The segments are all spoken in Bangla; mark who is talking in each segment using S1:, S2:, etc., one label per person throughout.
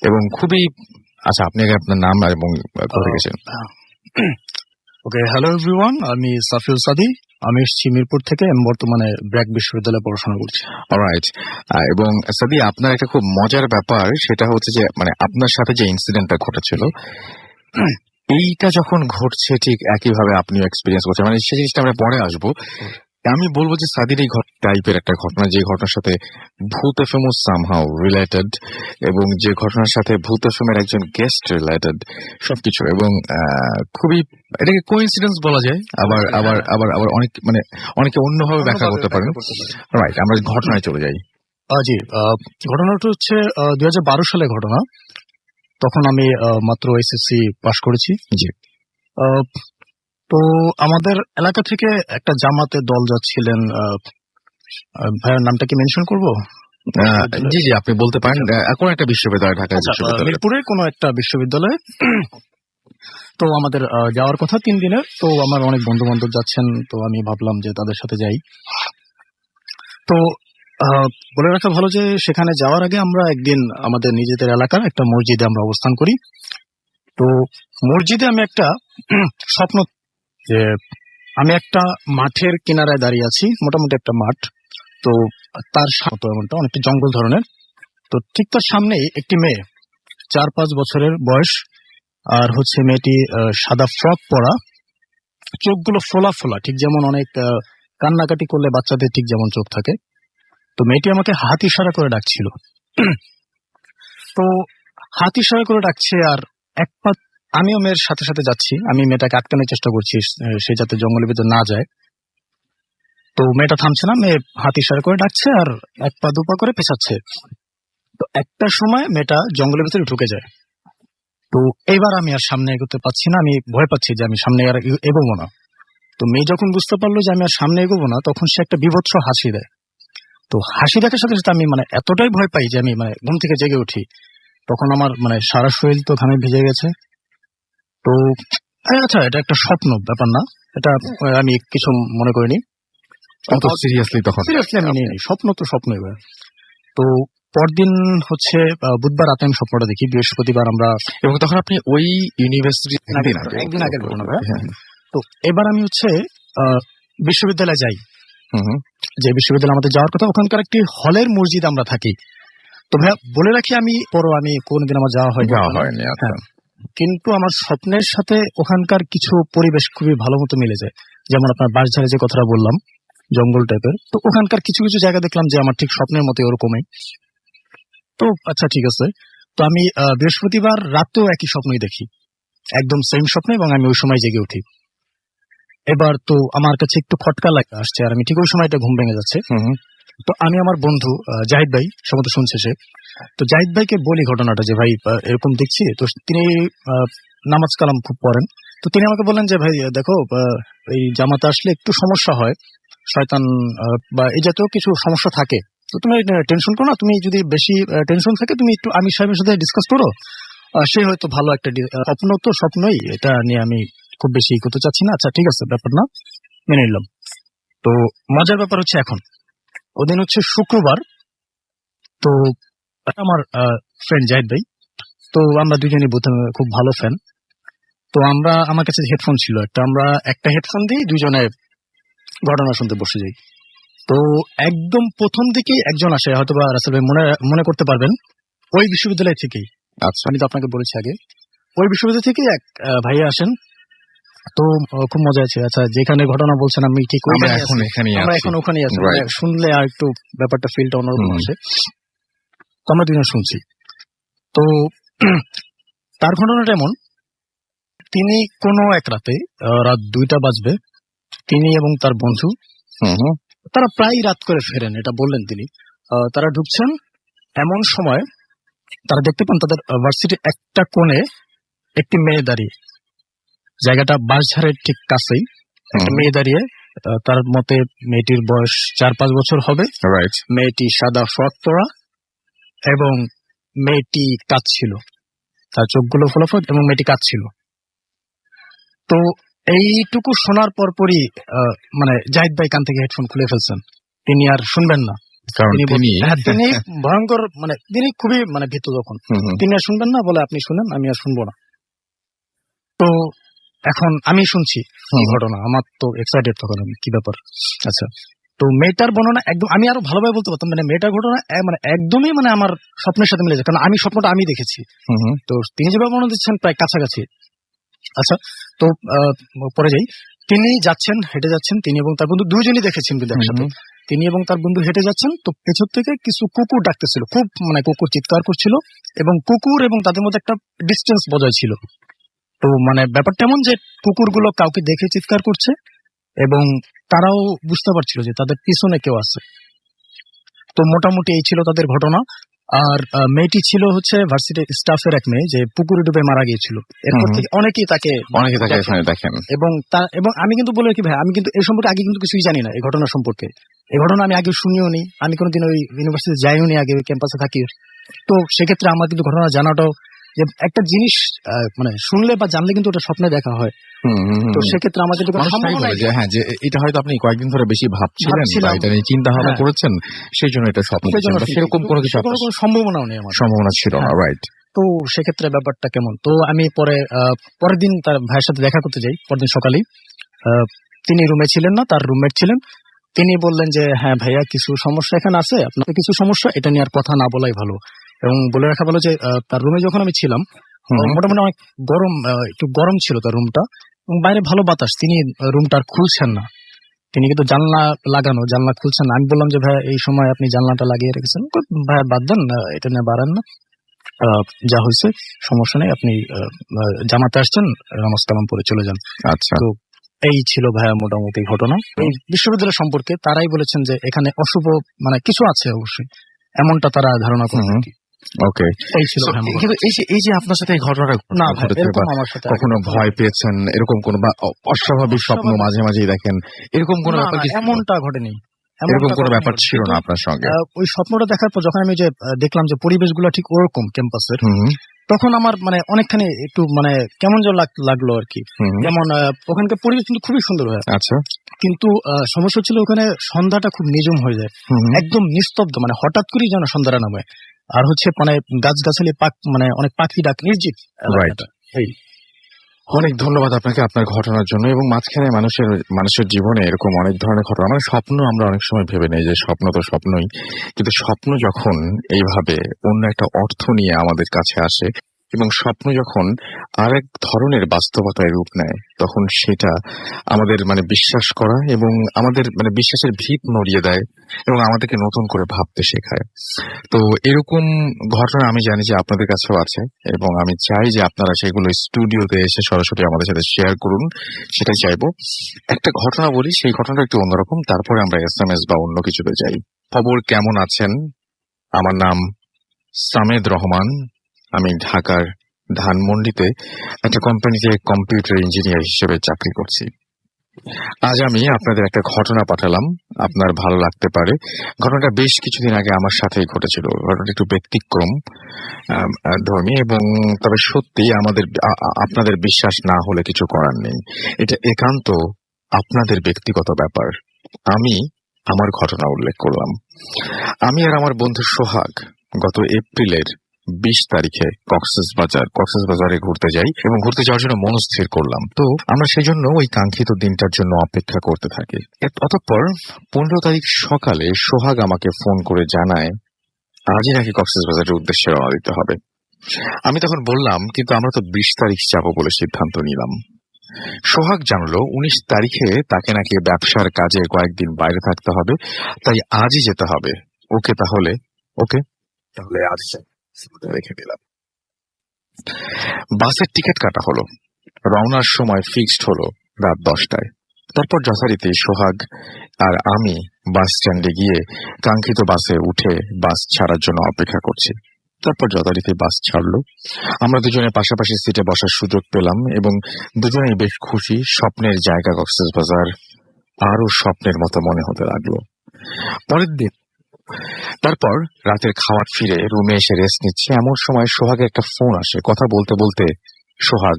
S1: এবং খুবই আচ্ছা, আপনি আগে আপনার নাম এবং কোথা গেছেন?
S2: ওকে, হ্যালো এভরিওয়ান, আমি সাফিউল সাদি। আমি এসেছি মিরপুর থেকে। আমি বর্তমানে ব্র্যাক বিশ্ববিদ্যালয়ে পড়াশোনা করছি।
S1: অলরাইট। এবং সাদি, আপনার একটা খুব মজার ব্যাপার, সেটা হচ্ছে যে মানে আপনার সাথে যে ইনসিডেন্টটা ঘটেছিল, এইটা যখন ঘটছে ঠিক একইভাবে আপনিও এক্সপিরিয়েন্স করছেন। মানে সেই জিনিসটা আমরা পরে আসবো। আমি বলবো যে সাদির এই টাইপের একটা ঘটনা, যে ঘটনার সাথে ভূত এফএমও সামহাউ রিলেটেড, এবং যে ঘটনার সাথে ভূত এফএমের একজন গেস্ট রিলেটেড, সবকিছু। এবং খুবই এটাকে কোইন্সিডেন্স বলা যায়, আবার আবার আবার আবার অনেক মানে অনেকে অন্যভাবে ব্যাখ্যা করতে পারেন। রাইট, আমরা ঘটনায় চলে যাই।
S2: জি, ঘটনাটা হচ্ছে 2012 সালের ঘটনা। তখন আমি মাত্র এসএসসি পাশ করেছি।
S1: জি।
S2: তো আমাদের এলাকা থেকে একটা জামাতের দল যাচ্ছিলেন। ভাইয়ের নামটা কি মেনশন করবো?
S1: জি জি, আপনি বলতে পারেন। কোন একটা বিশ্ববিদ্যালয়, ঢাকা বিশ্ববিদ্যালয়,
S2: মিরপুরের কোনো একটা বিশ্ববিদ্যালয়ে। তো আমাদের যাওয়ার কথা 3 দিনের। তো আমার অনেক বন্ধু বান্ধব যাচ্ছেন, তো আমি ভাবলাম যে তাদের সাথে যাই। তো বলে রাখা ভালো যে সেখানে যাওয়ার আগে আমরা একদিন আমাদের নিজেদের এলাকার একটা মসজিদে আমরা অবস্থান করি। তো মসজিদে আমি একটা স্বপ্ন, যে আমি একটা মাঠের কিনারায় দাঁড়িয়ে আছি, মোটামুটি একটা মাঠ। তো তার সাথে এমনটা অনেকটা জঙ্গল ধরনের। তো ঠিক তার সামনেই একটি মেয়ে, 4-5 বছরের বয়স, আর হচ্ছে মেয়েটি সাদা ফ্রক পরা, চোখগুলো ফোলা ফোলা, ঠিক যেমন অনেক কান্নাকাটি করলে বাচ্চাদের ঠিক যেমন চোখ থাকে। তো মেয়েটি আমাকে হাত ইশারা করে ডাকছিল। তো হাত ইশারা করে ডাকছে, আর এক পা আমিও মেয়ের সাথে সাথে যাচ্ছি। আমি মেয়েটাকে আটকানোর চেষ্টা করছি, সে যাতে জঙ্গলের ভিতর না যায়। তো মেয়েটা থামছে না, মেয়ে হাত ইশারা করে ডাকছে আর 1 পা 2 পা করে পেছাচ্ছে। তো একটা সময় মেয়েটা জঙ্গলের ভিতরে ঢুকে যায়। তো এবার আমি আর সামনে এগোতে পারছি না, আমি ভয় পাচ্ছি যে আমি সামনে আর এগোবো না। তো মেয়ে যখন বুঝতে পারলো যে আমি আর সামনে এগোবো না, তখন সে একটা বীভৎস হাসি দেয়। তো হাসি দেখার সাথে সাথে আমি এতটাই ভয় পাই যে আমি ঘুম থেকে জেগে উঠি। তখন আমার সারা শরীর তো ঘামে ভিজে গেছে। তো আচ্ছা, এটা একটা স্বপ্ন, ব্যাপার না, এটা আমি কিছু মনে করিনি। সিরিয়াসলি আমি নিইনি, স্বপ্ন তো স্বপ্নই। তো পরদিন হচ্ছে বুধবার রাতে আমি স্বপ্নটা দেখি। বৃহস্পতিবার আমরা,
S1: এবং তখন আপনি ওই ইউনিভার্সিটি
S2: একদিন আগের ঘটনা। তো এবার আমি হচ্ছে বিশ্ববিদ্যালয়ে যাই। যে বিশ্ববিদ্যালয়ে আমাদের যাওয়ার কথা, ওখানকার একটি হলের মসজিদ আমরা থাকি। তো ভাইয়া বলে রাখি, আমি কোনোদিন আমার যাওয়া হয়নি। কিন্তু আমার স্বপ্নের সাথে ওখানকার কিছু পরিবেশ খুবই ভালো মতো মিলে যায়। যেমন আপনার বাঁশঝাড়ে যে কথাটা বললাম, জঙ্গল টাইপের। তো ওখানকার কিছু কিছু জায়গা দেখলাম যে আমার ঠিক স্বপ্নের মতো ওরকমই। তো আচ্ছা, ঠিক আছে। তো আমি বৃহস্পতিবার রাতেও একই স্বপ্নই দেখি, একদম সেম স্বপ্ন, এবং আমি ওই সময় জেগে উঠি। এবার তো আমার কাছে একটু খটকা লাগে আসছে, আর আমি ঠিক ওই সময়টা ঘুম ভেঙে যাচ্ছে। তো আমি আমার বন্ধু জাহিদ ভাই, সম্ভবত শুনছে সে, তো জাহিদ ভাইকে বলি ঘটনাটা, যে ভাই এরকম দেখছি। তো তিনি নামাজ কালাম খুব পড়েন। তো তিনি আমাকে বললেন যে ভাই দেখো, এই জামাতে আসলে একটু সমস্যা হয়, শয়তান বা এই জাতীয় কিছু সমস্যা থাকে। তো তুমি টেনশন করো না, তুমি যদি বেশি টেনশন থাকে তুমি একটু আমির সাহেবের সাথে ডিসকাস করো, সে হয়তো ভালো একটা স্বপ্ন, তো স্বপ্নই, এটা নিয়ে আমি খুব বেশি করতে চাচ্ছি না। আচ্ছা ঠিক আছে, ব্যাপার না, মেনে নিলাম। তো মজার ব্যাপার হচ্ছে, এখন ওদিন হচ্ছে শুক্রবার। তো আমার ফ্রেন্ড জাহিদ ভাই, তো আমরা দুজনই খুব ভালো ফ্যান। তো আমার কাছে হেডফোন ছিল একটা, আমরা একটা হেডফোন দিয়ে দুজনে ঘটনা শুনতে বসে যাই। তো একদম প্রথম দিকে একজন আসে, হয়তো বা রাসেল ভাই মনে করতে পারবেন, ওই বিশ্ববিদ্যালয় থেকেই।
S1: আচ্ছা,
S2: আমি তো আপনাকে বলেছি আগে, ওই বিশ্ববিদ্যালয় থেকে এক ভাইয়া আসেন। তো খুব মজা আছে। আচ্ছা, যেখানে ঘটনা বলছেন আমি ঠিক আমরা এখন ওখানেই আছি, শুনলে আর একটু ব্যাপারটা ফিলটা অন্যরকম আসে। তো আমরা দুজন শুনছি। তো তার ঘটনাটা এমন, তিনি কোনো এক রাতে, রাত 2টা বাজবে, তিনি এবং তার বন্ধু, তারা প্রায় রাত করে ফেরেন, এটা বললেন তিনি। তারা ঢুকছেন, এমন সময় তারা দেখতে পান তাদের ভার্সিটির একটা কোণে একটি মেয়ে দাঁড়িয়ে, জায়গাটা বাঁশঝাড়ের ঠিক কাছেই, একটা মেয়ে দাঁড়িয়ে। তার মতে মেয়েটির বয়স 4-5 বছর হবে। মেয়েটি সাদা ফ্রক পরা, এবং মেয়েটি কাঁদছিল, তার চোখগুলো ফোলাফল, এবং মেয়েটি কাঁদছিল। তো এইটুকু শোনার পরপরই জাহিদ ভাই কান থেকে হেডফোন খুলে ফেলছেন, তিনি আর শুনবেন না।
S1: কারণ তিনি
S2: তিনি ভয়ঙ্কর, মানে তিনি খুবই মানে ভীত তখন। তিনি আর শুনবেন না, বলে আপনি শুনেন, আমি আর শুনবো না। তো এখন আমি শুনছি ঘটনা, আমার তো এক্সাইটেড তখন, আমি কি ব্যাপার। আচ্ছা, তো মেয়েটার বর্ণনা একদম আমি আরো ভালোভাবে বলতে পারতাম, মানে মেয়েটার ঘটনা মানে একদমই মানে আমার স্বপ্নের সাথে মিলে যায়, কারণ আমি স্বপ্নটা আমি দেখেছি। তো তিনি যেভাবে বর্ণনা দিচ্ছেন প্রায় কাছাকাছি। আচ্ছা, তো পরে যাই। তিনি যাচ্ছেন, হেঁটে যাচ্ছেন, তিনি এবং তার বন্ধু দুইজনই দেখেছেন কিন্তু একসাথে। তিনি এবং তার বন্ধু হেঁটে যাচ্ছেন, তো পেছন থেকে কিছু কুকুর ডাকতেছিল, খুব মানে কুকুর চিৎকার করছিল, এবং কুকুর এবং তাদের মধ্যে একটা ডিস্টেন্স বজায় ছিল। তো মানে ব্যাপারটা এমন যে কুকুরগুলো কাউকে দেখে চিৎকার করছে, এবং তারাও বুঝতে পারছিল যে তাদের পিছনে কেউ আছে। তো মোটামুটি এই ছিল তাদের ঘটনা। আর মেয়েটি ছিল হচ্ছে ভার্সিটি স্টাফের এক মেয়ে, যে পুকুরে ডুবে মারা গিয়েছিল। এরপর থেকে অনেকেই তাকে
S1: দেখেন,
S2: এবং আমি কিন্তু বলে রাখি ভাই, আমি কিন্তু এই সম্পর্কে আগে কিন্তু কিছুই জানি না, এই ঘটনা সম্পর্কে। এই ঘটনা আমি আগে শুনিও নি, আমি কোনোদিন ওই ইউনিভার্সিটি যাইও নি, আগে ওই ক্যাম্পাসে থাকি। তো সেক্ষেত্রে আমার কিন্তু ঘটনা জানাটাও, যে একটা জিনিস মানে শুনলে বা জানলে কিন্তু ওটা স্বপ্নে দেখা হয়। তো সেক্ষেত্রে আমাদের
S1: হ্যাঁ, যে এটা হয়তো আপনি কয়েকদিন ধরে বেশি ভাবছিলেন, এটা নিয়ে চিন্তা ভাবনা করেছেন, সেই জন্য এটা স্বপ্ন, সেরকম কোনো কিছু
S2: সম্ভাবনাও নেই, আমার
S1: সম্ভাবনা ছিল না, রাইট।
S2: তো সেক্ষেত্রে ব্যাপারটা কেমন, তো আমি পরের দিন তার ভাইয়ের সাথে দেখা করতে যাই। পরদিন সকালেই তিনি রুমে ছিলেন না, তার রুমমেট ছিলেন। তিনি বললেন যে হ্যাঁ ভাইয়া, কিছু সমস্যা এখানে আছে, আপনার কিছু সমস্যা, এটা নিয়ে আর কথা না বলাই ভালো। এবং বলে রাখা ভালো যে তার রুমে যখন আমি ছিলাম, মোটামুটি অনেক গরম, একটু গরম ছিল তার রুমটা, এবং বাইরে ভালো বাতাস। তিনি রুমটা খুলছেন না, তিনি কিন্তু জানলা লাগানো, জানলা খুলছেন না। আমি বললাম যে ভাই, এই সময় আপনি জানলাটা লাগিয়ে রেখেছেন, ভাই বাদ দেন, এটা নিয়ে বাড়ান না, যা হয়েছে সমস্যা নেই, আপনি জামাতে আসছেন, নামাজ কালাম পরে চলে যান।
S1: আচ্ছা,
S2: তো এই ছিল ভাইয়া মোটামুটি ঘটনা এই বিশ্ববিদ্যালয় সম্পর্কে। তারাই বলেছেন যে এখানে অশুভ মানে কিছু আছে, অবশ্যই এমনটা তারা ধারণা করেন।
S1: ওকে,
S2: এই ছিল।
S1: এই যে আপনার সাথে এই ঘটনাটা
S2: না ভাই, এরকম আমার সাথে
S1: কখনো ভয় পেয়েছেন, এরকম কোনো অস্বাভাবিক স্বপ্ন মাঝে মাঝেই দেখেন, এরকম কোনো ব্যাপার কি?
S2: এমনটা ঘটেনি,
S1: এরকম কোনো ব্যাপার ছিল না আপনার সঙ্গে?
S2: ওই স্বপ্নটা দেখার পর যখন আমি যে দেখলাম যে পরিবেশগুলো ঠিক ওরকম ক্যাম্পাসের, তখন আমার মানে অনেকখানি একটু মানে কেমন যেন লাগলো আর কি। যেমন ওখানকার পরিবেশ কিন্তু খুবই সুন্দর হয়।
S1: আচ্ছা,
S2: কিন্তু সমস্যা ছিল ওখানে সন্ধ্যাটা খুব নিঝুম হয়ে যায়, একদম নিস্তব্ধ, মানে হঠাৎ করেই যেন সন্ধ্যাটা নামে। আর হচ্ছে মানে গাছগাছালি মানে অনেক পাখি ডাক, নির্জীব।
S1: অনেক ধন্যবাদ আপনাকে আপনার ঘটনার জন্য। এবং মাঝখানে মানুষের জীবনে এরকম অনেক ধরনের ঘটনা, মানে স্বপ্ন আমরা অনেক সময় ভেবে নেই যে স্বপ্ন তো স্বপ্নই, কিন্তু স্বপ্ন যখন এইভাবে অন্য একটা অর্থ নিয়ে আমাদের কাছে আসে, এবং স্বপ্ন যখন আরেক ধরনের বাস্তবতায় রূপ নেয়, তখন সেটা আমাদের মানে বিশ্বাস করা এবং আমাদের মানে বিশ্বাসের ভিত নড়িয়ে দেয় এবং আমাদেরকে নতুন করে ভাবতে শেখায়। তো এরকম ঘটনা আমি জানি যে আপনাদের কাছেও আছে, এবং আমি চাই যে আপনারা সেগুলো স্টুডিওতে এসে সরাসরি আমাদের সাথে শেয়ার করুন, সেটাই চাইবো। একটা ঘটনা বলি, সেই ঘটনাটা একটু অন্যরকম, তারপরে আমরা SMS বা অন্য কিছুতে যাই। খবর, কেমন আছেন? আমার নাম সামেদ রহমান, আমি ঢাকার ধানমন্ডিতে একটা কোম্পানিতে কম্পিউটার ইঞ্জিনিয়ার হিসেবে চাকরি করছি। আজ আমি আপনাদের একটা ঘটনা পাঠালাম, আপনার ভালো লাগতে পারে। ঘটনাটা বেশ কিছুদিন আগে আমার সাথেই ঘটেছিল। ঘটনাটা একটু ব্যতিক্রম ধর্মী, এবং তবে সত্যি আপনাদের বিশ্বাস না হলে কিছু করার নেই, এটা একান্ত আপনাদের ব্যক্তিগত ব্যাপার। আমি আমার ঘটনা উল্লেখ করলাম। আমি আর আমার বন্ধু সোহাগ গত এপ্রিলের 20 তারিখে কক্সবাজারে ঘুরতে যাই, এবং ঘুরতে যাওয়ার জন্য মনস্থির করলাম। তো আমরা সেই জন্য ওই কাঙ্ক্ষিত দিনটার জন্য অপেক্ষা করতে থাকি। অতঃপর 15 তারিখ সকালে সোহাগ আমাকে ফোন করে জানায় আজই নাকি কক্সবাজারের উদ্দেশ্যে রওনা দিতে হবে। আমি তখন বললাম, কিন্তু আমরা তো 20 তারিখ যাবো বলে সিদ্ধান্ত নিলাম। সোহাগ জানলো 19 তারিখে তাকে নাকি ব্যবসার কাজে কয়েকদিন বাইরে থাকতে হবে, তাই আজই যেতে হবে। ওকে, তাহলে আজ রেখে দিলাম। বাসের টিকিট কাটা হলো, রওনার সময় ফিক্সড হলো রাত 10টায়। তারপর যথারীতি সোহাগ আর আমি বাস স্ট্যান্ডে গিয়ে কাঙ্ক্ষিত বাসে উঠে বাস ছাড়ার জন্য অপেক্ষা করছি। তারপর যথারীতি বাস ছাড়লো, আমরা দুজনে পাশাপাশি সিটে বসার সুযোগ পেলাম, এবং দুজনেই বেশ খুশি। স্বপ্নের জায়গা কক্সবাজার আরো স্বপ্নের মতো মনে হতে লাগলো। পরের দিন তারপর রাতের খাওয়ার ফিরে রুমে এসে রেস্ট নিচ্ছে, এমন সময় সোহাগের একটা ফোন আসে। কথা বলতে বলতে সোহাগ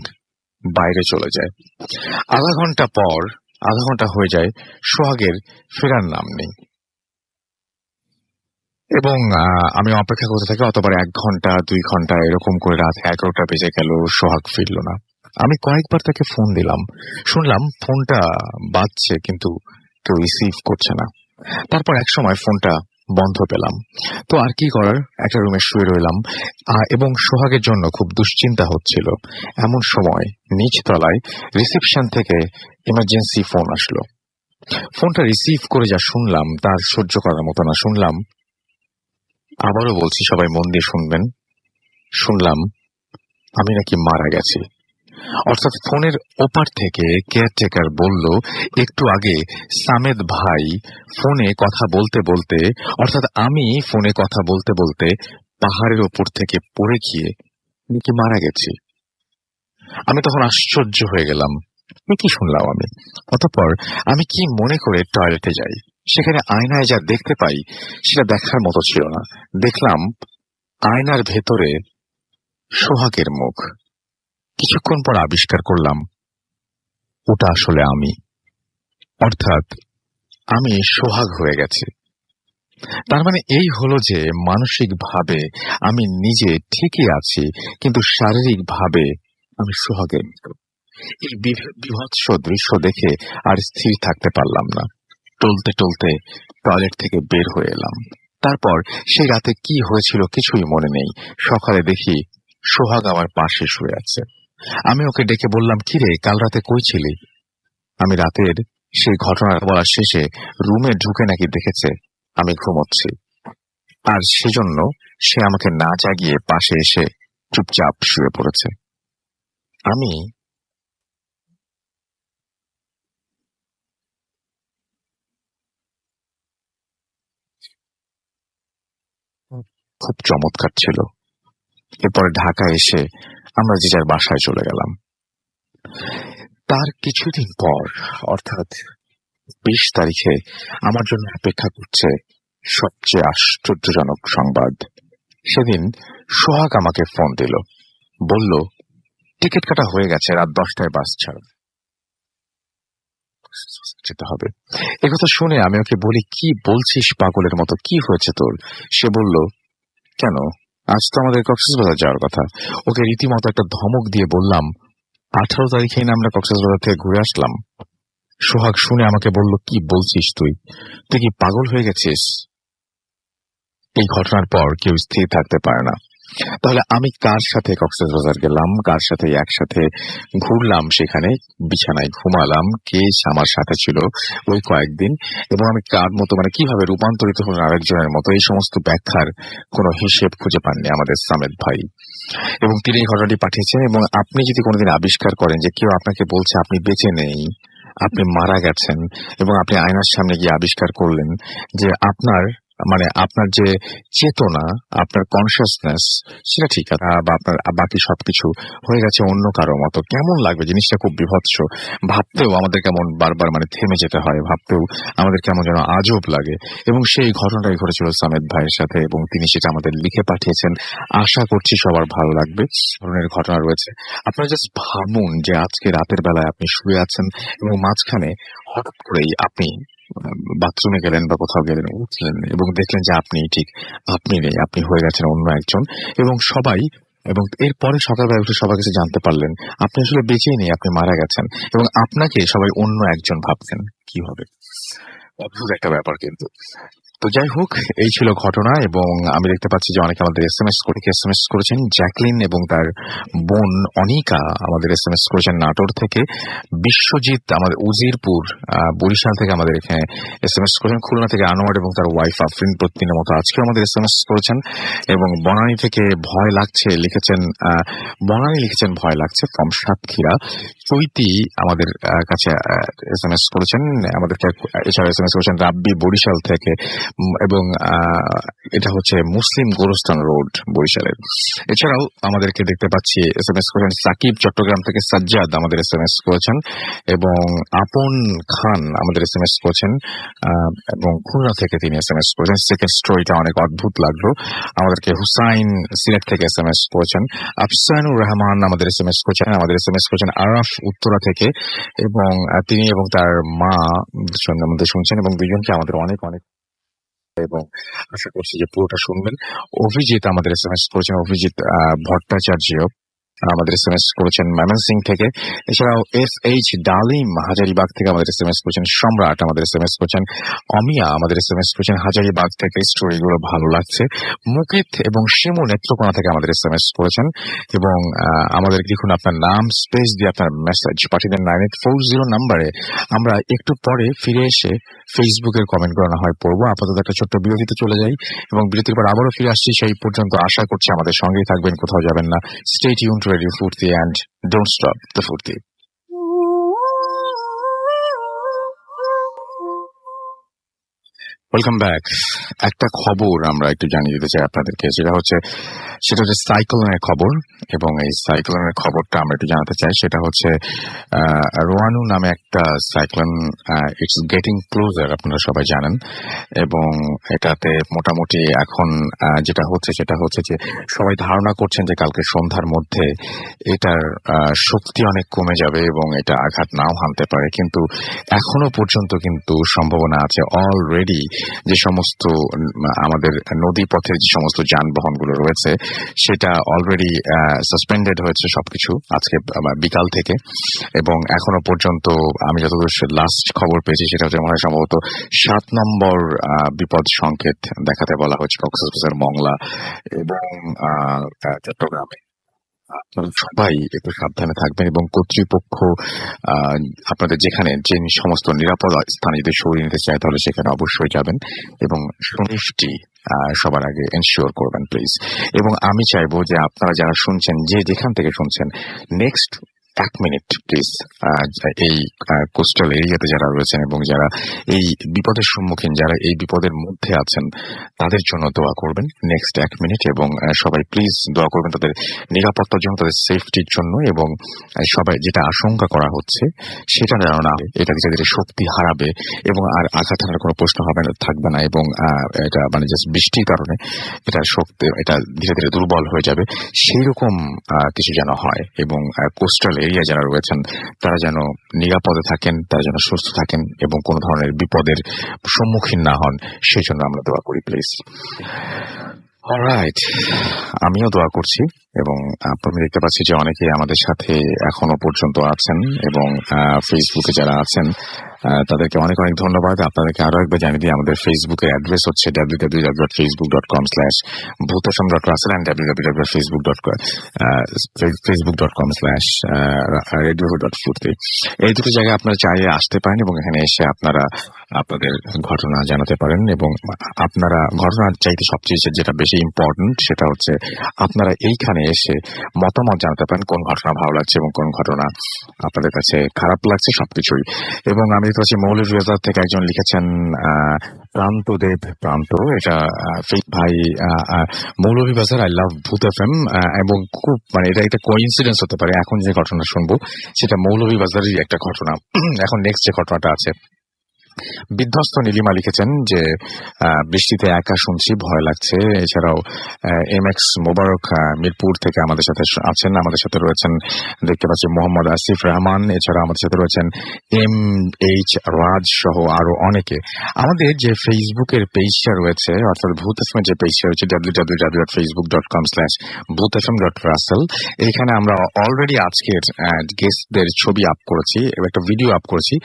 S1: বাইরে চলে যায়। আধা ঘন্টা হয়ে যায়, সোহাগের ফেরার নাম নেই। এবং আমি অপেক্ষা করতে থাকি, অতবার 1 ঘন্টা 2 ঘন্টা এরকম করে রাত 11টা বেজে গেল, সোহাগ ফিরল না। আমি কয়েকবার তাকে ফোন দিলাম, শুনলাম ফোনটা বাজছে কিন্তু কেউ রিসিভ করছে না। তারপর এক সময় ফোনটা বন্ধ পেলাম। তো আর কি করার, একটা রুমে শুয়ে রইলাম এবং সোহাগের জন্য খুব দুশ্চিন্তা হচ্ছিল। এমন সময় নিচতলায় রিসেপশন থেকে ইমার্জেন্সি ফোন আসলো। ফোনটা রিসিভ করে যা শুনলাম তার সহ্য করার মতো না। শুনলাম, আবারও বলছি, সবাই মন দিয়ে শুনবেন, শুনলাম আমি নাকি মারা গেছি। অর্থাৎ ফোনের ওপার থেকে কেয়ারটেকার বলল, একটু আগে সামেদ ভাই ফোনে কথা বলতে বলতে, অর্থাৎ আমি ফোনে কথা বলতে বলতে পাহাড়ের ওপর থেকে পড়ে গিয়ে নাকি মারা গেছি। আমি তখন আশ্চর্য হয়ে গেলাম, কি শুনলাম আমি। অতঃপর আমি কি মনে করে টয়লেটে যাই। সেখানে আয়নায় যা দেখতে পাই সেটা দেখার মতো ছিল না। দেখলাম আয়নার ভেতরে সোহাগের মুখ। কিছুক্ষণ পর আবিষ্কার করলাম ওটা আসলে আমি, অর্থাৎ আমি সোহাগ হয়ে গেছি। তার মানে এই হলো যে মানসিকভাবে আমি নিজে ঠিকই আছি, কিন্তু শারীরিকভাবে আমি সোহাগের মতো। এই বিভৎস দৃশ্য দেখে আর স্থির থাকতে পারলাম না। টলতে টলতে টয়লেট থেকে বের হয়ে এলাম। তারপর সেই রাতে কি হয়েছিল কিছুই মনে নেই। সকালে দেখি সোহাগ আমার পাশে শুয়ে আছে। আমি ওকে ডেকে বললাম, কিরে, কাল রাতে কই ছিলি? আমি রাতের সেই ঘটনা বলা শেষে রুমে ঢুকে নাকি দেখেছে আমি ঘুমোচ্ছি, আর সেজন্য সে আমাকে না জাগিয়ে পাশে এসে চুপচাপ শুয়ে পড়েছে। আমি খুব চমৎকার ছিল। এরপরে ঢাকা এসে আমরা যে যার বাসায় চলে গেলাম। তার কিছুদিন পর, অর্থাৎ 20 তারিখে আমার জন্য অপেক্ষা করছে সবচেয়ে আশ্চর্যজনক সংবাদ। সেদিন সোহাগ আমাকে ফোন দিল, বলল টিকিট কাটা হয়ে গেছে, রাত 10টায় বাস ছাড়, যেতে হবে। একথা শুনে আমি ওকে বলি, কি বলছিস পাগলের মতো, কি হয়েছে তোর? সে বলল, কেন, আজ তো আমাদের কক্সবাজার যাওয়ার কথা। ওকে রীতিমতো একটা ধমক দিয়ে বললাম, 18 তারিখে না আমরা কক্সবাজার থেকে ঘুরে আসলাম। সোহাগ শুনে আমাকে বলল, কি বলছিস তুই, তুই কি পাগল হয়ে গেছিস? এই ঘটনার পর কেউ স্থির থাকতে পারে না। তাহলে আমি কার সাথে কক্সবাজার গেলাম, কার সাথে একসাথে ঘুরলাম, সেখানে বিছানায় ঘুমালাম, কে আমার সাথে ছিল ওই কয়েকদিন, এবং আমি কার মতো, মানে কিভাবে রূপান্তরিত হলেন আরেকজনের মতো, এই সমস্ত ব্যাখ্যার কোনো হিসেব খুঁজে পাননি আমাদের সামেদ ভাই। এবং তিনি এই ঘটনাটি পাঠিয়েছেন। এবং আপনি যদি কোনোদিন আবিষ্কার করেন যে কেউ আপনাকে বলছে আপনি বেঁচে নেই, আপনি মারা গেছেন, এবং আপনি আয়নার সামনে গিয়ে আবিষ্কার করলেন যে আপনার যে চেতনা, আপনার কনসিয়াসনেস, সেটা ঠিক আছে, বা আপনার বাকি সবকিছু হয়ে গেছে অন্য কারো মতো, কেমন লাগবে? জিনিসটা খুব বিভৎস। ভাবতেও আমাদের কেমন বারবার থেমে যেতে হয়, ভাবতেও আমাদের কেমন যেন আজব লাগে। এবং সেই ঘটনাটাই ঘটেছিল সামেদ ভাইয়ের সাথে, এবং তিনি সেটা আমাদের লিখে পাঠিয়েছেন। আশা করছি সবার ভালো লাগবে। ধরনের ঘটনা রয়েছে। আপনারা জাস্ট ভাবুন যে আজকে রাতের বেলায় আপনি শুয়ে আছেন এবং মাঝখানে হঠাৎ করেই আপনি বাথরুমে গেলেন বা কোথাও গেলেন, উঠলেন এবং দেখলেন যে আপনি নেই, আপনি হয়ে গেছেন অন্য একজন। এবং এরপরে সকালবেলা উঠে সবার কাছে জানতে পারলেন আপনি আসলে বেঁচেই নেই, আপনি মারা গেছেন, এবং আপনাকে সবাই অন্য একজন ভাবছেন। কি হবে? অদ্ভুত একটা ব্যাপার কিন্তু। তো যাই হোক, এই ছিল ঘটনা। এবং আমি দেখতে পাচ্ছি যে অনেকে আমাদের এসএমএস করেছেন। জ্যাকলিন এবং তার বোন অনিকা আমাদের এসএমএস করেছেন নাটোর থেকে। বিশ্বজিৎ আমাদের উজিরপুর বরিশাল থেকে আমাদের এখানে এসএমএস করেছেন। খুলনা থেকে আনোয়ার এবং তার ওয়াইফ আফরিন প্রতিদিনের মতো আজকেও আমাদের এসএমএস করেছেন। এবং বনানী থেকে ভয় লাগছে লিখেছেন, ভয় লাগছে ফ্রম সাতক্ষীরা। চৈতি আমাদের কাছে এসএমএস করেছেন, আমাদেরকে এছাড়া এসএমএস করেছেন রাব্বি বরিশাল থেকে, এবং এটা হচ্ছে মুসলিম গোরস্থান রোড বরিশালের। এছাড়াও আমাদেরকে দেখতে পাচ্ছি এসএমএস করেছেন সাকিব চট্টগ্রাম থেকে, সাজ্জাদ আমাদের এসএমএস করেছেন, এবং আপন খান আমাদের এসএমএস করেছেন, এবং খুলনা থেকে তিনি এসএমএস করেছেন। সেকেন্ড স্টোরিটা অনেক অদ্ভুত লাগলো। আমাদেরকে হুসাইন সিলেট থেকে এসএমএস করেছেন। আফসানুর রহমান আমাদের এসএমএস করেছেন আরাফ উত্তরা থেকে, এবং তিনি এবং তার মা আমাদের শুনছেন, এবং দুজনকে আমাদের অনেক অনেক এবং আশা করছি যে পুরোটা শুনবেন। অভিজিৎ আমাদের এসএমএস করেছেন, অভিজিৎ ভট্টাচার্য আমাদের এসএমএস করেছেন ময়মনসিংহ থেকে। এছাড়াও SH ডালিম হাজারীবাগ থেকে আমাদের এসএমএস করেছেন। সম্রাট আমাদের এসএমএস করেছেন। অমিয়া আমাদের এসএমএস করেছেন হাজারীবাগ থেকে, স্টোরিগুলো ভালো লাগছে। মুকিত এবং শিমু নেত্রকোনা থেকে আমাদের এসএমএস করেছেন। এবং আমাদের দেখুন আপনার নাম স্পেস দিয়ে আপনার মেসেজ পাঠিয়ে দেন 9840 নাম্বারে। আমরা একটু পরে ফিরে এসে ফেসবুকের কমেন্টগুলো না হয় পড়বো। আপাতত একটা ছোট্ট বিরতিতে চলে যাই এবং বিরতির পর আবারও ফিরে আসছি। সেই পর্যন্ত আশা করছি আমাদের সঙ্গেই থাকবেন, কোথাও যাবেন না। স্টে টিউনড টু রেডিও ফুর্তি অ্যান্ড ডোন্ট স্টপ দ্য ফুর্তি। Welcome back. একটা খবর আমরা একটু জানিয়ে দিতে চাই আপনাদেরকে, সেটা হচ্ছে সাইক্লোনের খবর। এবং এই সাইক্লোনের খবরটা আমরা একটু জানাতে চাই। সেটা হচ্ছে রোয়ানু নামে একটা সাইক্লোন, ইটস গেটিং ক্লোজার, আপনারা সবাই জানেন। এবং এটাতে মোটামুটি এখন যেটা হচ্ছে যে সবাই ধারণা করছেন যে কালকে সন্ধ্যার মধ্যে এটার শক্তি অনেক কমে যাবে এবং এটা আঘাত নাও হানতে পারে। কিন্তু এখনো পর্যন্ত কিন্তু সম্ভাবনা আছে। অলরেডি যে সমস্ত আমাদের নদী পথের যে সমস্ত যানবাহনগুলো রয়েছে সেটা অলরেডি সাসপেন্ডেড হয়েছে সবকিছু আজকে বিকাল থেকে। এবং এখনো পর্যন্ত আমি যতদূর লাস্ট খবর পেয়েছি সেটা হচ্ছে মনে হয় সম্ভবত 7 নম্বর বিপদ সংকেত দেখাতে বলা হয়েছে কক্সবাজার, মংলা এবং চট্টগ্রামে। আপনারা সবাই একটু সাবধানে থাকবেন এবং কর্তৃপক্ষ আপনাদের যেখানে যে সমস্ত নিরাপদ স্থানে যদি সরিয়ে নিতে চায় তাহলে সেখানে অবশ্যই যাবেন এবং সুনিশ্চিত সবার আগে এনশিওর করবেন প্লিজ। এবং আমি চাইবো যে আপনারা যারা শুনছেন, যে যেখান থেকে শুনছেন, নেক্সট 1 মিনিট প্লিজ এই কোস্টাল এরিয়াতে যারা রয়েছেন এবং যারা এই বিপদের সম্মুখীন, যারা এই বিপদের মধ্যে আছেন, তাদের জন্য দোয়া করবেন নেক্সট 1 মিনিট। এবং সবাই প্লিজ দোয়া করবেন তাদের নিরাপত্তার জন্য, তাদের সেফটির জন্য। এবং সবাই যেটা আশঙ্কা করা হচ্ছে সেটা যেন না, এটা ধীরে ধীরে শক্তি হারাবে এবং আর আঘাত হানার কোনো প্রশ্ন থাকবে না। এবং এটা মানে জাস্ট বৃষ্টির কারণে এটা শক্তি, এটা ধীরে ধীরে দুর্বল হয়ে যাবে, সেই রকম কিছু যেন হয়। এবং কোস্টাল এরিয়া যারা রয়েছেন তারা যেন নিরাপদে থাকেন, তারা যেন সুস্থ থাকেন এবং কোনো ধরনের বিপদের সম্মুখীন না হন, সেই জন্য আমরা দোয়া করি প্লিজ। অলরাইট, আমিও দোয়া করছি। এবং আমি দেখতে পাচ্ছি যে অনেকেই আমাদের সাথে এখনো পর্যন্ত আছেন এবং ফেসবুকে যারা আছেন তাদেরকে অনেক অনেক ধন্যবাদ। আপনাদেরকে আরো একবার জানিয়ে দিই, আমাদের ফেসবুকের অ্যাড্রেস হচ্ছে www.facebook.com/bhutasham.russell and www.facebook.com/radio.furti। এই দুটো জায়গায় আপনারা চাইলে আসতে পারেন এবং এখানে এসে আপনারা আপনাদের ঘটনা জানাতে পারেন। এবং আপনারা ঘটনা চাইতে সবচেয়ে যেটা বেশি ইম্পর্টেন্ট সেটা হচ্ছে আপনারা এইখানে এসে মতামত জানাতে পারেন, কোন ঘটনা ভালো লাগছে এবং কোন ঘটনা আপনাদের কাছে খারাপ লাগছে, সবকিছুই। এবং আমি দেখতে পাচ্ছি মৌলভীবাজার থেকে একজন লিখেছেন প্রান্তদেব প্রান্ত, এটা ভাই মৌলভীবাজার, আই লাভ ভূত এফএম। এবং খুব মানে এটা একটা কোইন্সিডেন্স হতে পারে, এখন যে ঘটনা শুনবো সেটা মৌলভীবাজারেরই একটা ঘটনা। এখন নেক্সট যে ঘটনাটা আছে, বিধ্বস্ত নীলিমা লিখেছেন যে বৃষ্টিতে একা শুনছি, ভয় লাগছে। এছাড়াও MX মোবারক মিরপুর থেকে আমাদের সাথে আছেন। আমাদের সাথে রয়েছেন দেখতে পাচ্ছি মোহাম্মদ আসিফ রহমান। এছাড়া আমাদের সাথে রয়েছেন MH রাজ সহ আরো অনেকে। আমাদের যে ফেসবুকের পেজটা রয়েছে, অর্থাৎ ভূত এফএম যে পেজটা রয়েছে www.facebook.com/bhutfm.russell, এখানে আমরা অলরেডি আজকের গেস্টদের ছবি আপ করেছি এবং একটা ভিডিও আপ করেছি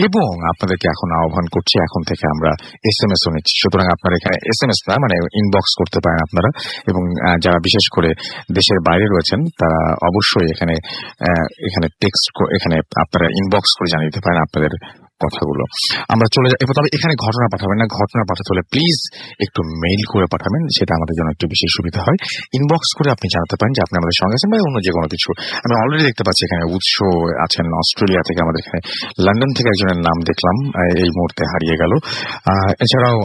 S1: এবং আপনাদেরকে এখন আহ্বান করছি, এখন থেকে আমরা SMS ও নিচ্ছি। সুতরাং আপনারা এখানে SMS না, মানে ইনবক্স করতে পারেন আপনারা। এবং যারা বিশেষ করে দেশের বাইরে রয়েছেন তারা অবশ্যই এখানে টেক্সট, এখানে আপনারা ইনবক্স করে জানিয়ে দিতে পারেন আপনাদের কথাগুলো। আমরা চলে যাই। তবে এখানে ঘটনা পাঠাবেন না, ঘটনা পাঠাতে হলে প্লিজ একটু মেইল করে পাঠাবেন, সেটা আমাদের জন্য একটু বেশি সুবিধা হয়। ইনবক্স করে আপনি জানাতে পারেন যে আপনি আমাদের সঙ্গে আছেন বা অন্য যে কোনো কিছু। আমি অলরেডি দেখতে পাচ্ছি এখানে উৎস আছেন অস্ট্রেলিয়া থেকে, আমাদের এখানে লন্ডন থেকে একজনের নাম দেখলাম, এই মুহূর্তে হারিয়ে গেল। এছাড়াও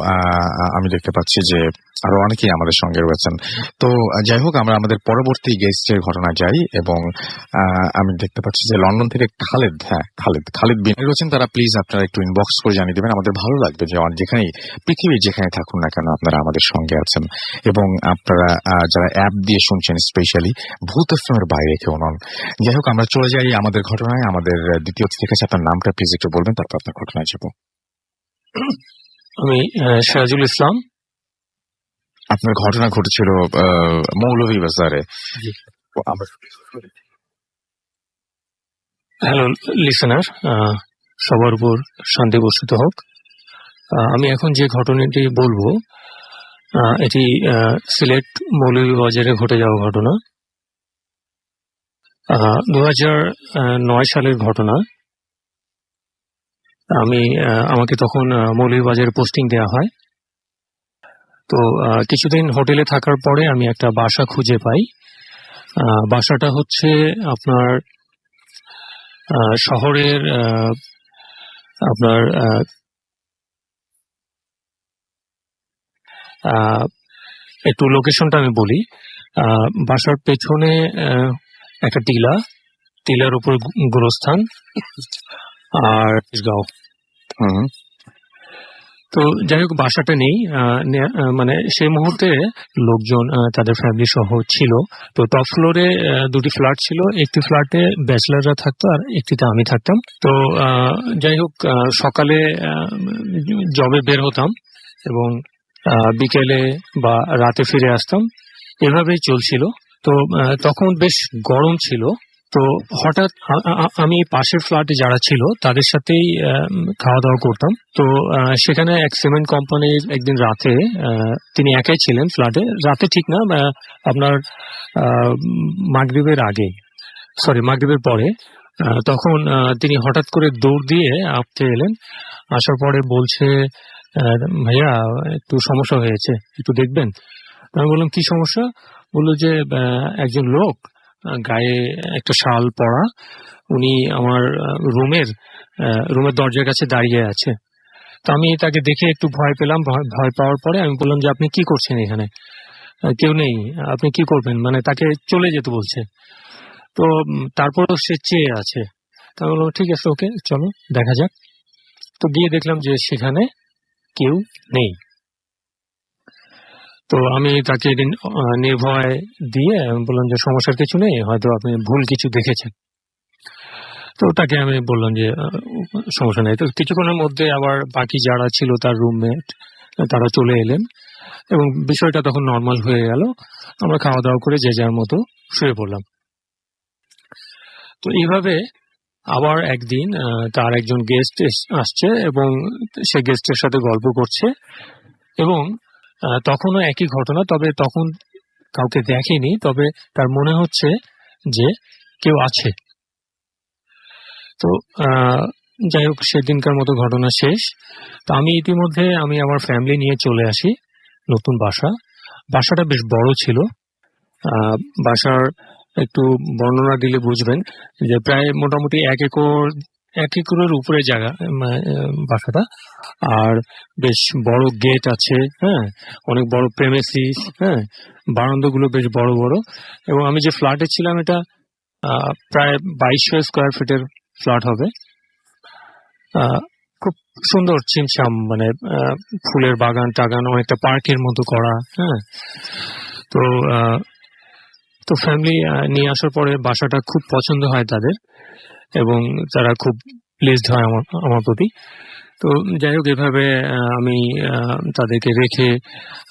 S1: আমি দেখতে পাচ্ছি যে আরো অনেকেই আমাদের সঙ্গে রয়েছেন। তো যাই হোক, আমরা আমাদের পরবর্তী গেস্টের ঘটনা যাই। এবং আমি দেখতে পাচ্ছি যে লন্ডন থেকে খালিদ বিন রয়েছেন। তারা প্লিজ আপনারা একটু ইনবক্স করে জানিয়ে দেবেন, আমাদের ভালো লাগবে যে যেখানেই পৃথিবীর যেখানে থাকুন না কেন আপনারা আমাদের সঙ্গে আছেন। এবং আপনারা যারা অ্যাপ দিয়ে শুনছেন, স্পেশালি ভূত এফএমের বাইরে কেউ নন। যাই হোক, আমরা চলে যাই আমাদের ঘটনায়। আমাদের দ্বিতীয় থেকে আপনার নামটা প্লিজ একটু বলবেন, তারপর আপনার ঘটনায় যাবো।
S3: আমি সিরাজুল ইসলাম,
S1: আপনার ঘটনা ঘটেছিল মৌলভীবাজারে।
S3: জি। হ্যালো লিসেনার, সবার উপর শান্তি বর্ষিত হোক। আমি এখন যে ঘটনাটি বলবো এটি সিলেট মৌলভীবাজারে ঘটে যাওয়া ঘটনা। 2009 সালের ঘটনা। আমাকে তখন মৌলভীবাজারে পোস্টিং দেওয়া হয়। তো কিছুদিন হোটেলে থাকার পরে আমি একটা বাসা খুঁজে পাই। বাসাটা হচ্ছে আপনার শহরের আপনার একটু লোকেশনটা আমি বলি। বাসার পেছনে একটা টিলার উপর গোরস্থান আর গাঁও। তো যাই হোক, বাসাটা নেই, মানে সেই মুহূর্তে লোকজন তাদের ফ্যামিলি সহ ছিল। তো টপ ফ্লোরে দুটি ফ্ল্যাট ছিল, একটি ফ্ল্যাটে ব্যাচেলাররা থাকতো আর একটিতে আমি থাকতাম। তো যাই হোক, সকালে জবে বের হতাম এবং বিকেলে বা রাতে ফিরে আসতাম, এভাবেই চলছিল। তো তখন বেশ গরম ছিল। তো হঠাৎ আমি পাশের ফ্ল্যাটে যারা ছিল তাদের সাথেই খাওয়া দাওয়া করতাম। তো সেখানে এক সিমেন্ট কোম্পানির একদিন রাতে, তিনি একাই ছিলেন ফ্ল্যাটে, রাতে ঠিক না, আপনার মাগরিবের পরে। তখন তিনি হঠাৎ করে দৌড় দিয়ে আপতে এলেন, আসার পরে বলছে, ভাইয়া একটু সমস্যা হয়েছে, একটু দেখবেন। আমি বললাম কি সমস্যা? বললো যে একজন লোক গায়ে একটা শাল পরা, উনি আমার রুমের দরজার কাছে দাঁড়িয়ে আছে। তো আমি তাকে দেখে একটু ভয় পেলাম। ভয় পাওয়ার পরে আমি বললাম যে আপনি কি করছেন এখানে? কেউ নেই, আপনি কি করবেন? মানে তাকে চলে যেতে বলছে। তো তারপরেও সে চেয়ে আছে। তা আমি বললাম ঠিক আছে, ওকে চলো দেখা যাক। তো গিয়ে দেখলাম যে সেখানে কেউ নেই। তো আমি তাকে নির্ভয় দিয়ে বললাম যে সমস্যার কিছু নেই, হয়তো আপনি ভুল কিছু দেখেছেন। তো তাকে আমি বললাম যে সমস্যা নেই। তো কিছুক্ষণের মধ্যে আবার বাকি যারা ছিল তার রুমমেট তারা চলে এলেন এবং বিষয়টা তখন নর্মাল হয়ে গেল। আমরা খাওয়া দাওয়া করে যে যার মতো শুয়ে পড়লাম। তো এইভাবে আবার একদিন তার একজন গেস্ট আসছে এবং সে গেস্টের সাথে গল্প করছে এবং তখনও একই ঘটনা, তবে তখন কাউকে দেখেনি, তবে তার মনে হচ্ছে যে কেউ আছে। তো যাই হোক, সেদিনকার মতো ঘটনা শেষ। তো আমি ইতিমধ্যে আমার ফ্যামিলি নিয়ে চলে আসি নতুন বাসাটা বেশ বড় ছিল। বাসার একটু বর্ণনা দিলে বুঝবেন যে প্রায় মোটামুটি 1 একরের উপরে জায়গা বাসাটা। আর বেশ বড় গেট আছে, হ্যাঁ, অনেক বড় প্রেমিসিস, হ্যাঁ, বারান্দাগুলো বেশ বড় বড়। এবং আমি যে ফ্ল্যাটে ছিলাম এটা প্রায় 2200 স্কোয়ার ফিটের ফ্ল্যাট হবে। খুব সুন্দর ছিমছাম, মানে ফুলের বাগান টাগান, অনেকটা পার্কের মতো করা, হ্যাঁ। তো ফ্যামিলি নিয়ে আসার পরে বাসাটা খুব পছন্দ হয় তাদের এবং তারা খুব প্লেসড হয় আমার প্রতি। তো যাই হোক, এভাবে আমি তাদেরকে রেখে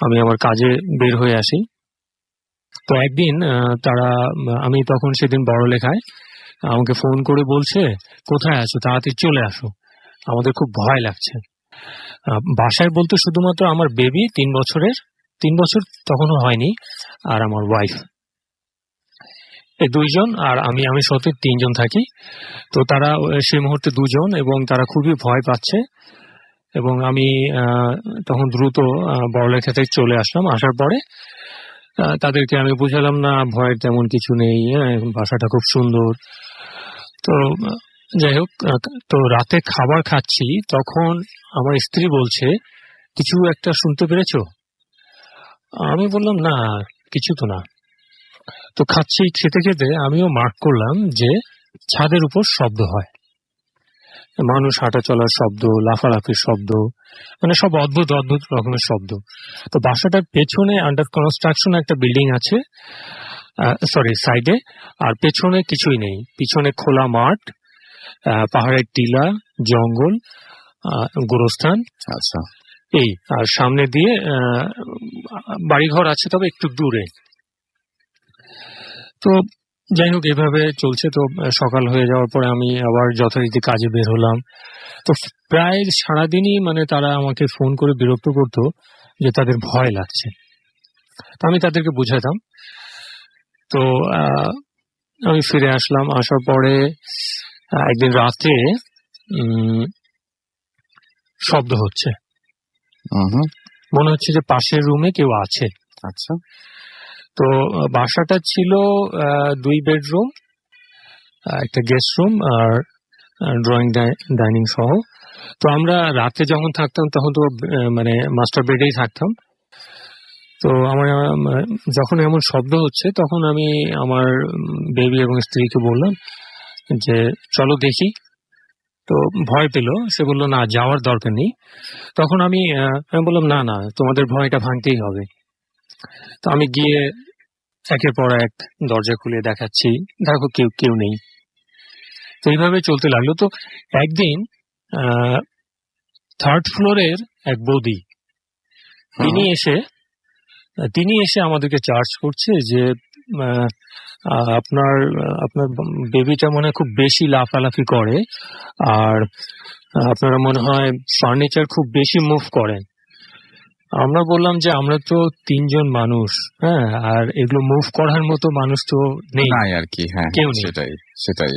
S3: আমি আমার কাজে বের হয়ে আসি। তো একদিন আমি তখন সেদিন বড়লেখায়, আমাকে ফোন করে বলছে, কোথায় আছো, তাড়াতাড়ি চলে আসো, আমাদের খুব ভয় লাগছে। বাসায় বলতে শুধুমাত্র আমার বেবি 3 বছর তখনও হয়নি, আর আমার ওয়াইফ, এই 2 জন, আর আমি সত্যি 3 জন থাকি। তো তারা সেই মুহূর্তে 2 জন এবং তারা খুবই ভয় পাচ্ছে এবং আমি তখন দ্রুত বড়লেখা থেকে চলে আসলাম। আসার পরে তাদেরকে আমি বুঝালাম না, ভয়ের তেমন কিছু নেই, বাসাটা খুব সুন্দর। তো যাই হোক, তো রাতে খাবার খাচ্ছি, তখন আমার স্ত্রী বলছে, কিছু একটা শুনতে পেরেছো? আমি বললাম না, কিছু তো না। তো খেতে খেতে আমিও মার্ক করলাম যে ছাদের উপর শব্দ হয়, মানুষ হাঁটা চলার শব্দ, লাফালাফির শব্দ, মানে সব অদ্ভুত রকমের শব্দ। তো বাসাটার পেছনে আন্ডার কনস্ট্রাকশন একটা বিল্ডিং আছে, সাইডে, আর পেছনে কিছুই নেই। পিছনে খোলা মাঠ, পাহাড়ের টিলা, জঙ্গল, গোরস্থান।
S1: আচ্ছা।
S3: এই আর সামনে দিয়ে বাড়িঘর আছে, তবে একটু দূরে। তো যাই হোক, এভাবে চলছে। তো সকাল হয়ে যাওয়ার পরে আমি আবার যথারীতি কাজে বের হলাম। তো প্রায় সারাদিনই মানে তারা আমাকে ফোন করে বিরক্ত করতো যে তাদের ভয় লাগছে। তো আমি তাদেরকে বুঝাতাম। তো আমি ফিরে আসলাম। আসার পরে একদিন রাতে শব্দ হচ্ছে, মনে হচ্ছে যে পাশের রুমে কেউ আছে।
S1: আচ্ছা।
S3: তো বাসাটা ছিল 2 বেডরুম, একটা গেস্ট রুম আর ড্রয়িং ডাইনিং সহ। তো আমরা রাতে যখন থাকতাম তখন তো মানে মাস্টার বেডেই থাকতাম। তো আমার যখন এমন শব্দ হচ্ছে তখন আমি আমার বেবি এবং স্ত্রীকে বললাম যে চলো দেখি। তো ভয় পেল, সে বললো না, যাওয়ার দরকার নেই। তখন আমি বললাম না না, তোমাদের ভয়টা ভাঙতেই হবে। তো আমি গিয়ে একের পর এক দরজা খুলে দেখাচ্ছি, দেখো কেউ কেউ নেই। তো এইভাবে চলতে লাগলো। তো একদিন 3rd ফ্লোরের এক বৌদি, তিনি এসে আমাদেরকে চার্জ করছে যে আপনার বেবিটা মনে হয় খুব বেশি লাফালাফি করে, আর আপনারা মনে হয় ফার্নিচার খুব বেশি মুভ করেন। আমরা বললাম যে আমরা তো 3 জন মানুষ, হ্যাঁ, আর এগুলো মুভ করার মতো মানুষ তো নেই
S1: আর কি। হ্যাঁ,
S3: কেউ নেই।
S1: সেটাই।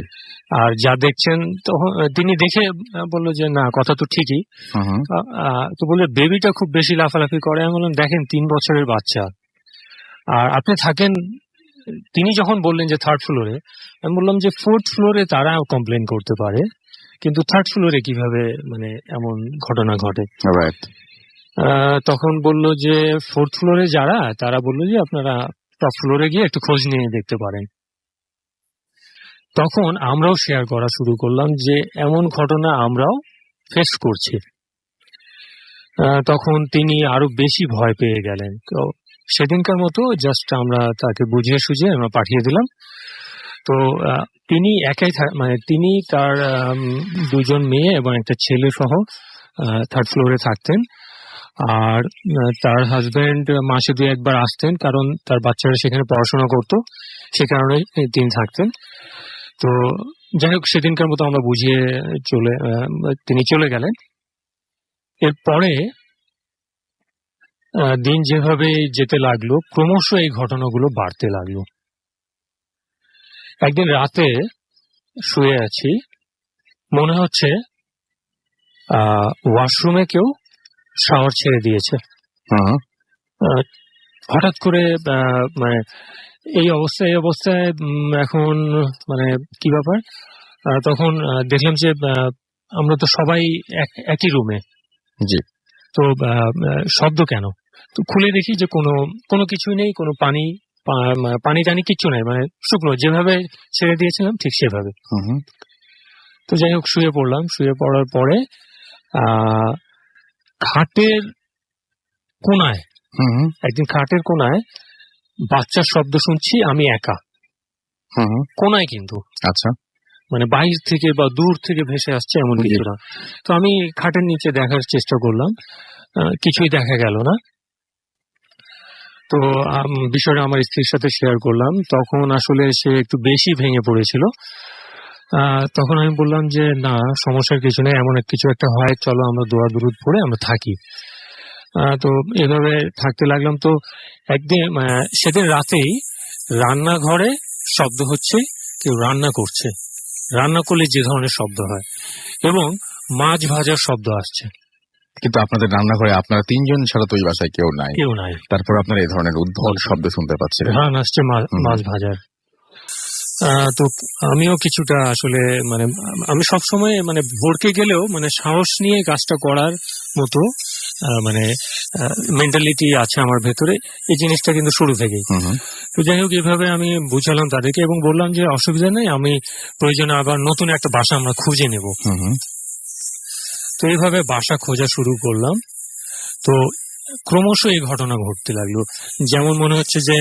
S3: আর যা দেখছেন, তখন তিনি দেখে বললো যে না, কথা তো ঠিকই। তো বললে বেবিটা খুব বেশি লাফালাফি করে। আমি বললাম দেখেন 3 বছরের বাচ্চা, আর আপনি থাকেন। তিনি যখন বললেন যে 3rd ফ্লোরে, আমি বললাম যে 4th ফ্লোরে তারা কমপ্লেন করতে পারে, কিন্তু 3rd ফ্লোরে কিভাবে মানে এমন ঘটনা ঘটে। তখন বলল যে 4th ফ্লোরে যারা, তারা বললো যে আপনারা টপ ফ্লোরে গিয়ে একটু খোঁজ নিয়ে দেখতে পারেন। তখন আমরাও শেয়ার করা শুরু করলাম যে এমন ঘটনা আমরাও ফেস করছি। তখন তিনি আরো বেশি ভয় পেয়ে গেলেন। তো সেদিনকার মতো জাস্ট আমরা তাকে বুঝিয়ে সুঝিয়ে আমরা পাঠিয়ে দিলাম। তো তিনি একাই, মানে তিনি তার 2 জন মেয়ে এবং একটা ছেলে সহ 3rd ফ্লোরে থাকতেন। আর তার হাজবেন্ড মাসে 2 একবার আসতেন, কারণ তার বাচ্চারা সেখানে পড়াশোনা করতো, সে কারণে তিনি থাকতেন। তো যাই হোক, সেদিনকার মতো আমরা বুঝিয়ে তিনি চলে গেলেন। এরপরে দিন যেভাবে যেতে লাগলো, ক্রমশ এই ঘটনাগুলো বাড়তে লাগলো। একদিন রাতে শুয়ে আছি, মনে হচ্ছে ওয়াশরুমে কেউ শাওয়ার ছেড়ে দিয়েছে। হঠাৎ করে মানে এই অবস্থায় এখন মানে কি ব্যাপার। তখন দেখলাম যে আমরা তো সবাই একই রুমে।
S1: জি।
S3: তো শব্দ কেন? তো খুলে দেখি যে কোনো কিছুই নেই, কোনো পানি টানি কিচ্ছু নাই, মানে শুকনো, যেভাবে ছেড়ে দিয়েছিলাম ঠিক সেভাবে। তো যাই হোক, শুয়ে পড়লাম। শুয়ে পড়ার পরে খাটের কোনায়, একদিন খাটের কোনায় বাচ্চার শব্দ শুনছি, আমি একা কোনায়, কিন্তু
S1: আচ্ছা,
S3: মানে বাইরে থেকে বা দূর থেকে ভেসে আসছে এমন কিছু না। তো আমি খাটের নিচে দেখার চেষ্টা করলাম, কিছুই দেখা গেল না। তো বিষয়টা আমার স্ত্রীর সাথে শেয়ার করলাম। তখন আসলে সে একটু বেশি ভেঙে পড়েছিল। তখন আমি বললাম যে না, সমস্যার কিছু নেই, এমন কিছু একটা হয়, চলো আমরা দোয়া দুরুদ পড়ে আমরা থাকি। তো এভাবে থাকতে লাগলাম। তো একদিন সেদিন রাতেই রান্নাঘরে শব্দ হচ্ছে, কেউ রান্না করছে। রান্না করলে যে ধরনের শব্দ হয়, এবং মাছ ভাজার শব্দ আসছে।
S1: কিন্তু আপনাদের রান্নাঘরে আপনারা 3 জন ছাড়া তো ওই বাসায় কেউ নাই। তারপর আপনারা এই ধরনের উদ্ভট শব্দ শুনতে পাচ্ছিলেন।
S3: ঘ্রাণ আসছে মাছ ভাজার। তো আমিও কিছুটা আসলে মানে আমি সবসময় মানে ভড়কে গেলেও মানে সাহস নিয়ে কাজটা করার মতো মানে মেন্টালিটি আছে আমার ভেতরে, এই জিনিসটা কিন্তু শুরু থেকেই। তো যাই হোক, এভাবে আমি বুঝালাম তাদেরকে এবং বললাম যে অসুবিধা নেই, আমি প্রয়োজনে আবার নতুন একটা বাসা আমরা খুঁজে নেব। তো এইভাবে বাসা খোঁজা শুরু করলাম। তো ক্রমশ এই ঘটনা ঘটতে লাগলো। যেমন মনে হচ্ছে যে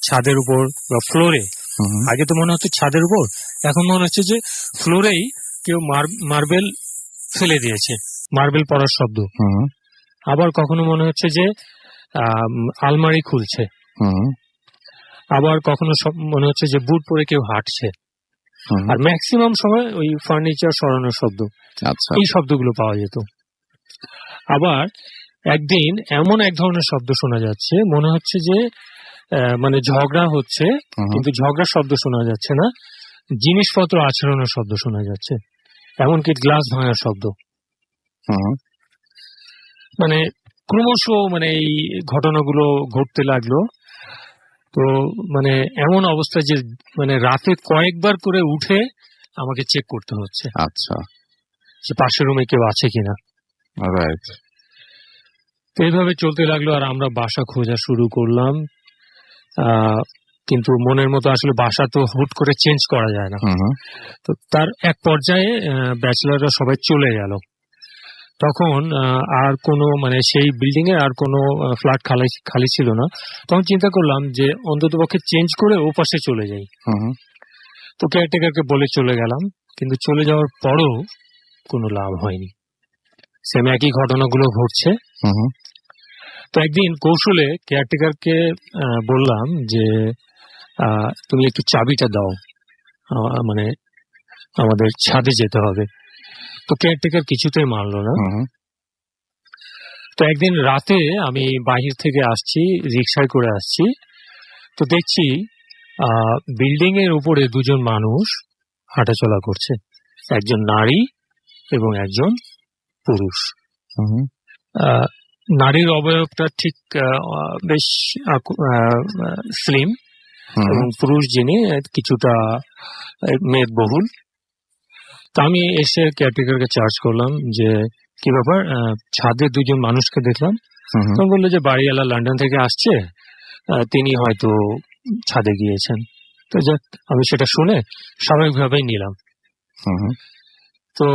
S3: ছাদের উপর বা ফ্লোরে, আগে তো মনে হচ্ছে ছাদের উপর, এখন মনে হচ্ছে যে ফ্লোরেই কেউ মার্বেল ফেলে দিয়েছে, মার্বেল পড়ার শব্দ। আবার কখনো মনে হচ্ছে যে আলমারি খুলছে,
S1: হুম
S3: আবার কখনো মনে হচ্ছে যে বুট পরে কেউ হাঁটছে,
S1: হুম
S3: আর ম্যাক্সিমাম সময় ওই ফার্নিচার সরানোর শব্দ,
S1: আচ্ছা
S3: এই শব্দগুলো পাওয়া যেত। আবার একদিন এমন এক ধরনের শব্দ শোনা যাচ্ছে, মনে হচ্ছে যে মানে ঝগড়া হচ্ছে,
S1: হুম
S3: কিন্তু ঝগড়ার শব্দ শোনা যাচ্ছে না, জিনিসপত্র আছড়ানোর শব্দ শোনা যাচ্ছে, এমনকি গ্লাস ভাঙার শব্দ।
S1: হুম
S3: মানে ক্রমশ মানে এই ঘটনাগুলো ঘটতে লাগলো। তো মানে এমন অবস্থা যে মানে রাতে কয়েকবার করে উঠে আমাকে চেক করতে হচ্ছে
S1: আচ্ছা
S3: যে পাশের রুমে কেউ আছে কিনা।
S1: রাইট
S3: তো এইভাবে চলতে লাগলো, আর আমরা বাসা খোঁজা শুরু করলাম। কিন্তু মনের মতো আসলে বাসা তো হুট করে চেঞ্জ করা যায় না।
S1: হুম
S3: তো তার এক পর্যায়ে ব্যাচেলাররা সবাই চলে গেল। তখন আর কোনো মানে সেই বিল্ডিং এ আর কোনো ফ্ল্যাট খালি ছিল না। তখন চিন্তা করলাম যে অন্তত পক্ষে চেঞ্জ করে ও পাশে চলে যাই।
S1: হুম
S3: তো কেয়ারটেকারকে বলে চলে গেলাম, কিন্তু চলে যাওয়ার পরও কোনো লাভ হয়নি, সেম একই ঘটনাগুলো ঘটছে।
S1: হুম
S3: তো একদিন কৌশলে কেয়ারটেকারকে বললাম যে তুমি একটু চাবিটা দাও, মানে আমাদের ছাদে যেতে হবে। তো কেয়ারটেকার কিছুতেই মানলো না।
S1: হুম
S3: তো একদিন রাতে আমি বাহির থেকে আসছি, রিক্সায় করে আসছি, তো দেখছি বিল্ডিং এর উপরে দুজন মানুষ হাঁটাচলা করছে, একজন নারী এবং একজন পুরুষ।
S1: হুম
S3: নারীর অবয়বটা ঠিক বেশ স্লিম, এবং পুরুষ যিনি কিছুটা মেদবহুল। তো আমি এসে কেয়ারটেকারকে চার্জ করলাম যে কি ব্যাপার, ছাদে দুজন মানুষকে দেখলাম। তো বললো যে বাড়িওয়ালা লন্ডন থেকে আসছে, তিনি হয়তো ছাদে গিয়েছেন। তো যাক, আমি সেটা শুনে স্বাভাবিকভাবেই নিলাম। তো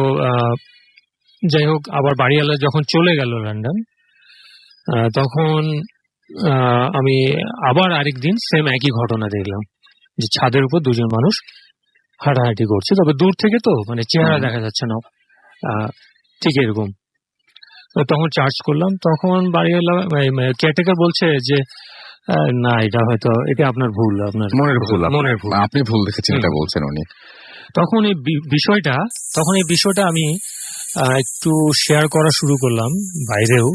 S3: যাই হোক, আবার বাড়িওয়ালা যখন চলে গেল লন্ডন, তখন আমি আবার আরেকদিন সেম একই ঘটনা দেখলাম, যে ছাদের উপর দুজন মানুষ হাঁটাহাঁটি করছে, তবে দূর থেকে, তো মানে চেহারা দেখা যাচ্ছে না, ঠিক এরকম। তখন চার্জ করলাম, তখন বাড়িওয়ালা কেয়ারটেকার বলছে যে না, এটা আপনার ভুল, আপনার মনের ভুল,
S1: আপনি ভুল দেখেছেন এটা বলছেন উনি।
S3: তখন এই বিষয়টা আমি একটু শেয়ার করা শুরু করলাম বাইরেও।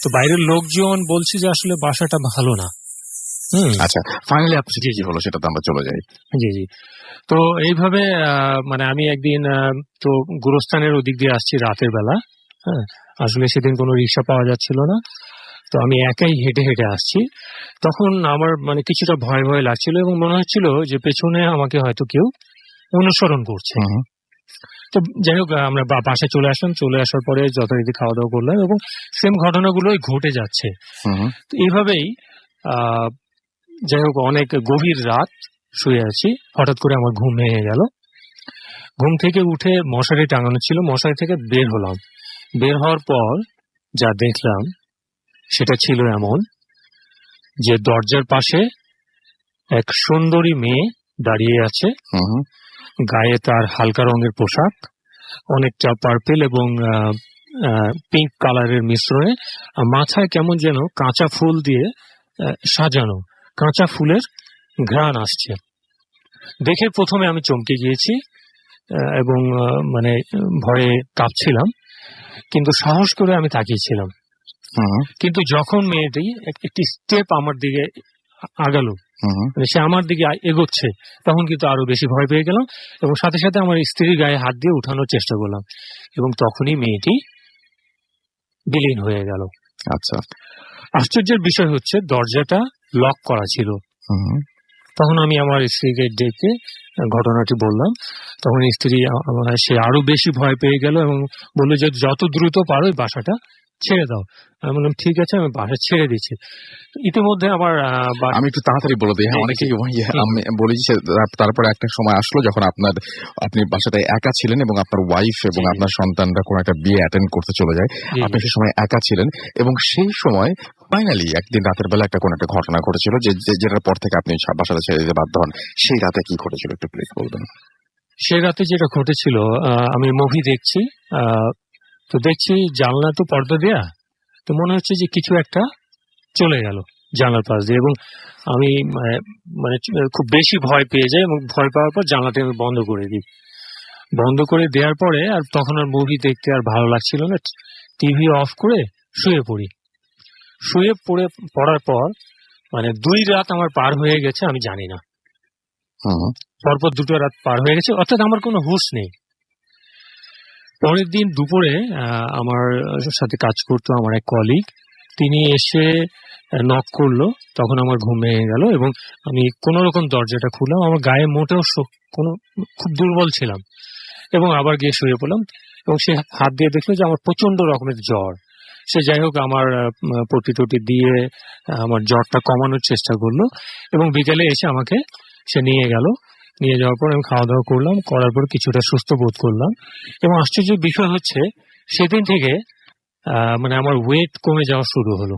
S3: তো বাইরের লোকজন বলছে যে আসলে বাসাটা ভালো না।
S1: আচ্ছা, ফাইনালি আপনার সাথে কি হলো সেটা তো আমরা চলে যাই।
S3: জি জি। তো এইভাবে মানে আমি একদিন তো গুরুস্থানের ওদিক দিয়ে আসছি রাতের বেলা। হ্যাঁ, আসলে সেদিন কোনো রিক্সা পাওয়া যাচ্ছিল না, তো আমি একাই হেঁটে হেঁটে আসছি। তখন আমার মানে কিছুটা ভয় ভয় লাগছিল, এবং মনে হচ্ছিল যে পেছনে আমাকে হয়তো কেউ অনুসরণ করছে। তো যাই হোক, আমরা বাসায় চলে আসলাম। চলে আসার পরে যথারীতি খাওয়া দাওয়া করলাম, এবং সেম ঘটনাগুলোই ঘটে যাচ্ছে। তো এইভাবেই যাই হোক, অনেক গভীর রাত শুয়ে আছি, হঠাৎ করে আমার ঘুম ভেঙে গেল। ঘুম থেকে উঠে মশারি টাঙানো ছিল, মশারি থেকে বের হলাম। বের হওয়ার পর যা দেখলাম সেটা ছিল এমন, যে দরজার পাশে এক সুন্দরী মেয়ে দাঁড়িয়ে আছে। গায়ে তার হালকা রঙের পোশাক, অনেকটা পার্পেল এবং পিঙ্ক কালারের মিশ্রণে, মাথায় কেমন যেন কাঁচা ফুল দিয়ে সাজানো, কাঁচা ফুলের ঘ্রাণ আসছে। দেখে প্রথমে আমি চমকে গিয়েছি এবং মানে ভয়ে কাঁপছিলাম, কিন্তু সাহস করে আমি তাকিয়েছিলাম। কিন্তু যখন মেয়েটি একটি স্টেপ আমার দিকে আগালো, মানে সে আমার দিকে এগোচ্ছে, তখন কিন্তু আরো বেশি ভয় পেয়ে গেলাম, এবং সাথে সাথে আমার স্ত্রীর গায়ে হাত দিয়ে উঠানোর চেষ্টা করলাম, এবং তখনই মেয়েটি বিলীন হয়ে গেল।
S1: আচ্ছা,
S3: আশ্চর্যের বিষয় হচ্ছে দরজাটা লক করা ছিল। তখন আমি আমার স্ত্রীকে ডেকে ঘটনাটি বললাম। তখন স্ত্রী সে আরো বেশি ভয় পেয়ে গেল এবং বললো যে যত দ্রুত পারো বাসাটা ছেড়ে দাও। আমি বললাম ঠিক আছে, আমি বাসা ছেড়ে দিচ্ছি। ইতিমধ্যে আমার
S1: আমি একটু তাড়াতাড়ি বলে দিই। হ্যাঁ, অনেকেই আমি বলি যে তারপরে একটা সময় আসলো যখন আপনি বাসাটায় একা ছিলেন, এবং আপনার ওয়াইফ এবং আপনার সন্তানরা কোনো একটা বিয়ে অ্যাটেন্ড করতে চলে যায়। আপনি সেই সময় একা ছিলেন, এবং সেই সময় ফাইনালি একদিন রাতের বেলা কোনো একটা ঘটনা ঘটেছিল, যেটার পর থেকে আপনি বাসাটা ছেড়ে দিতে বাধ্য হন। সেই রাতে কি ঘটেছিল একটু প্লিজ বলবেন।
S3: সেই রাতে যেটা ঘটেছিল, আমি মুভি দেখছি, তো দেখছি জানলা তো পর্দা দেয়া, তো মনে হচ্ছে যে কিছু একটা চলে গেল জানলার পাশ দিয়ে, এবং আমি মানে খুব বেশি ভয় পেয়ে যাই, এবং ভয় পাওয়ার পর জানলাটা আমি বন্ধ করে দিই। বন্ধ করে দেওয়ার পরে আর তখন আর মুভি দেখতে আর ভালো লাগছিল না, টিভি অফ করে শুয়ে পড়ি। পড়ার পর মানে 2 রাত আমার পার হয়ে গেছে আমি জানি না, পরপর 2টো রাত পার হয়ে গেছে, অর্থাৎ আমার কোনো হুঁশ নেই। পরের দিন দুপুরে আমার সাথে কাজ করতো আমার এক কলিগ, তিনি এসে নক করলো, তখন আমার ঘুম ভেঙে গেল এবং আমি কোন রকম দরজাটা খুললাম। আমার গায়ে মোটেও খুব দুর্বল ছিলাম, এবং আবার গিয়ে শুয়ে পড়লাম, এবং সে হাত দিয়ে দেখলো যে আমার প্রচন্ড রকমের জ্বর। সে যাই হোক আমার পটি টটি দিয়ে আমার জ্বরটা কমানোর চেষ্টা করলো, এবং বিকেলে এসে আমাকে সে নিয়ে গেল। নিয়ে যাওয়ার পর আমি খাওয়া দাওয়া করলাম, করার পর কিছুটা সুস্থ বোধ করলাম। এবং আশ্চর্যের বিষয় হচ্ছে সেদিন থেকে মানে আমার ওয়েট কমে যাওয়া শুরু হলো,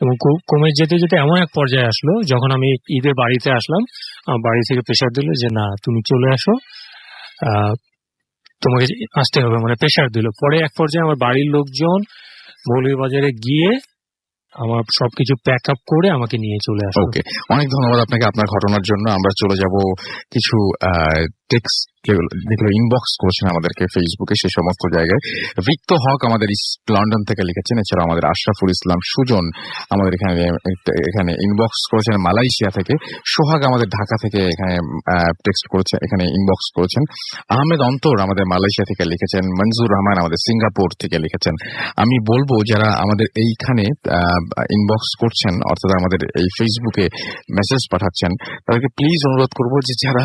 S3: এবং কমে যেতে যেতে এমন এক পর্যায়ে আসলো যখন আমি ঈদে বাড়িতে আসলাম, আমার বাড়ি থেকে প্রেশার দিল যে না তুমি চলে আসো, তোমাকে আসতে হবে, মানে প্রেশার দিল। পরে এক পর্যায়ে আমার বাড়ির লোকজন মৌলভীবাজারে গিয়ে আমার সবকিছু প্যাক আপ করে আমাকে নিয়ে চলে আসলো।
S1: ওকে, অনেক ধন্যবাদ আপনাকে আপনার ঘটনার জন্য। আমরা চলে যাব কিছু টেক্সট যেগুলো ইনবক্স করেছেন আমাদেরকে ফেসবুকে, সেই সমস্ত জায়গায়। রিক্ত হক আমাদের লন্ডন থেকে লিখেছেন, এছাড়া আমাদের আশরাফুল ইসলাম সুজন আমাদের এখানে ইনবক্স করেছেন মালয়েশিয়া থেকে। সোহাগ আমাদের ঢাকা থেকে এখানে টেক্সট করেছেন, এখানে ইনবক্স করেছেন। আহমেদ অন্তর আমাদের মালয়েশিয়া থেকে লিখেছেন। মনজুর রহমান আমাদের সিঙ্গাপুর থেকে লিখেছেন। আমি বলবো যারা আমাদের এইখানে ইনবক্স করছেন, অর্থাৎ আমাদের এই ফেসবুকে মেসেজ পাঠাচ্ছেন, তাদেরকে প্লিজ অনুরোধ করবো যে যারা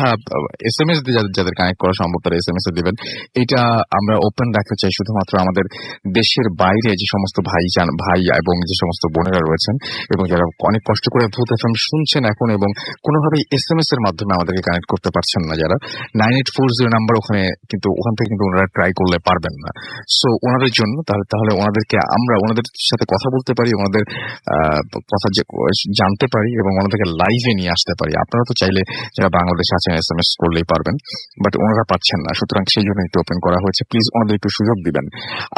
S1: SMS দিয়ে যাদের কানেক্ট করা সম্ভব তারা SMS এ দিবেন। এটা আমরা ওপেন রাখতে চাই শুধুমাত্র আমাদের দেশের বাইরে যে সমস্ত ভাই এবং যে সমস্ত বোনেরা রয়েছেন, এবং যারা অনেক কষ্ট করে ভূত FM শুনছেন এখন, এবং কোনোভাবেই SMS এর মাধ্যমে আমাদেরকে কানেক্ট করতে পারছেন না, যারা 9840 নাম্বার ওখান থেকে কিন্তু ওনারা ট্রাই করলে পারবেন না। সো ওনাদের জন্য তাহলে ওনাদেরকে আমরা ওনাদের সাথে কথা বলতে পারি, ওনাদের কথা জানতে পারি, এবং ওনাদেরকে লাইভে নিয়ে আসতে পারি। আপনারা তো চাইলে যারা বাংলাদেশে আছেন SMS করলেই পারবেন, বাট ওনারা পাচ্ছেন না, সুতরাং সেই জন্য একটু ওপেন করা হয়েছে। প্লিজ ওনাদের একটু সুযোগ দিবেন।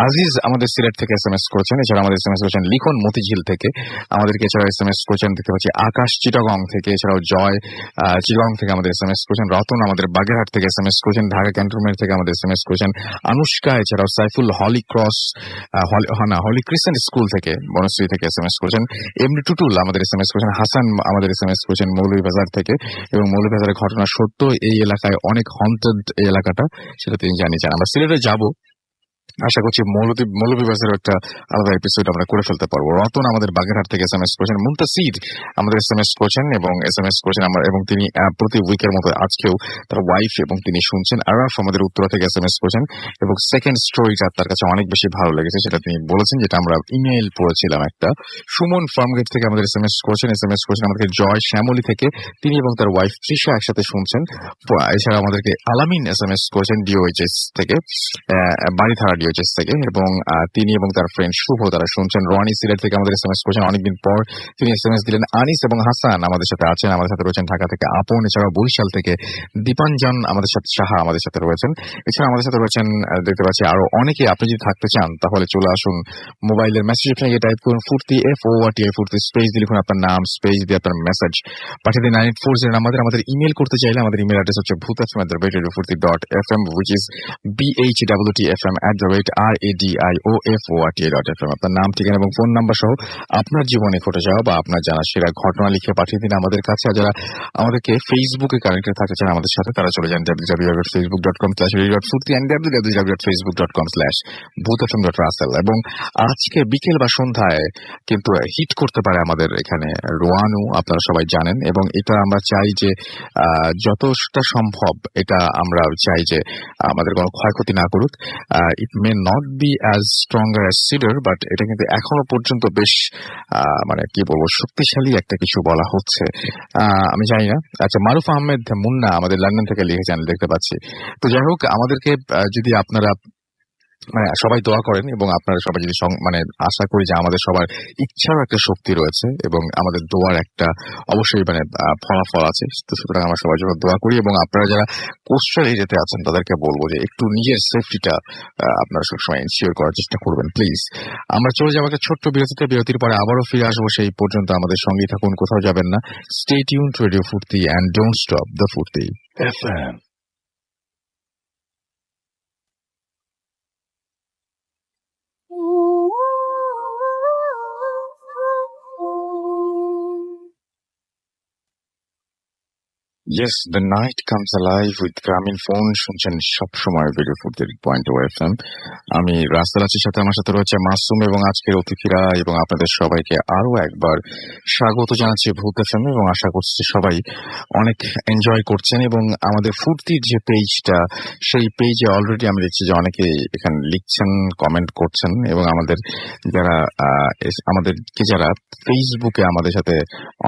S1: আজিজ আমাদের সিলেট থেকে SMS করেছেন, এছাড়া আমাদের SMS করেছেন লিখন মতিঝিল থেকে আমাদেরকে, এছাড়া SMS করেছেন দেখতে পাচ্ছি আকাশ চিটাগং থেকে, এছাড়াও জয় চিটাগং থেকে আমাদের SMS করেছেন। রতন আমাদের বাগেরহাট থেকে SMS করেছেন। ঢাকা ক্যান্টনমেন্ট থেকে আমাদের SMS করেছেন অনুষ্কা, এছাড়াও সাইফুল হলি ক্রিসেন্ট স্কুল থেকে বনশ্রী থেকে SMS করেছেন। এমনি টুটুল আমাদের SMS করেছেন। হাসান আমাদের SMS করেছেন মৌলভীবাজার থেকে, এবং মৌলভীবাজারের ঘটনা সত্য, এই এলাকায় অনেক হন্টেড এই এলাকাটা, সেটা তিনি জানিয়েছেন। আমরা সিলেটে যাব, আশা করছি মৌলভীবাজারের একটা আলাদা এপিসোড আমরা করে ফেলতে পারবো। রতন আমাদের বাগেরহাট থেকে SMS করেছেন। মুনতাসির আমাদের SMS করেছেন এবং SMS করেছেন এবং তিনি প্রতি উইকের মতো আজকেও তার ওয়াইফ এবং তিনি শুনছেন। আরাফ আমাদের উত্তরা থেকে SMS করেছেন, এবং সেকেন্ড স্টোরিটা তার কাছে অনেক বেশি ভালো লেগেছে, সেটা তিনি বলেছেন, যেটা আমরা ইমেইল পড়েছিলাম একটা। সুমন ফার্মগেট থেকে আমাদের SMS করেছেন আমাদেরকে জয় শ্যামলী থেকে, তিনি এবং তার ওয়াইফ তৃষা একসাথে শুনছেন। এছাড়া আমাদেরকে আলামিন SMS করেছেন DOHS থেকে, বাড়িধারা DOHS থেকে, এবং তিনি এবং তার ফ্রেন্ড শুভ তারা শুনছেন। রনি সিলেট থেকে আমাদের SMS করেছেন, অনেকদিন পর তিনি SMS দিলেন। আনিস এবং হাসান আমাদের সাথে আছেন, আমাদের সাথে রয়েছেন ঢাকা থেকে আপন, এছাড়াও বরিশাল থেকে দীপাঞ্জন আমাদের সাথে, সাহা আমাদের সাথে রয়েছেন। এছাড়া আমাদের সাথে রয়েছেন দেখতে পাচ্ছি আরো অনেকে। আপনি যদি থাকতে চান তাহলে চলে আসুন, মোবাইলের মেসেজ অপশনে গিয়ে টাইপ করুন ফুর্তি FORTI ফুর্তি, স্পেস দিয়ে লিখুন আপনার নাম, স্পেস দিয়ে আপনার মেসেজ পাঠিয়ে দিন 9840 আমাদের ইমেল করতে চাইলে আমাদের ইমেল অ্যাড্রেস হচ্ছে bhutfm@radiofurti.fm, which is BHWTFM@radioForti.fm। আপনার নাম, ঠিকানা এবং ফোন নাম্বার সহ আপনার জীবনে ঘটে যাওয়া বা আপনার জানা সেরা ঘটনা লিখে পাঠিয়ে দিন আমাদের কাছে। আর যারা আমাদেরকে ফেসবুকে কানেক্টেড থাকতে চান আমাদের সাথে, তারা চলে যান www.facebook.com/radio.furti and www.facebook.com/bhutfm.russell। এবং আজকে বিকেল বা সন্ধ্যায় কিন্তু হিট করতে পারে আমাদের এখানে রোয়ানু, আপনারা সবাই জানেন, এবং এটা আমরা চাই যে যতটা সম্ভব এটা আমরা চাই যে আমাদের কোনো ক্ষয়ক্ষতি না করুক। It may not be as stronger as cedar, but এটা কিন্তু এখনো পর্যন্ত বেশ মানে কি বলবো শক্তিশালী একটা কিছু বলা হচ্ছে, আমি জানি না। আচ্ছা, মারুফ আহমেদ মুন্না আমাদের লন্ডন থেকে লিখেছেন, দেখতে পাচ্ছি। তো যাই হোক, আমাদেরকে যদি আপনারা মানে সবাই দোয়া করেন এবং আপনারা সবাই যদি মানে আশা করি যে আমাদের সবার ইচ্ছারও একটা শক্তি রয়েছে এবং আমাদের দোয়ার একটা অবশ্যই মানে ফলাফল আছে। তো সুতরাং আমরা সবাই জন্য দোয়া করি এবং আপনারা যারা কোস্টাল এরিয়াতে আছেন তাদেরকে বলবো যে একটু নিজের সেফটিটা আপনারা সবসময় এনশিওর করার চেষ্টা করবেন প্লিজ। আমরা চলে যাবো একটা ছোট্ট বিরতিতে, বিরতির পরে আবারও ফিরে আসবো। সেই পর্যন্ত আমাদের সঙ্গেই থাকুন, কোথাও যাবেন না। স্টে টিউন টু রেডিও ফুর্তি অ্যান্ড ডোন্ট স্টপ দ্য ফুর্তি FM. Yes, the night comes alive with গ্রামীণ ফোন। শুনছেন সবসময় রেডিও ফুর্তির .FM। আমি রাসেল আছি, সাথে আমার সাথে রয়েছে মাসুম এবং আজকের অতিথিরা, এবং আপনাদের সবাইকে আরো একবার স্বাগত জানাচ্ছি ভূত FM এবং আশা করছি সবাই অনেক এনজয় করছেন। এবং আমাদের ফুর্তির যে পেজটা, সেই পেজে অলরেডি আমি দেখছি যে অনেকে এখানে লিখছেন, কমেন্ট করছেন, এবং আমাদের যারা আমাদেরকে যারা ফেসবুকে আমাদের সাথে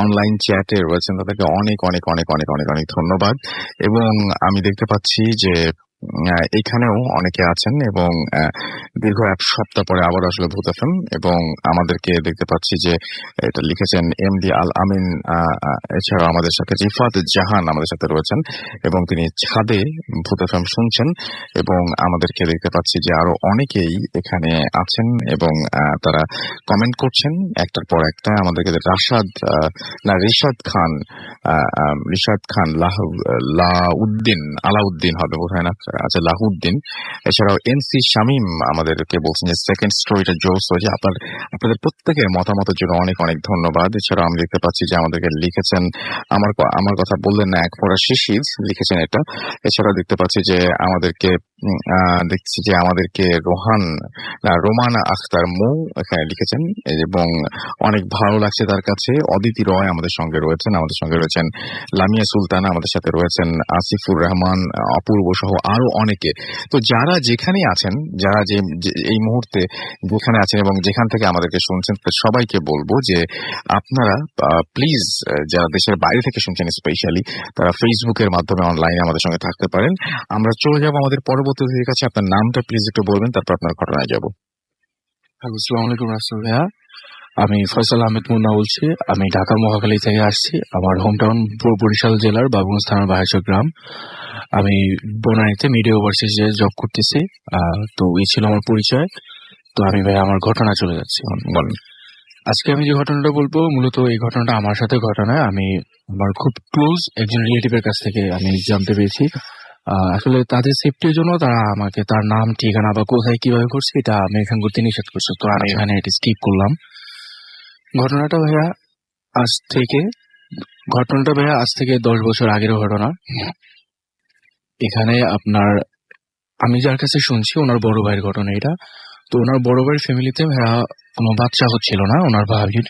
S1: অনলাইন চ্যাটে রয়েছেন তাদেরকে অনেক অনেক অনেক অনেক অনেক অনেক ধন্যবাদ। এবং আমি দেখতে পাচ্ছি যে এখানেও অনেকে আছেন এবং দীর্ঘ এক সপ্তাহ পরে আবার আসলে ভূত FM, এবং আমাদেরকে দেখতে পাচ্ছি যে এটা লিখেছেন MD আল আমিন। এছাড়াও আমাদের সাথে রিফাত জাহান আমাদের সাথে রয়েছেন এবং তিনি ছাদে ভূত FM শুনছেন, এবং আমাদেরকে দেখতে পাচ্ছি যে আরো অনেকেই এখানে আছেন এবং তারা কমেন্ট করছেন একটার পর একটা। আমাদেরকে রিশাদ খান আলাউদ্দিন হবে বোধহয় না, আচ্ছা লাহুদ্দিন। এছাড়াও NC শামীম আমাদেরকে বলছেন যে সেকেন্ড স্টোরিটা জোস হয়েছে। আপনাদের প্রত্যেকের মতামতের জন্য অনেক অনেক ধন্যবাদ। এছাড়াও আমি দেখতে পাচ্ছি যে আমাদেরকে লিখেছেন আমার কথা বললেন না, এক ফোঁটা শিশির লিখেছেন এটা। এছাড়াও দেখতে পাচ্ছি যে আমাদেরকে রোমানা আখতার মৌ এখানে লিখেছেন এবং অনেক ভালো লাগছে তার কাছে। অদিতি রয় আমাদের সঙ্গে রয়েছেন লামিয়া সুলতানা, আমাদের সাথে রয়েছেন আসিফুর রহমান, অপূর্ব সহ আরো অনেকে। তো যারা যেখানে আছেন, যারা যে এই মুহূর্তে যেখানে আছেন এবং যেখান থেকে আমাদেরকে শুনছেন, সবাইকে বলবো যে আপনারা প্লিজ, যারা দেশের বাইরে থেকে শুনছেন স্পেশালি, তারা ফেসবুকের মাধ্যমে অনলাইনে আমাদের সঙ্গে থাকতে পারেন। আমরা চলে যাবো আমাদের পরবর্তী অতিথির কাছে। আপনার নামটা প্লিজ একটু বলবেন, তারপর আপনার ঘটনায় যাবো।
S4: আসসালামু আলাইকুম রাসেল ভাইয়া, আমি ফয়সাল আহমেদ মুন্না বলছি। আমি ঢাকার মহাখালী থেকে আসছি। আমার হোম টাউন বরিশাল জেলার বাবুগঞ্জ থানার বাহেশ্বর গ্রাম। আমি বনানীতে মিডিয়া ওভারসিজে জব করতেছি। তো এই ছিল আমার পরিচয়। তো আমি ভাই আমার ঘটনা চলে যাচ্ছি। আজকে আমি যে ঘটনাটা বলবো, মূলত এই ঘটনাটা আমার সাথে ঘটনা। আমি আমার খুব ক্লোজ একজন রিলেটিভের কাছ থেকে আমি জানতে পেরেছি। আসলে তাদের সেফটির জন্য তারা আমাকে তার নাম, ঠিকানা বা কোথায় কিভাবে করছে এটা আমি এখান করতে নিষেধ করছে। তো আমি এখানে এটা স্কিপ করলাম। ঘটনাটা ভাইয়া আজ থেকে 10 বছর আগের ঘটনা। এখানে আমি যার কাছে শুনছি ওনার বড় ভাইয়ের ঘটনা এটা। তো ওনার বড় ভাইয়ের ফ্যামিলিতে ভাইয়া কোনো বাচ্চা হচ্ছিল না ওনার ভাবির।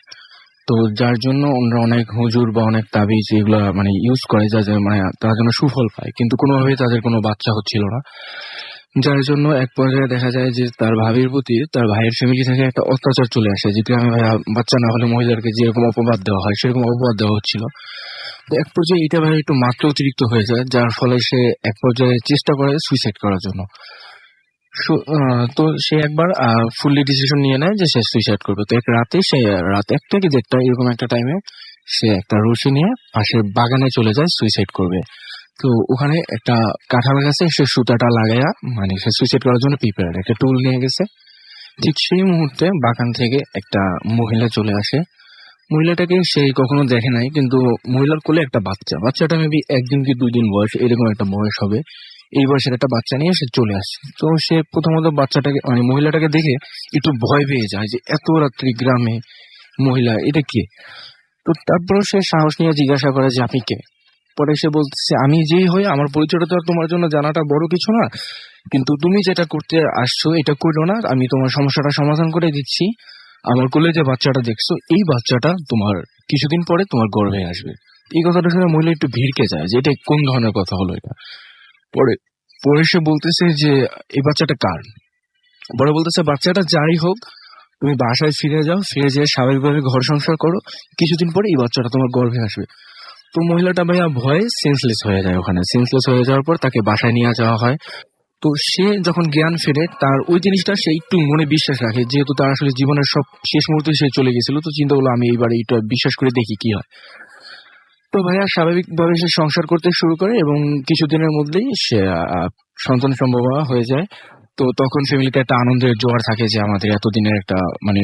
S4: তো যার জন্য ওনারা অনেক হুজুর বা অনেক তাবিজ এগুলা মানে ইউজ করে, মানে তারা যেন সুফল পায়, কিন্তু কোনোভাবেই তাদের কোনো বাচ্চা হচ্ছিল না। যার জন্য এক পর্যায়ে দেখা যায় যে তার ভাবির প্রতি তার ভাইয়ের ফ্যামিলি থেকে একটা অত্যাচার চলে আসে, যে আমি ভাইয়া বাচ্চা না হলে মহিলাদেরকে যেরকম অপবাদ দেওয়া হয় সেরকম অপবাদ দেওয়া হচ্ছিল। তো এক পর্যায়ে এটা ভাই একটু মাত্রা অতিরিক্ত হয়ে যায়, যার ফলে সে এক পর্যায়ে চেষ্টা করে সুইসাইড করার জন্য। তো সে একবার ফুললি ডিসিশন নিয়ে নেয় যে সে সুইসাইড করবে। তো রাত 1টা কি 1:30 এরকম একটা টাইমে সে একটা রশি নিয়ে পাশের বাগানে চলে যায় সুইসাইড করবে। তো ওখানে একটা কাঁঠাল গাছে সে সুতাটা লাগাইয়া মানে সে সুইসাইড করার জন্য প্রিপেয়ার একটা টুল নিয়ে গেছে। ঠিক সেই মুহূর্তে বাগান থেকে একটা মহিলা চলে আসে। মহিলাটাকে সে কখনো দেখে নাই, কিন্তু মহিলার কোলে একটা বাচ্চাটা মেবি 1 দিন কি 2 দিন বয়স, এরকম একটা বয়স হবে। এই বয়সের একটা বাচ্চা নিয়ে সে চলে আসে। তো সে প্রথমত বাচ্চাটাকে মানে মহিলাটাকে দেখে একটু ভয় পেয়ে যায় যে এত রাত্রি গ্রামে মহিলা, এটা কে? তো তারপর সে সাহস নিয়ে জিজ্ঞাসা করে যে আপনি কে? পরে সে বলতেছে আমি যেই হই, আমার পরিচয়টা তো আর তোমার জন্য জানাটা বড় কিছু না, কিন্তু তুমি যেটা করতে আসছো এটা করলো না, আমি তোমার সমস্যাটা সমাধান করে দিচ্ছি। আমার কোলে যে বাচ্চাটা দেখছো, এই বাচ্চাটা তোমার কিছুদিন পরে তোমার গর্ভে আসবে। এই কথাটা শুনে মহিলা একটু ভিড়কে যায় যে এটা কোন ধরনের কথা হলো এটা। পরে সে বলতেছে যে এই বাচ্চাটা কার? পরে বলতেছে বাচ্চাটা যাই হোক, তুমি বাসায় ফিরে যাও, ফিরে যেয়ে স্বাভাবিকভাবে ঘর সংসার করো, কিছুদিন পরে এই বাচ্চাটা তোমার গর্ভে আসবে। তো মহিলাটা ভাইয়া ভয়ে সেন্সলেস হয়ে যায়। ওখানে সেন্সলেস হয়ে যাওয়ার পর তাকে বাসায় নিয়ে যাওয়া হয়। তো সে যখন জ্ঞান ফেরে তার ওই জিনিসটা সে একটু মনে বিশ্বাস রাখে, যেহেতু তার আসলে জীবনের সব শেষ মুহূর্তে সে চলে গেছিল, তো চিন্তা করলো আমি এইবার এইটা বিশ্বাস করে দেখি কি হয়। তো ভাইয়া স্বাভাবিকভাবে সে সংসার করতে শুরু করে এবং কিছুদিনের মধ্যেই সে সন্তান সম্ভব হয়ে যায়। তো তখন ফ্যামিলিতে একটা আনন্দের জোয়ার থাকে যে আমাদের এতদিনের একটা মানে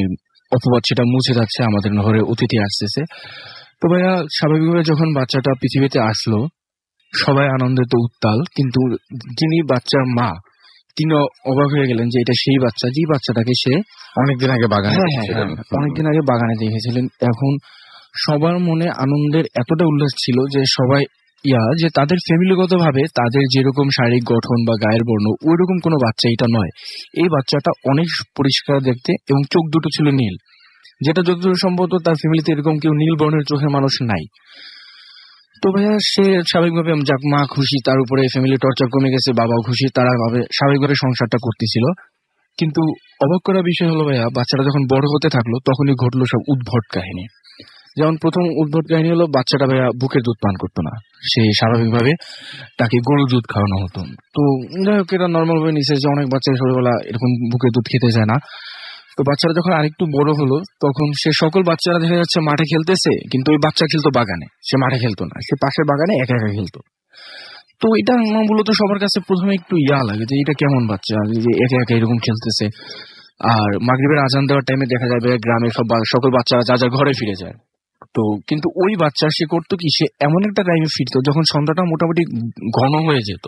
S4: অপবাদ সেটা মুছে যাচ্ছে, আমাদের ঘরে অতিথি আসতেছে। তো ভাইয়া স্বাভাবিকভাবে যখন বাচ্চাটা পৃথিবীতে আসলো সবাই আনন্দে তো উত্তাল, কিন্তু যিনি বাচ্চার মা তিনি অবাক হয়ে গেলেন যে এটা সেই বাচ্চা, যে বাচ্চাটাকে সে
S1: অনেকদিন আগে বাগানে
S4: হ্যাঁ
S1: দেখেছিলেন।
S4: অনেকদিন আগে বাগানে দেখেছিলেন। এখন সবার মনে আনন্দের এতটা উল্লাস ছিল যে সবাই যে তাদের ফ্যামিলিগত ভাবে তাদের যেরকম শারীরিক গঠন বা গায়ের বর্ণ ওইরকম কোনো বাচ্চা এটা নয়। এই বাচ্চাটা অনেক পরিষ্কার দেখতে এবং চোখ দুটো ছিল নীল, যেটা যতদূর সম্ভব তার ফ্যামিলিতে এরকম কেউ নীল বর্ণের চোখের মানুষ নাই। তো ভাইয়া সে স্বাভাবিকভাবে যাক মা খুশি, তার উপরে ফ্যামিলি টর্চার কমে গেছে, বাবাও খুশি, তারা ভাবে স্বাভাবিকভাবে সংসারটা করতেছিল। কিন্তু অবাক করার বিষয় হলো ভাইয়া বাচ্চাটা যখন বড় হতে থাকলো তখনই ঘটলো সব উদ্ভট কাহিনী। যেমন প্রথম উদ্ভট কাহিনী হলো বাচ্চাটা ভাইয়া বুকের দুধ পান করতো না, সে স্বাভাবিকভাবে তাকে গরুর দুধ খাওয়ানো হতো। তো যাই হোক এটা নর্মাল ভাবে নিচে যে অনেক বাচ্চা ছোটবেলা এরকম বুকের দুধ খেতে যায় না। তো বাচ্চারা যখন আরেকটু বড় হলো তখন সে সকল বাচ্চারা দেখা যাচ্ছে মাঠে খেলতেছে, কিন্তু ওই বাচ্চা খেলতো বাগানে, সে মাঠে খেলতো না, সে পাশের বাগানে একা একা খেলতো। তো এটা আমার মূলত সবার কাছে প্রথমে একটু লাগে যে এটা কেমন বাচ্চা যে একা একা এরকম খেলতেছে। আর মাগরিবের আজান দেওয়ার টাইমে দেখা যাবে গ্রামের সকল বাচ্চারা যা যা ঘরে ফিরে যায়। তো কিন্তু ওই বাচ্চা সে করতো কি, সে এমন একটা টাইমে ফিরতো যখন সন্ধ্যাটা মোটামুটি ঘন হয়ে যেত,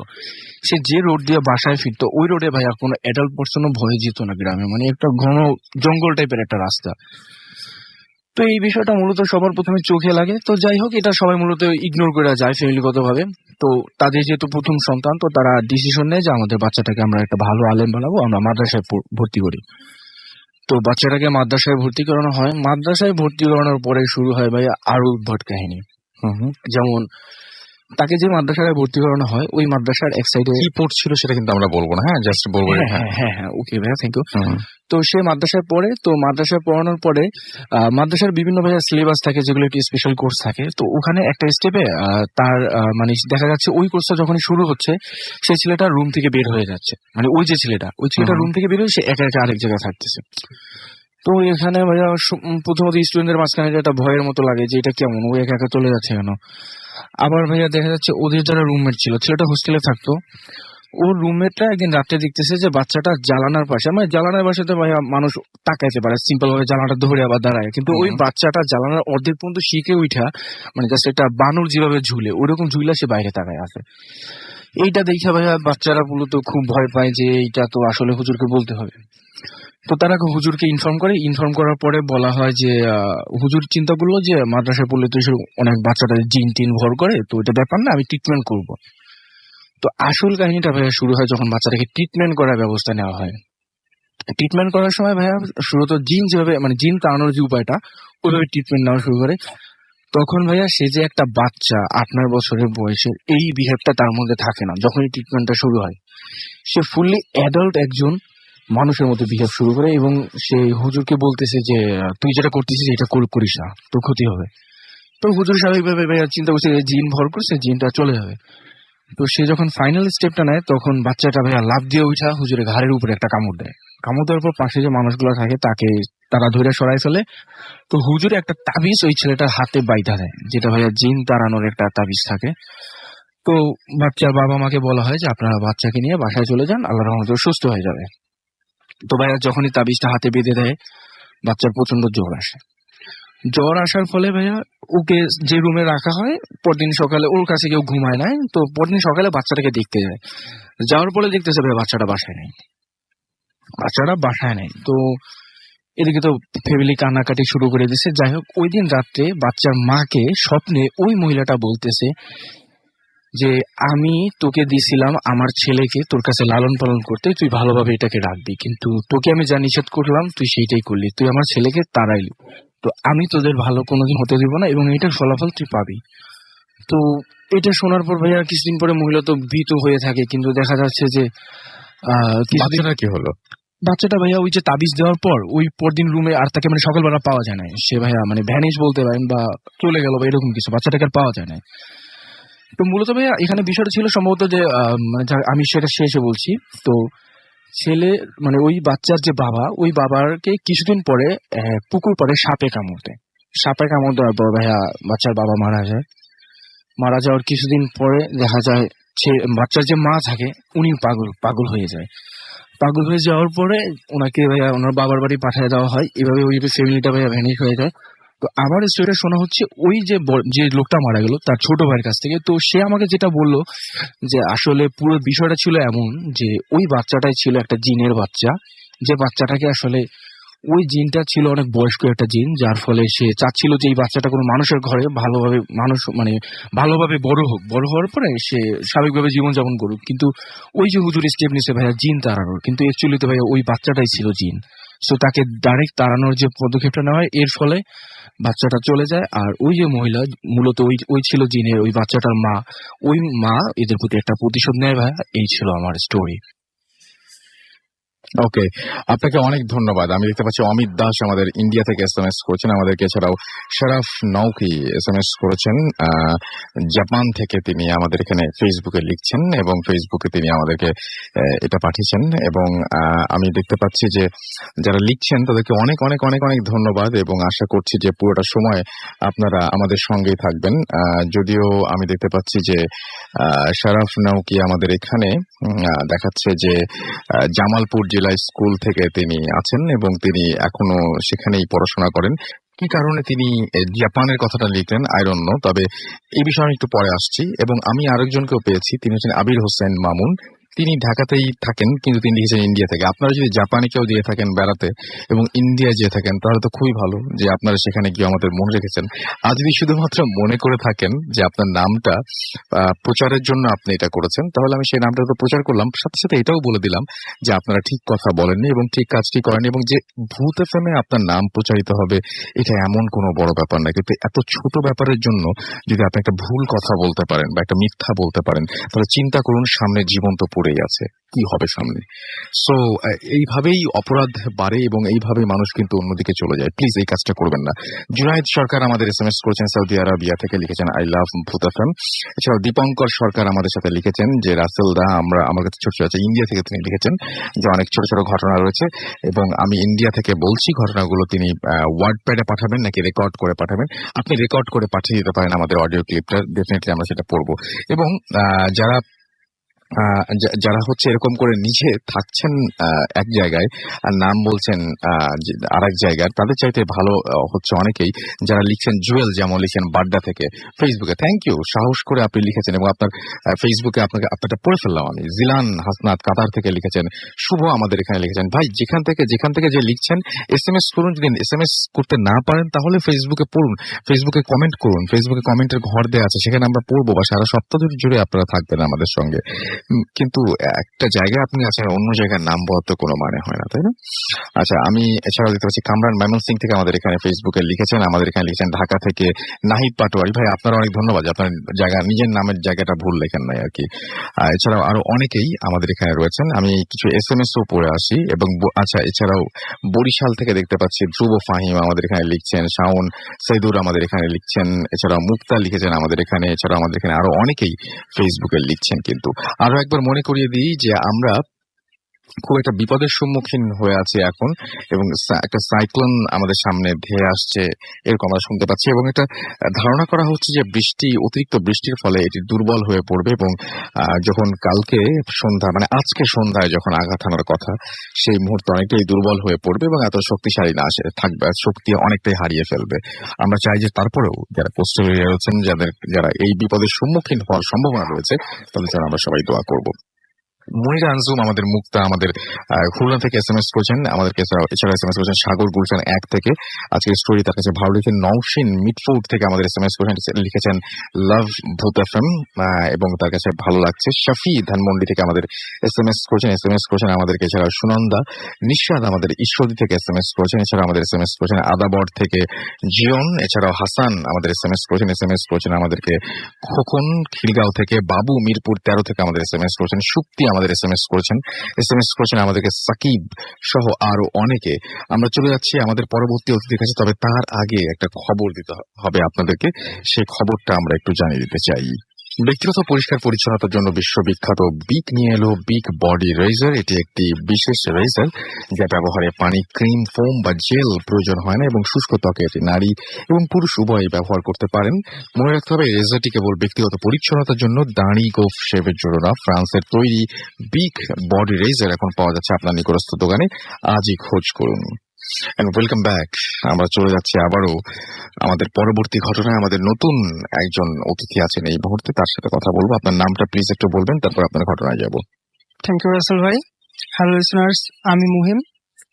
S4: সে যে রোড দিয়ে বাসায় ফিরতো ওই রোডে ভাইয়া কোনো অ্যাডাল্ট পার্সনও ভয়ে যেত না গ্রামে, মানে একটা ঘন জঙ্গল টাইপের একটা রাস্তা। তো এই বিষয়টা মূলত সবার প্রথমে চোখে লাগে। তো যাই হোক এটা সবাই মূলত ইগনোর করে যায় ফ্যামিলিগত ভাবে। তো তাদের যেহেতু প্রথম সন্তান, তো তারা ডিসিশন নেয় যে আমাদের বাচ্চাটাকে আমরা একটা ভালো আলেম বানাবো, আমরা মাদ্রাসায় ভর্তি করি। তো বাচ্চাটাকে মাদ্রাসায় ভর্তি করানো হয়। মাদ্রাসায় ভর্তি করানোর পরে শুরু হয় ভাই আরো উদ্ভট কাহিনী। যেমন তাকে যে মাদ্রাসায় ভর্তি করানো হয় ওই মাদ্রাসার এক সাইডে
S1: কি পড়ছিল সেটা কিন্তু আমরা বলবো না, হ্যাঁ জাস্ট বলবো।
S4: হ্যাঁ ওকে ভাইয়া, থ্যাংক ইউ। তো সে মাদ্রাসায় পড়ে, তো মাদ্রাসায় পড়ানোর পরে মাদ্রাসার বিভিন্ন ভাইয়া সিলেবাস থাকে যেগুলো একটি স্পেশাল কোর্স থাকে। তো ওখানে একটা স্টেপে তার মানে দেখা যাচ্ছে ওই কোর্সটা যখনই শুরু হচ্ছে সেই ছেলেটা রুম থেকে বের হয়ে যাচ্ছে, মানে ওই ছেলেটা রুম থেকে বের হয়ে সে একা একা আরেক জায়গায় থাকতেছে। তো এখানে ভাইয়া প্রথমত স্টুডেন্টদের মাঝখানে একটা ভয়ের মতো লাগে যে এটা কেমন, ও একা একা চলে যাচ্ছে কেন। আবার ভাইয়া দেখা যাচ্ছে ওদের যারা রুমমেট ছিল, ছেলেটা হোস্টেলে থাকতো, ওর রুমমেটরা একদিন রাত্রে দেখতেছে যে বাচ্চাটা জানালার পাশে, মানে জানালার পাশে ভাইয়া মানুষ তাকাইতে পারে সিম্পল ভাবে জানালাটা ধরে আবার দাঁড়ায়, কিন্তু ওই বাচ্চাটা জানালার অর্ধেক পর্যন্ত শিখে উঠা মানে জাস্ট একটা বানর যেভাবে ঝুলে ওইরকম ঝুলা সে বাইরে তাকায় আছে। এইটা দেখে ভাইয়া বাচ্চারা মূলত খুব ভয় পায় যে এইটা তো আসলে হুজুরকে বলতে হবে। তো তারা হুজুরকে ইনফর্ম করার পরে বলা হয় যে হুজুর চিন্তা করলো যে মাদ্রাসায় পড়লে তো অনেক বাচ্চাটা জিন টিন ভর করে, তো এটা ব্যাপার না, আমি ট্রিটমেন্ট করব। তো আসল কাহিনীটা ভাইয়া শুরু হয় যখন বাচ্চাটাকে ট্রিটমেন্ট করার ব্যবস্থা নেওয়া হয়। ট্রিটমেন্ট করার সময় ভাইয়া শুরুত জিন যেভাবে মানে জিন তাড়ানোর যে উপায়টা ওইভাবে ট্রিটমেন্ট নেওয়া শুরু করে। তখন ভাইয়া সে যে একটা বাচ্চা 8-9 বছরের বয়সের, এই বিহেভটা তার মধ্যে থাকে না। যখনই ট্রিটমেন্টটা শুরু হয় সে ফুললি অ্যাডাল্ট একজন মানুষের মতো বিহেভ শুরু করে এবং সে হুজুরকে বলতেছে যে তুই যেটা করতেছিস এটা করিস না, তোর ক্ষতি হবে। তো হুজুর স্বাভাবিকভাবে ভাইয়া চিন্তা করছে জিন ভর করছে, জিনটা চলে যাবে। তো সে যখন ফাইনাল স্টেপটা নেয় তখন বাচ্চাটা ভাইয়া লাফ দিয়ে উঠা হুজুরের ঘাড়ের উপরে একটা কামড় দেয়। কামড় দেওয়ার পর পাশে যে মানুষগুলো থাকে তারা ধরে সরাই ফেলে। তো হুজুরে একটা তাবিজ ওই ছেলেটার হাতে বাইধা দেয়, যেটা ভাইয়া জিন তাড়ানোর একটা তাবিজ থাকে। তো বাচ্চার বাবা মাকে বলা হয় যে আপনারা বাচ্চাকে নিয়ে বাসায় চলে যান, আল্লাহর রহমতে সুস্থ হয়ে যাবে। তো ভাইয়া যখনই তাবিজটা হাতে বেঁধে দেয় বাচ্চার প্রচন্ড জ্বর আসে। জ্বর আসার ফলে ভাইয়া ওকে যে রুমে রাখা হয় পরদিন সকালে ওর কাছে কেউ ঘুমায় নাই, তো পরদিন সকালে বাচ্চাটাকে দেখতে যায়। যাওয়ার পরে দেখতেছে ভাই বাচ্চাটা বাসায় নেই। তো এদিকে তো ফ্যামিলি কান্নাকাটি শুরু করে দিছে। যাই হোক ওই দিন রাত্রে বাচ্চার মাকে স্বপ্নে ওই মহিলাটা বলতেছে যে আমি তোকে দিছিলাম আমার ছেলেকে তোর কাছে লালন পালন করতে, তুই ভালোভাবে এটাকে রাখবি, কিন্তু তোকে আমি যা নিষেধ করলাম তুই সেইটাই করলি, তুই আমার ছেলেকে তাড়াইলি, তো আমি তোদের ভালো কোনোদিন হতে দিব না এবং এটার ফলাফল তুই পাবি। তো এটা শোনার পর ভাইয়া কিছুদিন পরে মহিলা তো ভীত হয়ে থাকে, কিন্তু দেখা যাচ্ছে যে
S1: কি হলো,
S4: বাচ্চাটা ভাইয়া ওই যে তাবিজ দেওয়ার পর ওই পরদিন রুমে আর তাকে মানে সকালবেলা পাওয়া যায় না, সে ভাইয়া মানে ভ্যানিশ বলতে পারেন বা চলে গেল বা এরকম কিছু, বাচ্চাটাকে আর পাওয়া যায় না। তো মূলত ভাইয়া এখানে বিষয়টা ছিল সম্ভবত যে মানে আমি সেটা শেষে বলছি। তো ছেলে মানে ওই বাচ্চার যে বাবা, ওই বাবাকে কিছুদিন পরে পুকুর পাড়ে সাপে কামড় দেওয়ার পর ভাইয়া বাচ্চার বাবা মারা যায়। মারা যাওয়ার কিছুদিন পরে দেখা যায় বাচ্চার যে মা থাকে উনি পাগল হয়ে যায়। পাগল হয়ে যাওয়ার পরে ওনাকে ভাইয়া ওনার বাবার বাড়ি পাঠিয়ে দেওয়া হয়। এভাবে ওই ফ্যামিলিটা ভাইয়া ভ্যানিশ হয়ে যায়। তো আমার স্টোরিটা শোনা হচ্ছে ওই যে লোকটা মারা গেল তার ছোট ভাইয়ের কাছ থেকে। তো সে আমাকে যেটা বললো যে আসলে পুরো বিষয়টা ছিল এমন যে ওই বাচ্চাটাই ছিল একটা জিনের বাচ্চা, যে বাচ্চাটাকে আসলে ওই জিনটা ছিল অনেক বয়স্ক একটা জিন, যার ফলে সে চাচ্ছিল যে এই বাচ্চাটা কোনো মানুষের ঘরে ভালোভাবে বড় হোক, বড় হওয়ার পরে সে স্বাভাবিকভাবে জীবনযাপন করুক। কিন্তু ওই যে হুজুর স্টেপ নিছে ভাইয়া জিন তাড়ানোর, কিন্তু অ্যাকচুয়ালি তো ভাইয়া ওই বাচ্চাটাই ছিল জিন। সো তাকে ডাইরেক্ট তাড়ানোর যে পদক্ষেপটা নেওয়া হয় এর ফলে বাচ্চাটা চলে যায়। আর ওই যে মহিলা মূলত ওই ছিল জিনের, ওই বাচ্চাটার মা, ওই মা এদের প্রতি একটা প্রতিশোধ নেয় ভাইয়া। এই ছিল আমার স্টোরি।
S1: ওকে, আপনাকে অনেক ধন্যবাদ। আমি দেখতে পাচ্ছি অমিত দাস আমাদের ইন্ডিয়া থেকে এসএমএস করেছেন আমাদেরকে, এছাড়াও শরাফ নৌকি এসএমএস করেছেন জাপান থেকে। তিনি আমাদের এখানে ফেসবুকে লিখছেন এবং ফেসবুকে তিনি আমাদেরকে এটা পাঠিয়েছেন। এবং আমি দেখতে পাচ্ছি যে যারা লিখছেন তাদেরকে অনেক অনেক অনেক অনেক ধন্যবাদ এবং আশা করছি যে পুরোটা সময় আপনারা আমাদের সঙ্গেই থাকবেন। যদিও আমি দেখতে পাচ্ছি যে শরাফ নৌকি আমাদের এখানে দেখাচ্ছে যে জামালপুর জেলা স্কুল থেকে তিনি আছেন এবং তিনি এখনো সেখানেই পড়াশোনা করেন। কি কারণে তিনি জাপানের কথাটা লিখলেন আই ডোন্ট নো, তবে এই বিষয়ে আমি একটু পরে আসছি। এবং আমি আরেকজনকেও পেয়েছি, তিনি হচ্ছেন আবির হোসেন মামুন। তিনি ঢাকাতেই থাকেন কিন্তু তিনি লিখেছেন ইন্ডিয়া থেকে। আপনারা যদি জাপানে কেউ দিয়ে থাকেন বেড়াতে এবং ইন্ডিয়ায় যেয়ে থাকেন তাহলে তো খুবই ভালো যে আপনারা সেখানে গিয়ে আমাদের মনে রেখেছেন। আর যদি শুধুমাত্র মনে করে থাকেন যে আপনার নামটা প্রচারের জন্য আপনি এটা করেছেন, তাহলে আমি সেই নামটা তো প্রচার করলাম, সাথে সাথে এটাও বলে দিলাম যে আপনারা ঠিক কথা বলেননি এবং ঠিক কাজটি করেননি, এবং যে ভূত এফএমে আপনার নাম প্রচারিত হবে এটা এমন কোনো বড় ব্যাপার না। কিন্তু এত ছোট ব্যাপারের জন্য যদি আপনি একটা ভুল কথা বলতে পারেন বা একটা মিথ্যা বলতে পারেন, তাহলে চিন্তা করুন সামনে জীবন তো পড়েই আছে, কি হবে সামনে। সো এইভাবেই অপরাধ বাড়ে এবং এইভাবেই মানুষ কিন্তু অন্যদিকে চলে যায়। প্লিজ এই কাজটা করবেন না। জুনাইদ সরকার আমাদের এসএমএস করেছেন সৌদি আরবিয়া থেকে, লিখেছেন আই লাভ ভূত এফএম। এছাড়াও দীপঙ্কর সরকার আমাদের সাথে লিখেছেন যে রাসেল দা আমার কাছে ছোট ছোট আছে, ইন্ডিয়া থেকে তিনি লিখেছেন যে অনেক ছোট ছোট ঘটনা রয়েছে এবং আমি ইন্ডিয়া থেকে বলছি ঘটনাগুলো তিনি ওয়ার্ড প্যাডে পাঠাবেন নাকি রেকর্ড করে পাঠাবেন। আপনি রেকর্ড করে পাঠিয়ে দিতে পারেন আমাদের অডিও ক্লিপটা, ডেফিনেটলি আমরা সেটা পড়বো। এবং যারা হচ্ছে এরকম করে নিজে থাকছেন এক জায়গায় আর নাম বলছেন আর এক জায়গার, তাদের চাইতে ভালো হচ্ছে অনেকেই যারা লিখছেন। জুয়েল যেমন লিখছেন বাড্ডা থেকে ফেসবুকে, থ্যাংক ইউ, সাহস করে আপনি লিখেছেন এবং আপনার ফেসবুকে আপনারটা পড়ে ফেললাম আমি। জিলান হাসনাত কাতার থেকে লিখেছেন। শুভ আমাদের এখানে লিখেছেন, ভাই যেখান থেকে যে লিখছেন এসএমএস করুন, যদি এসএমএস করতে না পারেন তাহলে ফেসবুকে পড়ুন, ফেসবুকে কমেন্ট করুন, ফেসবুকে কমেন্টের ঘর দেওয়া আছে সেখানে আমরা পড়বো বা সারা সপ্তাহ জুড়ে আপনারা থাকবেন আমাদের সঙ্গে। কিন্তু একটা জায়গায় আপনি আছেন, অন্য জায়গায় নাম বলার তো কোনো মানে হয় না, তাই না? আচ্ছা, আমি এছাড়াও দেখতে পাচ্ছি কামরান ময়মনসিং থেকে আমাদের এখানে ফেসবুকে লিখেছেন। আমাদের এখানে লিখেছেন ঢাকা থেকে নাহিদ পাটোয়ারি। ভাই আপনারা অনেক ধন্যবাদ, আপনার জায়গা নিজের নামের জায়গাটা ভুল লেখেন নাই আর কি। এছাড়াও আরো অনেকেই আমাদের এখানে রয়েছেন। আমি কিছু এসএমএসও পড়ে আসি। এবং আচ্ছা, এছাড়াও বরিশাল থেকে দেখতে পাচ্ছি ধ্রুব ফাহিম আমাদের এখানে লিখছেন, শাওন সৈদুর আমাদের এখানে লিখছেন, এছাড়াও মুক্তা লিখেছেন আমাদের এখানে, এছাড়াও আমাদের এখানে আরো অনেকেই ফেসবুকে লিখছেন। কিন্তু আরো একবার মনে করিয়ে দিই যে আমরা খুব একটা বিপদের সম্মুখীন হয়ে আছে এখন, এবং একটা সাইক্লোন আমাদের সামনে ধেয়ে আসছে এরকম আমরা শুনতে পাচ্ছি। এবং এটা ধারণা করা হচ্ছে যে অতিরিক্ত বৃষ্টির ফলে এটি দুর্বল হয়ে পড়বে এবং যখন কালকে সন্ধ্যা মানে আজকে সন্ধ্যায় যখন আঘাত হানার কথা, সেই মুহূর্তে অনেকটাই দুর্বল হয়ে পড়বে এবং এত শক্তিশালী না থাকবে, শক্তি অনেকটাই হারিয়ে ফেলবে। আমরা চাই যে তারপরেও যারা কোস্টাল এরিয়া রয়েছেন, যারা এই বিপদের সম্মুখীন হওয়ার সম্ভাবনা রয়েছে, তাদের জন্য আমরা সবাই দোয়া করব। মনির আনজুম আমাদের মুক্তা আমাদের খুলনা থেকে এসএমএস করেছেন আমাদেরকে, এছাড়া এসএমএস করেছেন সাগর গুলশান 1 থেকে। আজকে স্টোরি তার কাছে ভালো লিখেছেন। নওশিন মিটফুড থেকে আমাদের এসএমএস করেছেন, লিখেছেন লাভ ভূত এফএম এবং তার কাছে ভালো লাগছে। শাফি ধানমন্ডি থেকে আমাদের এসএমএস করেছেন আমাদেরকে। এছাড়া সুনন্দা নিশাদ আমাদের ঈশ্বরদী থেকে এসএমএস করেছেন। এছাড়া আমাদের এসএমএস করেছেন আদাবর থেকে জিয়ন। এছাড়াও হাসান আমাদের এসএমএস করেছেন আমাদেরকে। খোকন খিলগাঁও থেকে, বাবু মিরপুর 13 থেকে আমাদের এসএমএস করেছেন। সুপ্তি আমাদের এসএমএস করেছেন আমাদেরকে, সাকিব সহ আরো অনেকে। আমরা চলে যাচ্ছি আমাদের পরবর্তী অতিথির কাছে, তবে তার আগে একটা খবর দিতে হবে আপনাদেরকে, সেই খবরটা আমরা একটু জানিয়ে দিতে চাই। ব্যক্তিগত পরিষ্কার পরিচ্ছন্নতার জন্য বিশ্ববিখ্যাত বিক নিয়ে এলো বিক বডি রেজার। এটি একটি বিশেষ রেজার যা ব্যবহারে পানি, ক্রিম, ফোম বা জেল প্রয়োজন হয় না এবং শুষ্ক ত্বকে এটি নারী এবং পুরুষ উভয়ই ব্যবহার করতে পারেন। মনে রাখতে হবে, এই রেজারটি কেবল ব্যক্তিগত পরিচ্ছন্নতার জন্য, দাড়ি গোঁফ শেভের জন্য না। ফ্রান্সের তৈরি বিক বডি রেজার এখন পাওয়া যাচ্ছে আপনার নিকটস্থ দোকানে। আজই খোঁজ করুন। And welcome back. আমরা চলে যাচ্ছি আবারও আমাদের পরবর্তী ঘটনায়। আমাদের নতুন একজন অতিথি আছেন এই মুহূর্তে, তার সাথে কথা বলবো। আপনার নামটা প্লিজ একটু বলবেন, তারপর আপনার ঘটনায় যাব।
S5: থ্যাংক ইউ রাসেল ভাই। হ্যালো লিসনার্স, আমি মুহিম।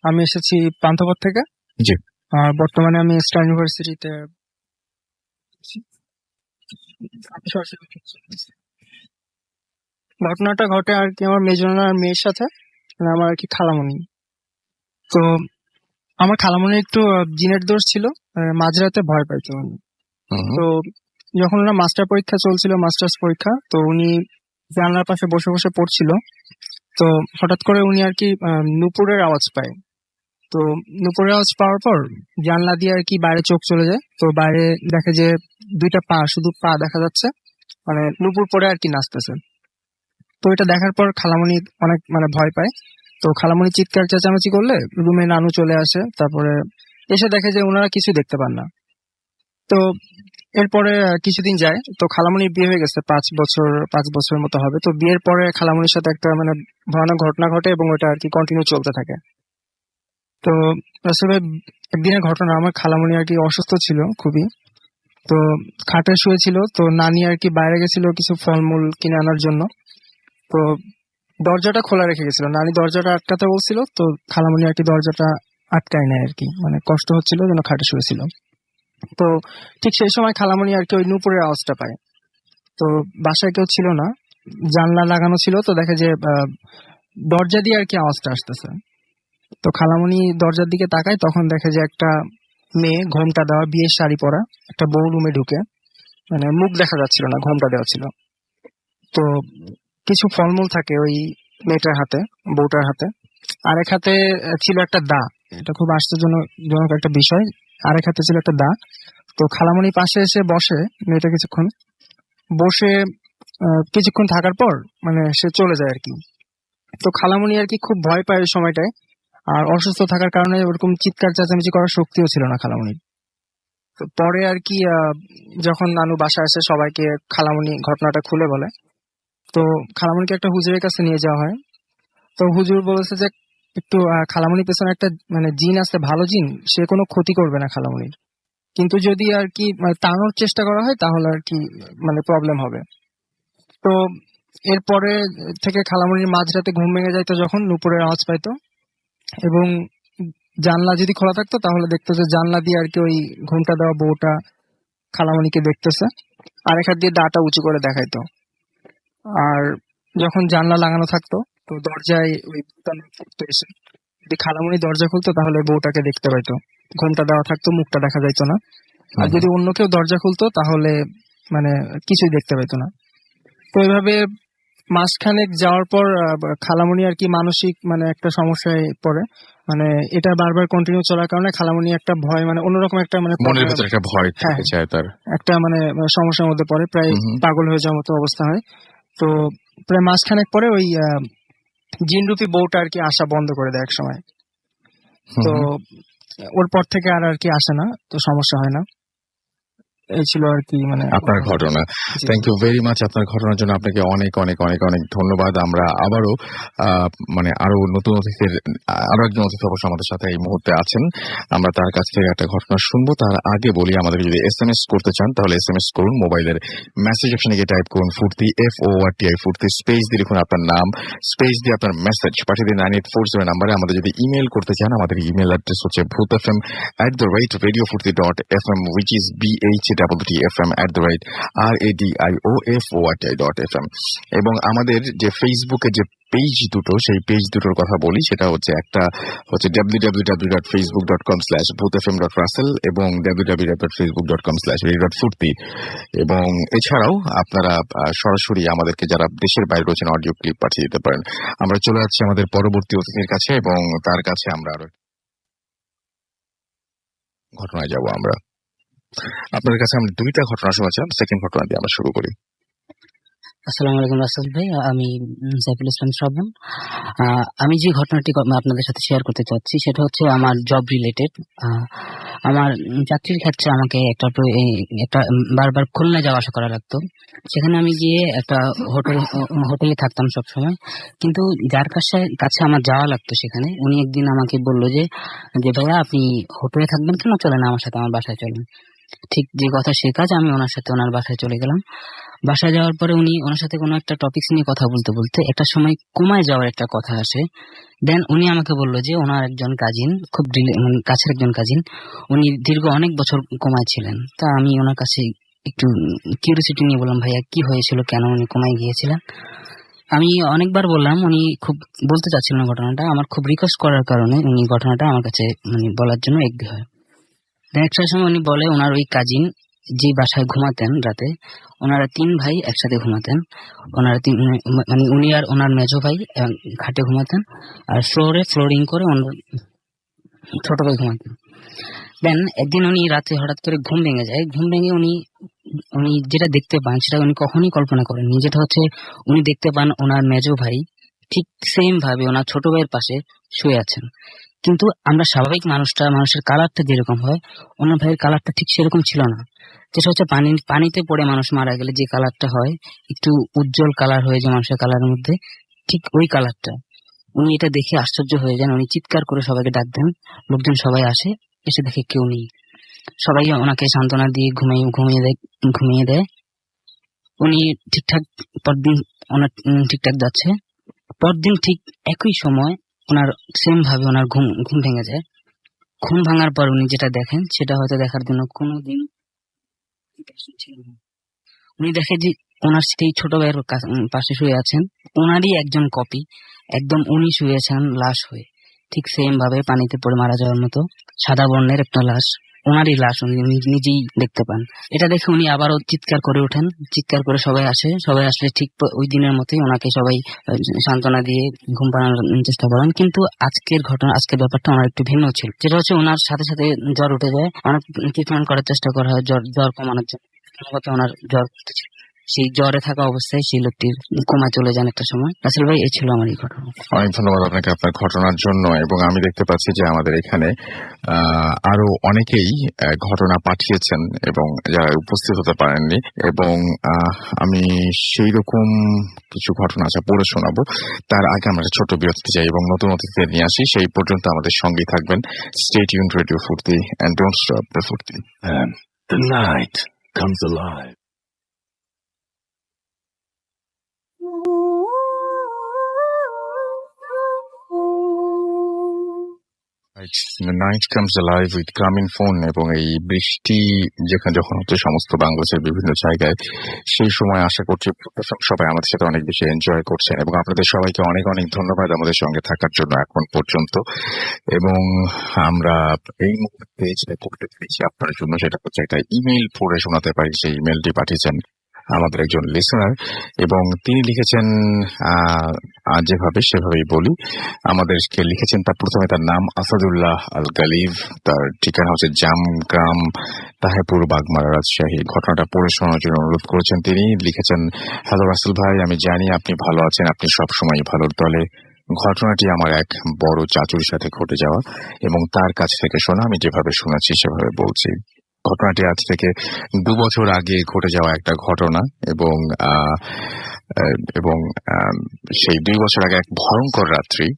S5: আমি এসেছি পান্থপথ থেকে।
S1: জি।
S5: আর বর্তমানে আমি স্টার ইউনিভার্সিটিতে ঘটনাটা ঘটে আর কি আমার মেজনার মেয়ের সাথে, মানে আমার আর কি খালামণি। তো আমার খালামণি একটু জিনের দোষ ছিল, মাঝরাতে ভয় পাইতো উনি। তো যখন ওনার মাস্টার পরীক্ষা চলছিল, মাস্টার্স পরীক্ষা, তো উনি জানলার পাশে বসে বসে পড়ছিল। তো হঠাৎ করে উনি আর কি নুপুরের আওয়াজ পায়। তো নুপুরের আওয়াজ পাওয়ার পর জানলা দিয়ে আর কি বাইরে চোখ চলে যায়। তো বাইরে দেখে যে দুইটা পা, শুধু পা দেখা যাচ্ছে, মানে নুপুর পরে আর কি নাচতেছে। তো এটা দেখার পর খালামণি অনেক মানে ভয় পায়। তো খালামণি চিৎকার চেঁচামেচি করলে রুমে নানু চলে আসে। তারপরে এসে দেখে যে ওনারা কিছু দেখতে পান না। তো এরপরে কিছুদিন যায়, তো খালামণির বিয়ে হয়ে গেছে 5 বছরের মতো হবে। তো বিয়ের পরে খালামণির সাথে একটা মানে ভয়ানক ঘটনা ঘটে এবং ওটা আর কি কন্টিনিউ চলতে থাকে। তো আসলে একদিনের ঘটনা, আমার খালামণি আর কি অসুস্থ ছিল খুবই। তো খাটে শুয়েছিল। তো নানি আর কি বাইরে গেছিল কিছু ফলমূল কিনে আনার জন্য। তো দরজাটা খোলা রেখে গেছিল, নানি দরজাটা আটকাতে বলছিল। তো খালামণি আর কি দরজাটা আটকায় নেয় আর কি, মানে কষ্ট হচ্ছিল যেন খাটে শুয়েছিল। তো ঠিক সেই সময় খালামণি আর কি ওই নুপুরের আওয়াজটা পায়। তো বাসায় কেউ ছিল না, জানলা লাগানো ছিল। তো দেখে যে দরজা দিয়ে আর কি আওয়াজটা আসতেছে। তো খালামণি দরজার দিকে তাকায়, তখন দেখে যে একটা মেয়ে, ঘোমটা দেওয়া, বিয়ের শাড়ি পরা একটা বউ রুমে ঢুকে, মানে মুখ দেখা যাচ্ছিল না, ঘোমটা দেওয়া ছিল। তো কিছু ফলমূল থাকে ওই মেয়েটার হাতে, বউটার হাতে। আরেক হাতে ছিল একটা দা। এটা খুব আশ্চর্যজনক একটা বিষয়, আরেক হাতে ছিল একটা দা। তো খালামণি পাশে এসে বসে, মেয়েটা কিছুক্ষণ বসে, কিছুক্ষণ থাকার পর মানে সে চলে যায় আর কি। তো খালামণি আর কি খুব ভয় পায় ওই সময়টায়। আর অসুস্থ থাকার কারণে ওরকম চিৎকার চেঁচামেচি করার শক্তিও ছিল না খালামণির। তো পরে আর কি যখন নানু বাসা আসে, সবাইকে খালামণি ঘটনাটা খুলে বলে। তো খালামণিকে একটা হুজুরের কাছে নিয়ে যাওয়া হয়। তো হুজুর বলেছে যে একটু খালামণির পেছনে একটা মানে জিন আছে, ভালো জিন, সে কোনো ক্ষতি করবে না খালামণির, কিন্তু যদি আর কি মানে তাড়ানোর চেষ্টা করা হয় তাহলে আর কি মানে প্রবলেম হবে। তো এরপরে থেকে খালামণির মাঝরাতে ঘুম ভেঙে যাইতো যখন নুপুরের আওয়াজ পাইতো, এবং জানলা যদি খোলা থাকতো তাহলে দেখতো যে জানলা দিয়ে আর কি ওই ঘুমটা দেওয়া বউটা খালামণিকে দেখতেছে, আর এক হাত দিয়ে দাটা উঁচু করে দেখাইতো। আর যখন জানলা লাগানো থাকতো, তো দরজায় ওই বউটা নক করতো এসে, যদি খালামণি দরজা খুলতো তাহলে বউটাকে দেখতে পাইতো। ঘুমটা দেওয়া থাকতো, মুখটা দেখা যাইতো না। আর যদি অন্য কেউ দরজা খুলতো তাহলে মানে কিছুই দেখতে পাইতো না। তো এইভাবে মাসখানেক যাওয়ার পর খালামণি আর কি মানসিক মানে একটা সমস্যায় পড়ে। মানে এটা বারবার কন্টিনিউ চলার কারণে খালামণি একটা ভয়, মানে অন্যরকম একটা মানে
S1: মনের ভিতরে একটা ভয় থেকে যায় তার,
S5: একটা মানে সমস্যার মধ্যে পড়ে, প্রায় পাগল হয়ে যাওয়ার মতো অবস্থা হয়। তো প্রায় মাসখানেক পরে ওই জিনরূপী বউটা আর কি আসা বন্ধ করে দেয় এক সময়। তো ওর পর থেকে আর কি আসে না, তো সমস্যা হয় না। এই ছিল আর কি মানে
S1: আপনার ঘটনা। Thank you very much. আপনার ঘটনার জন্য আপনাকে অনেক অনেক অনেক অনেক ধন্যবাদ। আমরা আবারও মানে আরো নতুন অতিথির আরো একজন অতিথি অবশ্য আমাদের সাথে এই মুহূর্তে আছেন, আমরা তার কাছ থেকে একটা ঘটনা শুনবো। তার আগে বলি, আমাদের যদি SMS করতে চান তাহলে SMS করুন, মোবাইলের মেসেজ অপশনে গিয়ে টাইপ করুন ফুর্তি, FORTI ফুর্তি, স্পেস দিয়ে লিখুন আপনার নাম, স্পেস দিয়ে আপনার মেসেজ পাঠিয়ে দিন 9840 নাম্বারে। আমাদের যদি ইমেল করতে চান, আমাদের ইমেল অ্যাড্রেস হচ্ছে bhutfm@radio40.fm, which is BHWTFM@radioforti.fm। এবং আমাদের যে ফেসবুকে যে পেজ দুটো, সেই পেজ দুটোর কথা বলি। সেটা হচ্ছে একটা হচ্ছে www.facebook.com/bhutfm.russell এবং www.facebook.com/radio.furti। এবং এছাড়াও আপনারা সরাসরি আমাদেরকে যারা দেশের বাইরে রয়েছেন অডিও ক্লিপ পাঠিয়ে দিতে পারেন। আমরা চলে যাচ্ছি আমাদের পরবর্তী অতিথির কাছে এবং তার কাছে আমরা আরো ঘটনায় যাব। আমরা আপনাদের কাছে আমরা দুইটা ঘটনা শোনাচ্ছিলাম, সেকেন্ড ঘটনা দিয়ে আমরা শুরু করি।
S6: আসসালামু আলাইকুম রাসেল ভাই, আমি সাইফুল ইসলাম শ্রাবণ। আমি যে ঘটনাটি আপনাদের সাথে শেয়ার করতে চাচ্ছি সেটা হচ্ছে আমার জব রিলেটেড। আমার চাকরির ক্ষেত্রে আমাকে একটা বারবার খুলনা যাওয়া আসা করা লাগতো। সেখানে আমি গিয়ে একটা হোটেলে থাকতাম সব সময়। কিন্তু যার কাছে আমার যাওয়া লাগতো সেখানে, উনি একদিন আমাকে বললো যে ভাইয়া আপনি হোটেলে থাকবেন কেন, চলেন আমার সাথে আমার বাসায় চলেন। ঠিক যে কথা সে কাজ, আমি ওনার সাথে ওনার বাসায় চলে গেলাম। বাসায় যাওয়ার পরে উনি ওনার সাথে কোনো একটা টপিকস নিয়ে কথা বলতে বলতে একটা সময় কোমায় যাওয়ার একটা কথা আসে। দেন উনি আমাকে বললো যে ওনার একজন কাজিন, খুব কাছের একজন কাজিন, উনি দীর্ঘ অনেক বছর কোমায় ছিলেন। তা আমি ওনার কাছে একটু কিউরিওসিটি নিয়ে বললাম, ভাইয়া কি হয়েছিল, কেন উনি কোমায় গিয়েছিলেন? আমি অনেকবার বললাম, উনি খুব বলতে চাচ্ছিলেন ঘটনাটা। আমার খুব রিকোয়েস্ট করার কারণে উনি ঘটনাটা আমার কাছে বলার জন্য এগ্রি হয়। দেন একটা সময় উনি বলে ওনার ওই কাজিন যে বাসায় ঘুমাতেন রাতে, ওনারা 3 ভাই একসাথে ঘুমাতেন। ওনারা উনি আর ওনার মেজো ভাই খাটে ঘুমাতেন, আর ফ্লোরিং করে ওনার ছোট ভাই ঘুমাতেন। দেন একদিন উনি রাতে হঠাৎ করে ঘুম ভেঙে যায়। ঘুম ভেঙে উনি যেটা দেখতে পান সেটা উনি কখনই কল্পনা করেননি। যেটা হচ্ছে উনি দেখতে পান ওনার মেজো ভাই ঠিক সেম ভাবে ওনার ছোট ভাইয়ের পাশে শুয়ে আছেন। কিন্তু আমরা স্বাভাবিক মানুষের কালারটা যেরকম হয়, ওনার ভাইয়ের কালারটা ঠিক সেরকম ছিল না। যেটা হচ্ছে পানিতে পড়ে মানুষ মারা গেলে যে কালারটা হয়, একটু উজ্জ্বল কালার হয়ে যায় মানুষের কালারের মধ্যে, ঠিক ওই কালারটা। উনি এটা দেখে আশ্চর্য হয়ে যান। উনি চিৎকার করে সবাইকে ডাক দেন। লোকজন সবাই আসে, এসে দেখে কেউ নেই। সবাই ওনাকে সান্ত্বনা দিয়ে ঘুমিয়ে দেয়। উনি ঠিকঠাক পরদিন ওনার ঠিকঠাক যাচ্ছে। পরদিন ঠিক একই সময় ওনার সেম ভাবে ওনার ঘুম ভেঙে যায়। ঘুম ভাঙার পর উনি যেটা দেখেন সেটা হয়তো দেখার জন্য কোনোদিন ছিল না। উনি দেখে যে ওনার সেই ছোট ভাইয়ের পাশে শুয়ে আছেন ওনারই একজন কপি, একদম উনি শুয়েছেন লাশ হয়ে, ঠিক সেম ভাবে পানিতে পড়ে মারা যাওয়ার মতো সাদা বর্ণের একটা লাশ, ওনারই লাশ উনি নিজেই দেখতে পান। এটা দেখে উনি আবারও চিৎকার করে ওঠেন। চিৎকার করে সবাই আসলে ঠিক ওই দিনের মতোই ওনাকে সবাই সান্ত্বনা দিয়ে ঘুম পাড়ানোর চেষ্টা করেন। কিন্তু আজকের ব্যাপারটা ওনার একটু ভিন্ন ছিল। যেটা হচ্ছে ওনার সাথে সাথে জ্বর উঠে যায়। অনেক ট্রিটমেন্ট করার চেষ্টা করা হয় জ্বর কমানোর জন্য, ওনার জ্বর উঠেছিল। সেই জ্বরে থাকা অবস্থায় সেই লোকটির কোমায় চলে যান একটা সময়। রাসেল ভাই, এই ছিল আমার এই ঘটনা।
S1: অনেক ধন্যবাদ আপনাকে আপনার ঘটনার জন্য। এবং আমি দেখতে পাচ্ছি যে আমাদের এখানে আরো অনেকেই ঘটনা পাঠিয়েছেন এবং যারা উপস্থিত হতে পারেননি, এবং আমি সেই রকম কিছু ঘটনা পড়ে শোনাবো। তার আগে আমরা ছোট বিরতি যাই এবং নতুন অতিথিদের নিয়ে আসি। সেই পর্যন্ত আমাদের সঙ্গেই থাকবেন। Stay tuned to Radio Furti and don't stop the Furti.
S7: And the night comes alive.
S1: The night comes alive with গ্রামীণ ফোন। এবং এই বৃষ্টি যখন হচ্ছে সমস্ত বাংলাদেশের বিভিন্ন জায়গায়, সেই সময় আশা করছি সবাই আমাদের সাথে অনেক বেশি এনজয় করছেন। এবং আপনাদের সবাইকে অনেক অনেক ধন্যবাদ আমাদের সঙ্গে থাকার জন্য এখন পর্যন্ত। এবং আমরা এই মুহূর্তে যেটা করতে পেরেছি আপনার জন্য, সেটা হচ্ছে একটা ইমেল পড়ে শোনাতে পারি। সেই ইমেলটি পাঠিয়েছেন আমাদের একজন লিসনার, এবং তিনি লিখেছেন যেভাবে সেভাবেই বলি। আমাদেরকে লিখেছেন, তার প্রথমে তার নাম আসাদুল্লাহ আল গালিব, তার ঠিকানা হচ্ছে জামগ্রাম, তাহেপুর, বাগমারা, রাজশাহী। ঘটনাটা পড়ে শোনার জন্য অনুরোধ করেছেন তিনি। লিখেছেন, হ্যালো রাসেল ভাই, আমি জানি আপনি ভালো আছেন, আপনি সবসময় ভালোর দলে। ঘটনাটি আমার এক বড় চাচুর সাথে ঘটে যাওয়া এবং তার কাছ থেকে শোনা। আমি যেভাবে শুনেছি সেভাবে বলছি। ঘটনাটি আজ থেকে 2 বছর আগে ঘটে যাওয়া একটা ঘটনা, এবং সেই 2 বছর আগে এক ভয়ঙ্কর রাত্রি।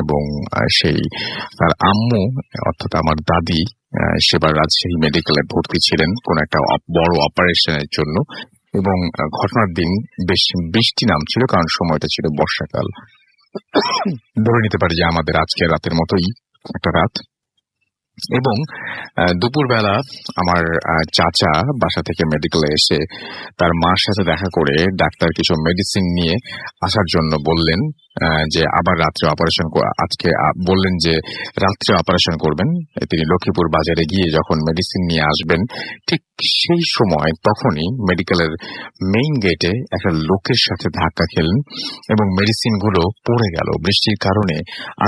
S1: এবং তার আম্মু অর্থাৎ আমার দাদি সেবার রাজশাহী মেডিকেলে ভর্তি ছিলেন কোন একটা বড় অপারেশনের জন্য। এবং ঘটনার দিন বেশ বৃষ্টি নামছিল, কারণ সময়টা ছিল বর্ষাকাল। ধরে নিতে পারি যে আমাদের আজকে রাতের মতোই একটা রাত। এবং দুপুরবেলা আমার চাচা বাসা থেকে মেডিকেলে এসে তার মার সাথে দেখা করে ডাক্তার কিছু মেডিসিন নিয়ে আসার জন্য বললেন, যে আবার রাত্রে অপারেশন, আজকে বললেন যে রাত্রে অপারেশন করবেন। তিনি লক্ষ্মীপুর বাজারে গিয়ে যখন মেডিসিন নিয়ে আসবেন, ঠিক সেই সময় তখনই মেডিকেলের মেইন গেটে একটা লোকের সাথে ধাক্কা খেলেন এবং মেডিসিন গুলো পড়ে গেল। বৃষ্টির কারণে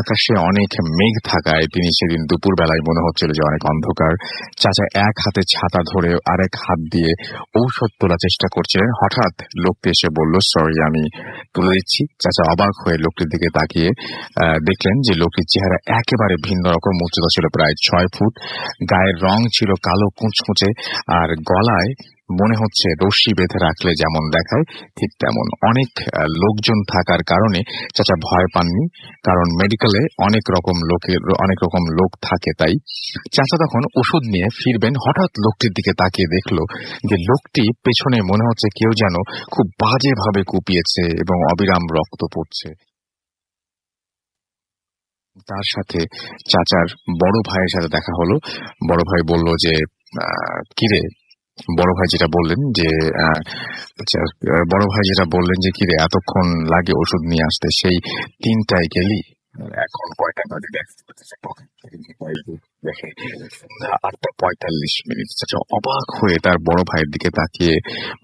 S1: আকাশে অনেক মেঘ থাকায় তিনি সেদিন দুপুর বেলায় মনে হচ্ছিল যে অনেক অন্ধকার। চাচা এক হাতে ছাতা ধরে আরেক হাত দিয়ে ঔষধ তোলার চেষ্টা করছিলেন। হঠাৎ লোকটি এসে বলল, সরি আমি তুলে দিচ্ছি। চাচা অবাক হয়ে লোকটির দিকে তাকিয়ে দেখলেন যে লোকটির চেহারা একেবারে ভিন্ন রকম। উচ্চতা ছিল প্রায় 6 ফুট, গায়ের রং ছিল কালো কুঁচকুঁচে, আর গলায় মনে হচ্ছে রশ্মি বেঁধে রাখলে যেমন দেখায় ঠিক তেমন। অনেক লোকজন থাকার কারণে চাচা ভয় পাননি, কারণ মেডিকেলে অনেক রকম লোক থাকে। তাই চাচা তখন ওষুধ নিয়ে ফিরবেন, হঠাৎ লোকটির দিকে তাকিয়ে দেখলো যে লোকটি পেছনে মনে হচ্ছে কেউ যেন খুব বাজেভাবে কুপিয়েছে এবং অবিরাম রক্ত পড়ছে। তার সাথে চাচার বড় ভাইয়ের সাথে দেখা হলো। বড় ভাই বলল যে কিরে, বড় ভাই যেটা বললেন যে কিরে এতক্ষণ লাগে ওষুধ নিয়ে আসতে, সেই 3টায় গেলি, এখন কয়টা বাজে দেখে 8:45। চাচা অবাক হয়ে তার বড় ভাইয়ের দিকে তাকিয়ে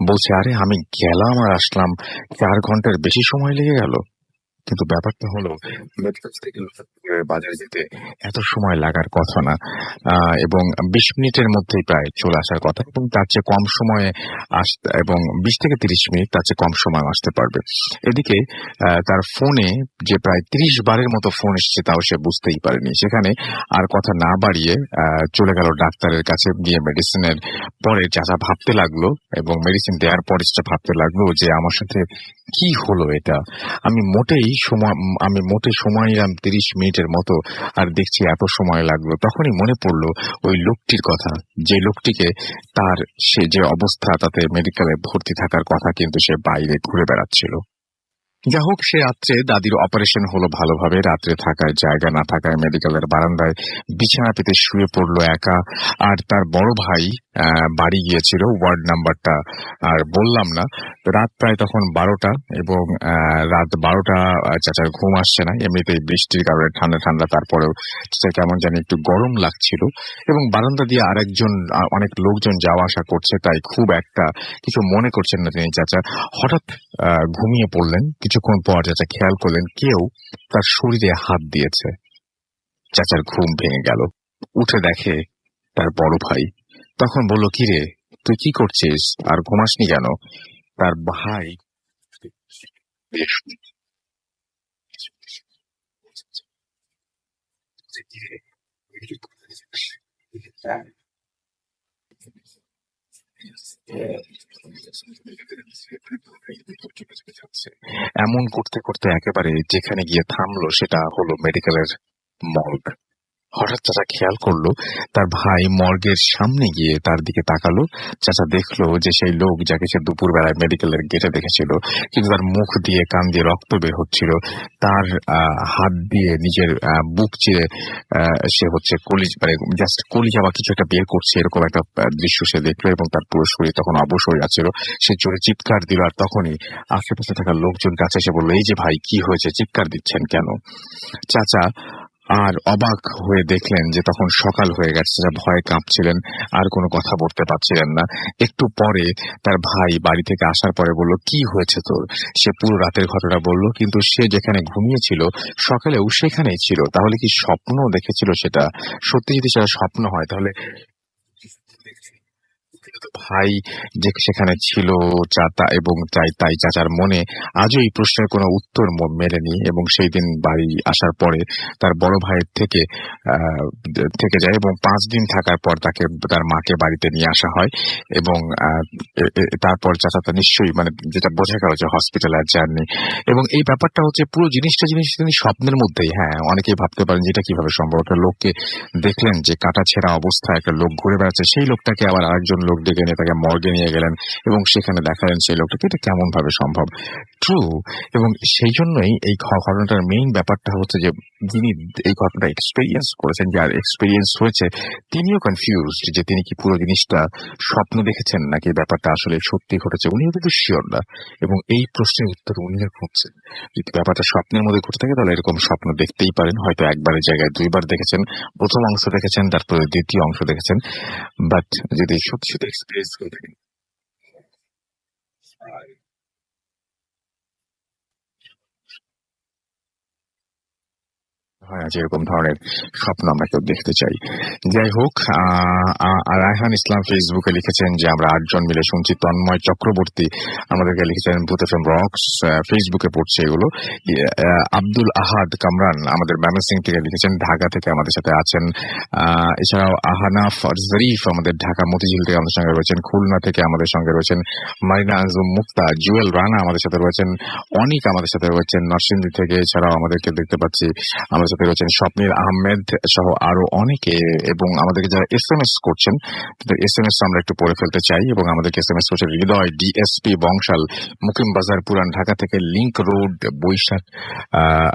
S1: বলছে, আরে আমি গেলাম আর আসলাম, 4 ঘন্টার বেশি সময় লেগে গেল। কিন্তু ব্যাপারটা হলো মেডিকেল থেকে বাজারে যেতে এত সময় লাগার কথা না, এবং 20 মিনিটের মধ্যেই প্রায় চলে আসার কথা, এবং তার চেয়ে কম সময়ে আসতে, এবং 20 থেকে 30 মিনিট তার চেয়ে কম সময় আসতে পারবে। এদিকে তার ফোনে যে প্রায় 30 বারের মতো ফোন এসেছে তাও সে বুঝতেই পারেনি। সেখানে আর কথা না বাড়িয়ে চলে গেল ডাক্তারের কাছে। গিয়ে মেডিসিনের পরে চাচা ভাবতে লাগলো, এবং মেডিসিন দেওয়ার পরে ভাবতে লাগলো যে আমার সাথে কি হলো এটা। আমি মোটে সময় নিলাম 30 মিনিটের মতো, আর দেখছি এত সময় লাগলো। তখনই মনে পড়লো ওই লোকটির কথা, যে লোকটিকে সে যে অবস্থা তাতে মেডিকেলে ভর্তি থাকার কথা, কিন্তু সে বাইরে ঘুরে বেড়াচ্ছিল। যা হোক, সে রাত্রে দাদির অপারেশন হলো ভালোভাবে। রাত্রে থাকার জায়গা না থাকায় মেডিকেলের বারান্দায় বিছানা পেতে শুয়ে পড়লো একা। আর তার বড় ভাই বাড়ি গিয়েছিল, ওয়ার্ড নাম্বারটা আর বললাম না। রাত প্রায় তখন 12টা, এবং রাত 12টা চাচার ঘুম আসছে না। এমনিতেই বৃষ্টির কারণে ঠান্ডা ঠান্ডা, তারপরেও চাচা কেমন জানি একটু গরম লাগছিল, এবং বারান্দা দিয়ে অনেক লোকজন যাওয়া আসা করছে, তাই খুব একটা কিছু মনে করছেন না তিনি। চাচা হঠাৎ ঘুমিয়ে পড়লেন। কিছুক্ষণ পর চাচা খেয়াল করলেন কেউ তার শরীরে হাত দিয়েছে। চাচার ঘুম ভেঙে গেল। উঠে দেখে তার বড় ভাই। তখন বলল, কিরে তুই কি করছিস, আর ঘুমাসনি কেন? তার ভাই এমন করতে করতে একেবারে যেখানে গিয়ে থামলো সেটা হলো মেডিকেলের মর্গ। হঠাৎ চাচা খেয়াল করলো তার ভাই মর্গের সামনে গিয়ে তার দিকে তাকালো। চাচা দেখলো যে সেই লোক যাকে সে দুপুর বেলায় মেডিকেলের গেটে দেখেছিল, কিন্তু তার মুখ দিয়ে কান দিয়ে রক্ত বের হচ্ছিল, তার হাত দিয়ে নিজের বুক চিরে সে জাস্ট কলিজা বা কিছু একটা বের করছে, এরকম একটা দৃশ্য সে দেখলো, এবং তার পুরো শরীর তখন অবশ হয়ে যাচ্ছিল। সে জোরে চিৎকার দিল, আর তখনই আশেপাশে থাকা লোকজন কাছে এসে বললো, এই যে ভাই কি হয়েছে, চিৎকার দিচ্ছেন কেন? চাচা আর অবাক হয়ে দেখলেন যে তখন সকাল হয়ে গেছে। যা ভয়ে কাঁপছিলেন, আর কোনো কথা বলতে পারছিলেন না। একটু পরে তার ভাই বাড়ি থেকে আসার পরে বলল, কি হয়েছে তোর? সে পুরো রাতের ঘটনা বলল, কিন্তু সে যেখানে ঘুমিয়েছিল সকালেও সেখানেই ছিল। তাহলে কি স্বপ্ন দেখেছিল? সেটা সত্যি যদি সেটা স্বপ্ন হয়, তাহলে ভাই যে সেখানে ছিল এবং তাই চাচার মনে আজও এই প্রশ্নের কোনো উত্তর মেলেনি। এবং সেই দিন বাড়ি আসার পরে তার বড় ভাইয়ের থেকে যায়, এবং 5 দিন থাকার পর তার মাকে বাড়িতে নিয়ে আসা হয়। এবং তারপর চাচা তো নিশ্চয়ই যেটা বোঝা গেল যে হসপিটালে আর যাননি। এবং এই ব্যাপারটা হচ্ছে পুরো জিনিসটা তিনি স্বপ্নের মধ্যেই। হ্যাঁ, অনেকেই ভাবতে পারেন যে এটা কিভাবে সম্ভব। একটা লোককে দেখলেন যে কাটা ছেঁড়া অবস্থায় একটা লোক ঘুরে বেড়াচ্ছে, সেই লোকটাকে আবার আরেকজন লোক ডেকে নিয়ে তাকে মর্গে নিয়ে গেলেন, এবং সেখানে দেখালেন সেই লোকটাকে। এটা কেমন ভাবে সম্ভব? ট্রু। এবং সেই জন্যই এই ঘটনাটার মেইন ব্যাপারটা হচ্ছে যে যিনি এই ঘটনাটা এক্সপেরিয়েন্স করেছেন, যার এক্সপেরিয়েন্স হয়েছে, তিনিও কনফিউজড যে তিনি কি পুরো জিনিসটা স্বপ্ন দেখেছেন নাকি ব্যাপারটা আসলে সত্যি ঘটেছে। উনিও কিন্তু শিওর না, এবং এই প্রশ্নের উত্তর উনিও খুঁজছেন। যদি ব্যাপারটা স্বপ্নের মধ্যে ঘটে থাকে তাহলে এরকম স্বপ্ন দেখতেই পারেন। হয়তো একবারের জায়গায় 2বার দেখেছেন। প্রথম অংশ দেখেছেন, তারপরে দ্বিতীয় অংশ দেখেছেন। বাট যদি সত্যি সত্যি স্কুল থেকে। হয় আজ এরকম ধরনের স্বপ্ন আমরা কেউ দেখতে চাই। যাই হোক, রায়হান ইসলাম ফেসবুকে লিখেছেন যে আমরা 8 জন মিলে শুনছি। তন্ময় চক্রবর্তী আমাদেরকে লিখেছেন ভূত এফএম রক্স, ফেসবুকে পড়ছে এগুলো। আব্দুল আহাদ কামরান আমাদের ময়মনসিং থেকে লিখেছেন, ঢাকা থেকে আমাদের সাথে আছেন। এছাড়াও আহানাফ জরিফ আমাদের ঢাকা মতিঝিল থেকে আমাদের সঙ্গে রয়েছেন। খুলনা থেকে আমাদের সঙ্গে রয়েছেন মারিনা আজম মুক্তা। জুয়েল রানা আমাদের সাথে রয়েছেন। অনিক আমাদের সাথে রয়েছেন নরসিংদী থেকে। এছাড়াও আমাদেরকে দেখতে পাচ্ছি আমাদের সাথে রয়েছেন স্বপ্নীল আহমেদ সহ আরো অনেকে। এবং আমাদেরকে যারা SMS করছেন তাদের SMS আমরা একটু পড়ে ফেলতে চাই। এবং আমাদেরকে SMS করছে হৃদয় ডিএসপি বংশাল, মুকিম বাজার, পুরান ঢাকা থেকে। লিংক রোড বৈশাখ,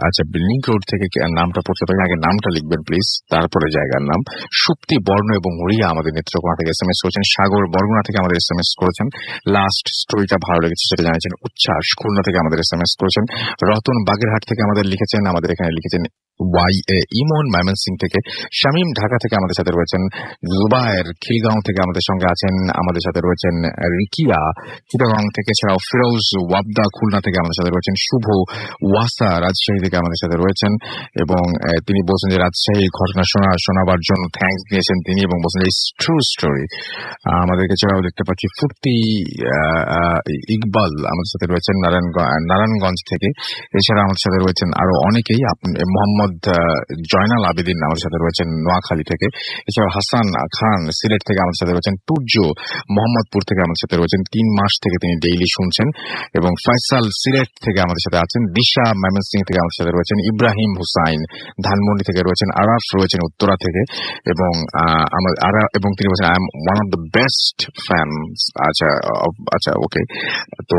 S1: আচ্ছা লিংক রোড থেকে নামটা পড়তে পারি, আগে নামটা লিখবেন প্লিজ, তারপরে জায়গার নাম। সুপ্তি বর্ণ এবং রিয়া আমাদের নেত্রকোনা থেকে SMS করেছেন। সাগর বরগুনা থেকে আমাদের SMS করেছেন। লাস্ট স্টোরিটা ভালো লেগেছে সেটা জানিয়েছেন। উচ্ছ্বাস খুলনা থেকে আমাদের SMS করেছেন। রতন বাগেরহাট থেকে আমাদের লিখেছেন। আমাদের এখানে লিখেছেন ইমন ময়মনসিং থেকে। শামীম ঢাকা থেকে আমাদের সাথে রয়েছেন। জুবায়ের খিলগাঁও থেকে আমাদের সঙ্গে আছেন। আমাদের সাথে রয়েছেন রিকিয়া চিটাগং থেকে। এছাড়াও ফিরোজ ওয়াবদা খুলনা থেকে আমাদের সাথে রয়েছেন। শুভ ওয়াসা রাজশাহী থেকে আমাদের সাথে রয়েছেন। এবং তিনি বলছেন যে রাজশাহীর ঘটনা শোনাবার জন্য থ্যাঙ্কস দিয়েছেন তিনি, এবং বলছেন যে ট্রু স্টোরি। আমাদেরকে এছাড়াও দেখতে পাচ্ছি ফুর্তি ইকবাল আমাদের সাথে রয়েছেন নারায়ণগঞ্জ থেকে। এছাড়া আমাদের সাথে রয়েছেন আরো অনেকেই। মোহাম্মদ জয়নাল আবেদিন আমাদের সাথে রয়েছেন নোয়াখালী থেকে। এছাড়া হাসান খান সিলেট থেকে আমাদের সাথে রয়েছেন। টুর্য মোহাম্মদপুর থেকে আমাদের সাথে রয়েছেন। 3 মাস থেকে তিনি ডেইলি শুনছেন। এবং ফয়সাল সিলেট থেকে আমাদের সাথে আছেন। দিশা ময়মনসিং থেকে আমাদের সাথে রয়েছেন। ইব্রাহিম হুসাইন ধানমন্ডি থেকে রয়েছেন। আরাফ রয়েছেন উত্তরা থেকে। এবং এবং তিনি বলছেন I am one of the best fans. আচ্ছা ওকে। তো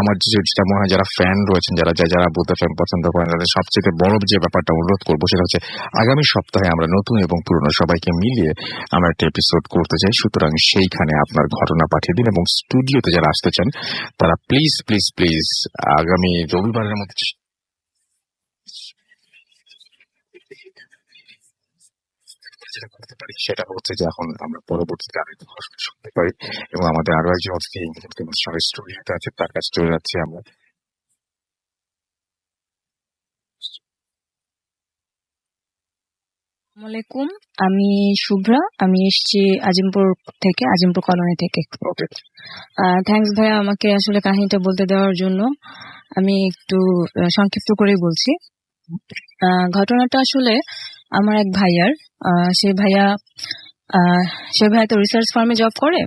S1: আমার যেটা মনে হয় যারা ফ্যান রয়েছেন, যারা বুথ ফ্যান পছন্দ করেন, তাদের সবচেয়ে বড় যে ব্যাপারটা অনুরোধ করবো সেটা হচ্ছে আগামী সপ্তাহে আমরা নতুন এবং পুরনো সবাইকে মিলিয়ে আমরা একটা এপিসোড করতে চাই। সুতরাং সেইখানে আপনার ঘটনা পাঠিয়ে দিন। এবং স্টুডিওতে যারা আসতে চান তারা প্লিজ প্লিজ প্লিজ আগামী রবিবারের মধ্যে যেটা করতে পারি সেটা হচ্ছে যে এখন আমরা পরবর্তীতে আরেকটু ঘটনা শুনতে পারি। এবং আমাদের আরো একজন অতিথি সবাই স্টুডিওতে আছে, তার কাছে চলে যাচ্ছি আমরা।
S8: আসসালামাইকুম, আমি শুভ্রা। আমি এসেছি আজিমপুর থেকে, আজিমপুর কলোনি থেকে। থ্যাঙ্কস ভাইয়া আমাকে আসলে কাহিনীটা বলতে দেওয়ার জন্য। আমি একটু সংক্ষিপ্ত করে বলছি। ঘটনাটা আসলে আমার এক ভাইয়ার। সে ভাইয়া তো রিসার্চ ফার্মে জব করে,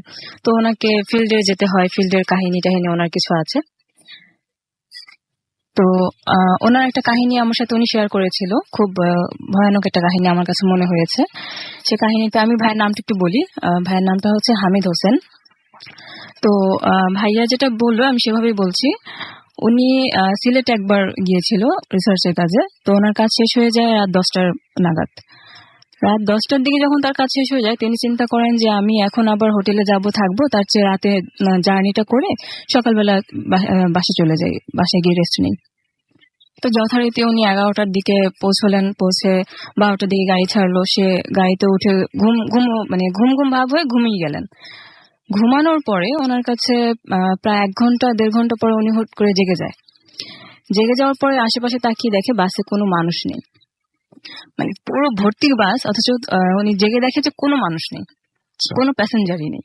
S8: তো ওনাকে ফিল্ডে যেতে হয়। ফিল্ডের কাহিনী টাহিনী ওনার কিছু আছে। তো ওনার একটা কাহিনী আমার সাথে উনি শেয়ার করেছিল, খুব ভয়ানক একটা কাহিনী আমার কাছে মনে হয়েছে। সে কাহিনীতে আমি ভাইয়ের নামটা একটু বলি। ভাইয়ের নামটা হচ্ছে হামিদ হোসেন। তো ভাইয়া যেটা বললো আমি সেভাবেই বলছি। উনি সিলেটে একবার গিয়েছিল রিসার্চের কাজে। তো ওনার কাজ শেষ হয়ে যায় রাত 10টার নাগাদ। রাত 10টার দিকে যখন তার কাজ শেষ হয়ে যায়, তিনি চিন্তা করেন যে আমি এখন আবার হোটেলে থাকবো, তার চেয়ে রাতে জার্নিটা করে সকালবেলা বাসে চলে যাই, বাসায় গিয়ে রেস্ট নেই। তো যথারীতি উনি 11টার দিকে পৌঁছে 12টার দিকে গাড়ি ছাড়লো। সে গাড়িতে উঠে ঘুম ভাব হয়ে ঘুমিয়ে গেলেন। ঘুমানোর পরে ওনার কাছে প্রায় 1-1.5 ঘন্টা পরে উনি হুট করে জেগে যায়। জেগে যাওয়ার পরে আশেপাশে তাকিয়ে দেখে বাসে কোনো মানুষ নেই, পুরো ভর্তি বাস, অথচ উনি জেগে দেখে যে কোনো মানুষ নেই, কোনো প্যাসেঞ্জারই নেই।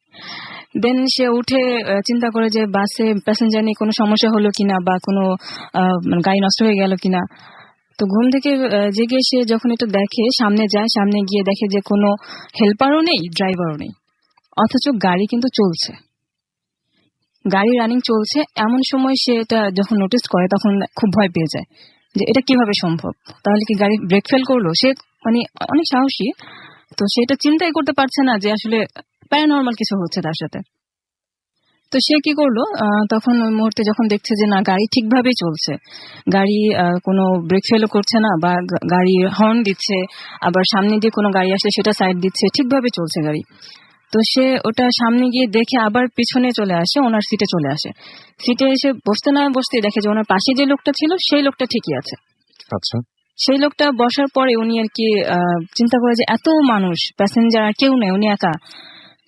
S8: দেন সে উঠে চিন্তা করে যে বাসে প্যাসেঞ্জার নেই, কোনো সমস্যা হলো কিনা বা কোনো গাড়ি নষ্ট হয়ে গেল কিনা। তো ঘুম থেকে জেগে সে যখন এটা দেখে, সামনে যায়, সামনে গিয়ে দেখে যে কোনো হেল্পারও নেই, ড্রাইভারও নেই, অথচ গাড়ি কিন্তু চলছে, গাড়ি রানিং চলছে। এমন সময় সে এটা যখন নোটিস করে তখন খুব ভয় পেয়ে যায় যে এটা কিভাবে সম্ভব, তাহলে কি গাড়ি ব্রেক ফেল করলো। সে অনেক সাহসী, তো সে এটা চিন্তাই করতে পারছে না যে আসলে প্যারানর্মাল কিছু হচ্ছে তার সাথে। তো সে কি করলো, তখন ওই মুহূর্তে যখন দেখছে যে না গাড়ি ঠিকভাবেই চলছে, গাড়ি কোনো ব্রেক ফেলও করছে না বা গাড়ি হর্ন দিচ্ছে, আবার সামনে দিয়ে কোনো গাড়ি আসলে সেটা সাইড দিচ্ছে, ঠিকভাবে চলছে গাড়ি। তো সে ওটা সামনে গিয়ে দেখে আবার পিছনে চলে আসে, ওনার সিটে চলে আসে। সিটে এসে বসতে দেখে যে ওনার পাশে যে লোকটা ছিল সেই লোকটা ঠিকই আছে।
S1: আচ্ছা।
S8: সেই লোকটা বসার পরে উনি আর কি চিন্তা করে যে এত মানুষ, প্যাসেঞ্জার আর কেউ নেই, উনি একা।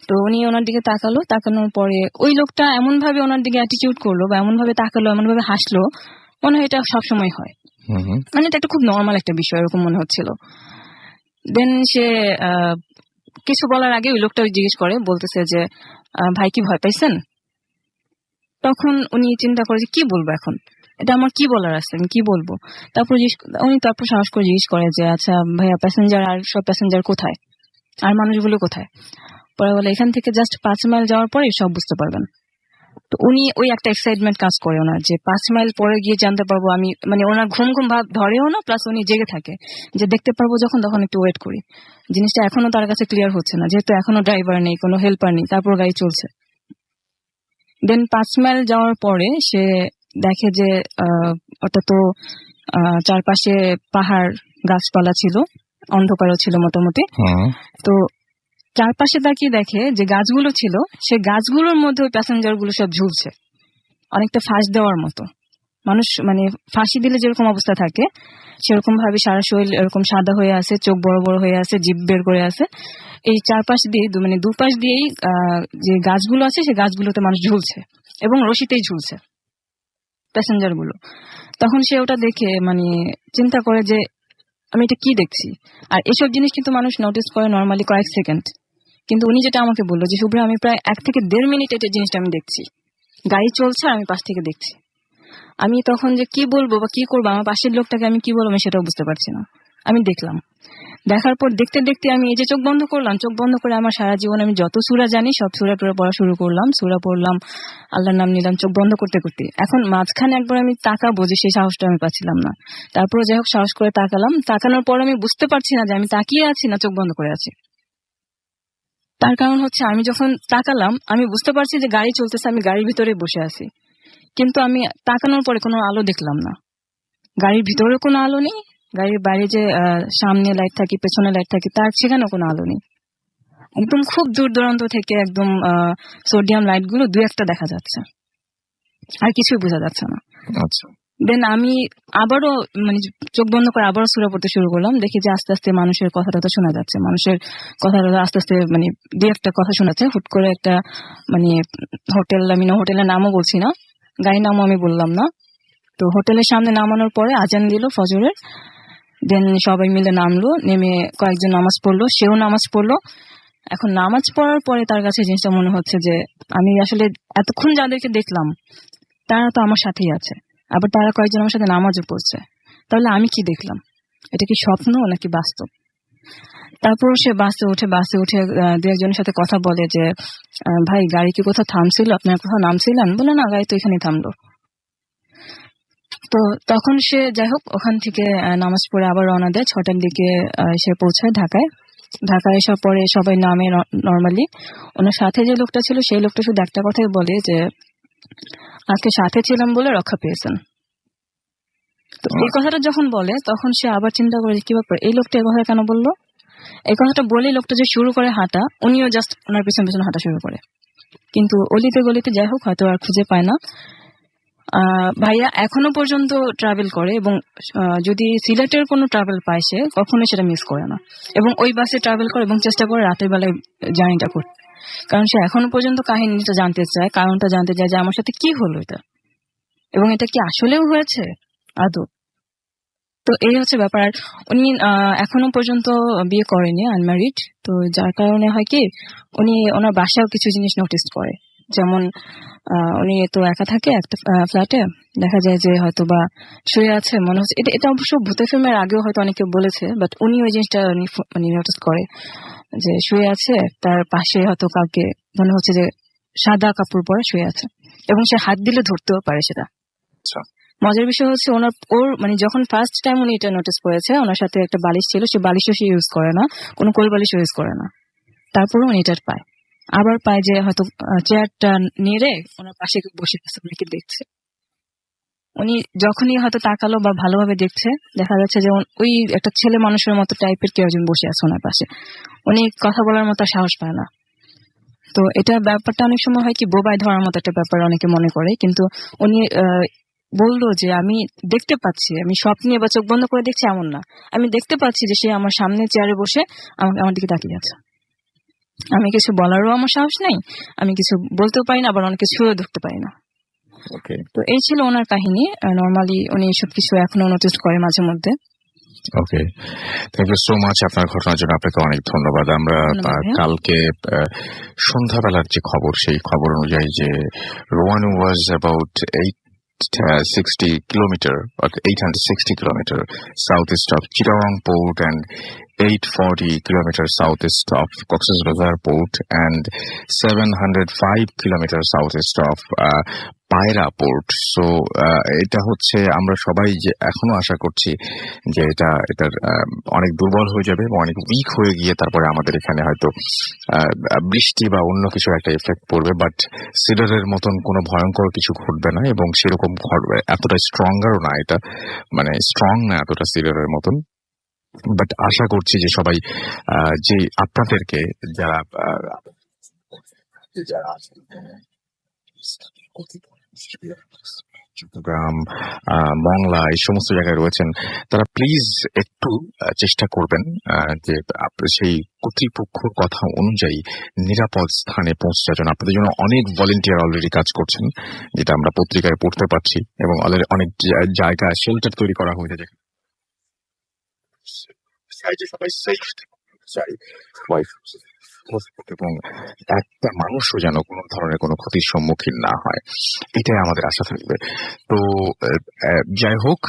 S8: তো উনি ওনার দিকে তাকালো, তাকানোর পরে ওই লোকটা এমন ভাবে ওনার দিকে অ্যাটিটিউড করলো বা এমন ভাবে তাকালো, এমন ভাবে হাসলো, মনে হয় এটা সবসময় হয়, মানে এটা একটা খুব নর্মাল একটা বিষয় এরকম মনে হচ্ছিল। দেন সে কিছু বলার আগে ওই লোকটা জিজ্ঞেস করে, বলতেছে যে ভাই কি ভয় পাইছেন? তখন উনি চিন্তা করে যে কি বলবো এখন, এটা আমার কি বলার আছে, আমি কি বলবো। উনি তারপর সাহস করে জিজ্ঞেস করে যে আচ্ছা ভাইয়া প্যাসেঞ্জার আর সব প্যাসেঞ্জার কোথায়, আর মানুষগুলো কোথায়? পরে বলে এখান থেকে জাস্ট 5 মাইল যাওয়ার পরে সব বুঝতে পারবেন। তো উনি ওই একটা এক্সাইটমেন্ট কাজ করে ওনার, যে 5 মাইল পরে গিয়ে জানতে পারবো আমি, মানে ওনার ঘুম ঘুম ভাব ধরেও না, প্লাস উনি জেগে থাকে যে দেখতে পারবো যখন, তখন একটু ওয়েট করি। জিনিসটা এখনো তার কাছে ক্লিয়ার হচ্ছে না, যেহেতু এখনো ড্রাইভার নেই, কোনো হেল্পার নেই, তারপর গাড়ি চলছে। দেন 5 মাইল যাওয়ার পরে সে দেখে যে ওটা তো চারপাশে পাহাড়, গাছপালা ছিল, অন্ধকারও ছিল মোটামুটি। তো চারপাশে তাকিয়ে দেখে যে গাছগুলো ছিল, সে গাছগুলোর মধ্যে ওই প্যাসেঞ্জার গুলো সব ঝুলছে, অনেকটা ফাঁস দেওয়ার মতো। মানুষ মানে ফাঁসি দিলে যেরকম অবস্থা থাকে সেরকম ভাবে সারা শরীর এরকম সাদা হয়ে আছে, চোখ বড় বড় হয়ে আছে, জিভ বের করে আছে। এই চারপাশ দিয়ে মানে দুপাশ দিয়েই যে গাছগুলো আছে সেই গাছগুলোতে মানুষ ঝুলছে এবং রশিতেই ঝুলছে প্যাসেঞ্জার গুলো। তখন সে ওটা দেখে মানে চিন্তা করে যে আমি এটা কি দেখছি। আর এসব জিনিস কিন্তু মানুষ নোটিস করে নর্মালি কয়েক সেকেন্ড, কিন্তু উনি যেটা আমাকে বললো যে শুভ্রা আমি প্রায় 1 থেকে 1.5 মিনিট এটা জিনিসটা আমি দেখছি, গাড়ি চলছে আর আমি পাশ থেকে দেখছি। আমি তখন যে কি বলবো বা কি করবো, আমার পাশের লোকটাকে আমি কি বলবো আমি সেটাও বুঝতে পারছি না। আমি দেখলাম, দেখার পর দেখতে দেখতে আমি এই যে চোখ বন্ধ করলাম, চোখ বন্ধ করে আমার সারা জীবন আমি যত সূরা জানি সব সূরা পড়া শুরু করলাম, সূরা পড়লাম, আল্লাহর নাম নিলাম, চোখ বন্ধ করতে করতে। এখন মাঝখানে একবার আমি তাকাবো যে সেই সাহসটা আমি পাচ্ছিলাম না। তারপরে যাই হোক সাহস করে তাকালাম, তাকানোর পর আমি বুঝতে পারছি না যে আমি তাকিয়ে আছি না চোখ বন্ধ করে আছি। তার কারণ হচ্ছে আমি যখন তাকালাম আমি বুঝতে পারছি যে গাড়ি চলতেছে, আমি গাড়ির ভিতরে বসে আছি, কিন্তু আমি তাকানোর পরে কোনো আলো দেখলাম না। গাড়ির ভিতরে কোনো আলো নেই, গাড়ির বাইরে যে সামনে লাইট থাকে, পেছনে লাইট থাকে, তার সেখানেও কোনো আলো নেই। একদম খুব দূর দূরান্ত থেকে একদম সোডিয়াম লাইট গুলো 2-1টা দেখা যাচ্ছে, আর কিছুই বোঝা যাচ্ছে না।
S1: আচ্ছা।
S8: দেন আমি আবারও মানে চোখ বন্ধ করে আবারও সূরা পড়তে শুরু করলাম, দেখি যে আস্তে আস্তে মানুষের কথাটা শোনা যাচ্ছে, মানুষের কথাটা আস্তে আস্তে মানে 2-1টা কথা শোনাচ্ছে। হুট করে একটা মানে হোটেল, আমি হোটেলের নামও বলছি না, গাড়ির নামও আমি বললাম না, তো হোটেলের সামনে নামানোর পরে আজান দিল ফজরের। দেন সবাই মিলে নামলো, নেমে কয়েকজন নামাজ পড়লো, সেও নামাজ পড়লো। এখন নামাজ পড়ার পরে তার কাছে জিনিসটা মনে হচ্ছে যে আমি আসলে এতক্ষণ যাদেরকে দেখলাম তারা তো আমার সাথেই আছে, আবার তারা কয়েকজন আমার সাথে নামাজও পড়ছে, তাহলে আমি কি দেখলাম, এটা কি স্বপ্ন নাকি বাস্তব? তারপর সে বাসে উঠে 2-1জনের সাথে কথা বলে যে ভাই গাড়ি কি কোথাও থামছিল, আপনার কোথাও নামছিলেন? বলে না, গাড়ি তো এখানে থামলো। তো তখন সে যাই হোক ওখান থেকে নামাজ পড়ে আবার রওনা দেয়, 6টার দিকে সে পৌঁছায় ঢাকায়। ঢাকায় এসে পরে সবাই নামে নর্মালি। ওনার সাথে যে লোকটা ছিল সেই লোকটা শুধু একটা কথাই বলে যে আজকে সাথে ছিলাম বলে রক্ষা পেয়েছেন। তো এই কথাটা যখন বলে তখন সে আবার চিন্তা করে কি ব্যাপার, এই লোকটা এই কথা কেন বললো। এই কথাটা বলে লোকটা যে শুরু করে হাঁটা, উনিও জাস্ট ওনার পিছন পিছনে হাঁটা শুরু করে, কিন্তু অলিতে গলিতে যাই হোক হয়তো আর খুঁজে পায় না। ভাইয়া এখনো পর্যন্ত ট্রাভেল করে এবং যদি সিলেটের কোনো ট্রাভেল পায় সে কখনোই সেটা মিস করে না, এবং ওই বাসে ট্রাভেল করে এবং চেষ্টা করে রাতের বেলায় জার্নিটা করতে, কারণ সে এখনো পর্যন্ত কাহিনীটা জানতে চায়, কারণটা জানতে চায় যে আমার সাথে কি হলো এটা, এবং এটা কি আসলেও হয়েছে আদৌ। তো এই হচ্ছে ব্যাপার। আর উনি এখনো পর্যন্ত বিয়ে করেনি, আনম্যারিড, তো যার কারণে হয় কি উনি ওনার বাসায়ও কিছু জিনিস নোটিস করে, যেমন উনি তো একা থাকে একটা ফ্ল্যাটে, দেখা যায় যে হয়তো বা শুয়ে আছে, মনে হচ্ছে এটা অবশ্য ভূতের ফিল্মের আগেও হয়তো অনেকে বলেছে, বাট উনি ওই জিনিসটা মানে নোটিস করে যে শুয়ে আছে, তার পাশে হয়তো কাউকে মনে হচ্ছে যে সাদা কাপড় পরে শুয়ে আছে, এবং সে হাত দিলে ধরতেও পারে সেটা। মজার বিষয় হচ্ছে ওর মানে যখন ফার্স্ট টাইম উনি এটা নোটিস করেছে, ওনার সাথে একটা বালিশ ছিল, সে বালিশও সে ইউজ করে না, কোনো কোল বালিশও ইউজ করে না, তারপরে উনি এটা পায়। আবার পায় যে হয়তো চেয়ারটা নেড়ে ওনার পাশে বসে আছে, উনাকে দেখছে। উনি যখনই হয়তো তাকালো বা ভালোভাবে দেখছে, দেখা যাচ্ছে যে ওই একটা ছেলে মানুষের মতো টাইপের কেউ একজন বসে আছে ওনার পাশে, উনি কথা বলার মতো সাহস পায় না। তো এটা ব্যাপারটা অনেক সময় হয় কি বোবায় ধরার মতো একটা ব্যাপার অনেকে মনে করে, কিন্তু উনি বললো যে আমি দেখতে পাচ্ছি, আমি স্বপ্নে বা চোখ বন্ধ করে দেখছি এমন না, আমি দেখতে পাচ্ছি যে সে আমার সামনে চেয়ারে বসে আমার দিকে তাকিয়ে আছে। আমি কিছু বলারও আমার সাহস নেই, আমি কিছু বলতেও পারি না, আবার অনেক কিছু ধরতে পারি না।
S1: ওকে
S8: তো এই ছিল ওনার কাহিনী। নর্মালি উনি সবকিছু এখনো নোটিস করে মাঝে মধ্যে।
S1: ওকে, থ্যাংক ইউ সো মাচ আপনার ঘটনার জন্য। আপনাকে অনেক ধন্যবাদ। আমরা
S8: ধন্যবাদ ভাইয়া।
S1: কালকে সন্ধ্যাবেলার যে খবর, সেই খবর অনুযায়ী যে Roanu was about 860 kilometer or 860 kilometer southeast of Chittagong port and 840 kilometers southeast of Cox's Bazar port and 705 kilometers southeast of পায়রা পোর্ট। সো এটা হচ্ছে আমরা সবাই যে এখনো আশা করছি যে এটার অনেক দুর্বল হয়ে যাবে এবং অনেক উইক হয়ে গিয়ে তারপরে আমাদের এখানে হয়তো বৃষ্টি বা অন্য কিছু একটা এফেক্ট পড়বে, বাট সিডারের মতন কোনো ভয়ঙ্কর কিছু ঘটবে না এবং সেরকম ঘটবে এতটা স্ট্রঙ্গারও না, এটা মানে স্ট্রং না এতটা সিডারের মতন। বাট আশা করছি যে সবাই যে আপনাদেরকে যারা আছেন চট্টগ্রাম, মংলা, এই সমস্ত জায়গায় রয়েছেন, তারা প্লিজ একটু চেষ্টা করবেন যে সেই কর্তৃপক্ষের কথা অনুযায়ী নিরাপদ স্থানে পৌঁছার জন্য। আপনাদের জন্য অনেক ভলেন্টিয়ার অলরেডি কাজ করছেন, যেটা আমরা পত্রিকায় পড়তে পারছি, এবং অলরেডি অনেক জায়গায় শেল্টার তৈরি করা হয়েছে যেখানে সবাই সেফ চাই, সবাই এবং একটা মানুষও যেন কোনো ধরনের কোনো ক্ষতির সম্মুখীন না হয়, এটাই আমাদের আশা থাকবে। তো যাই হোক,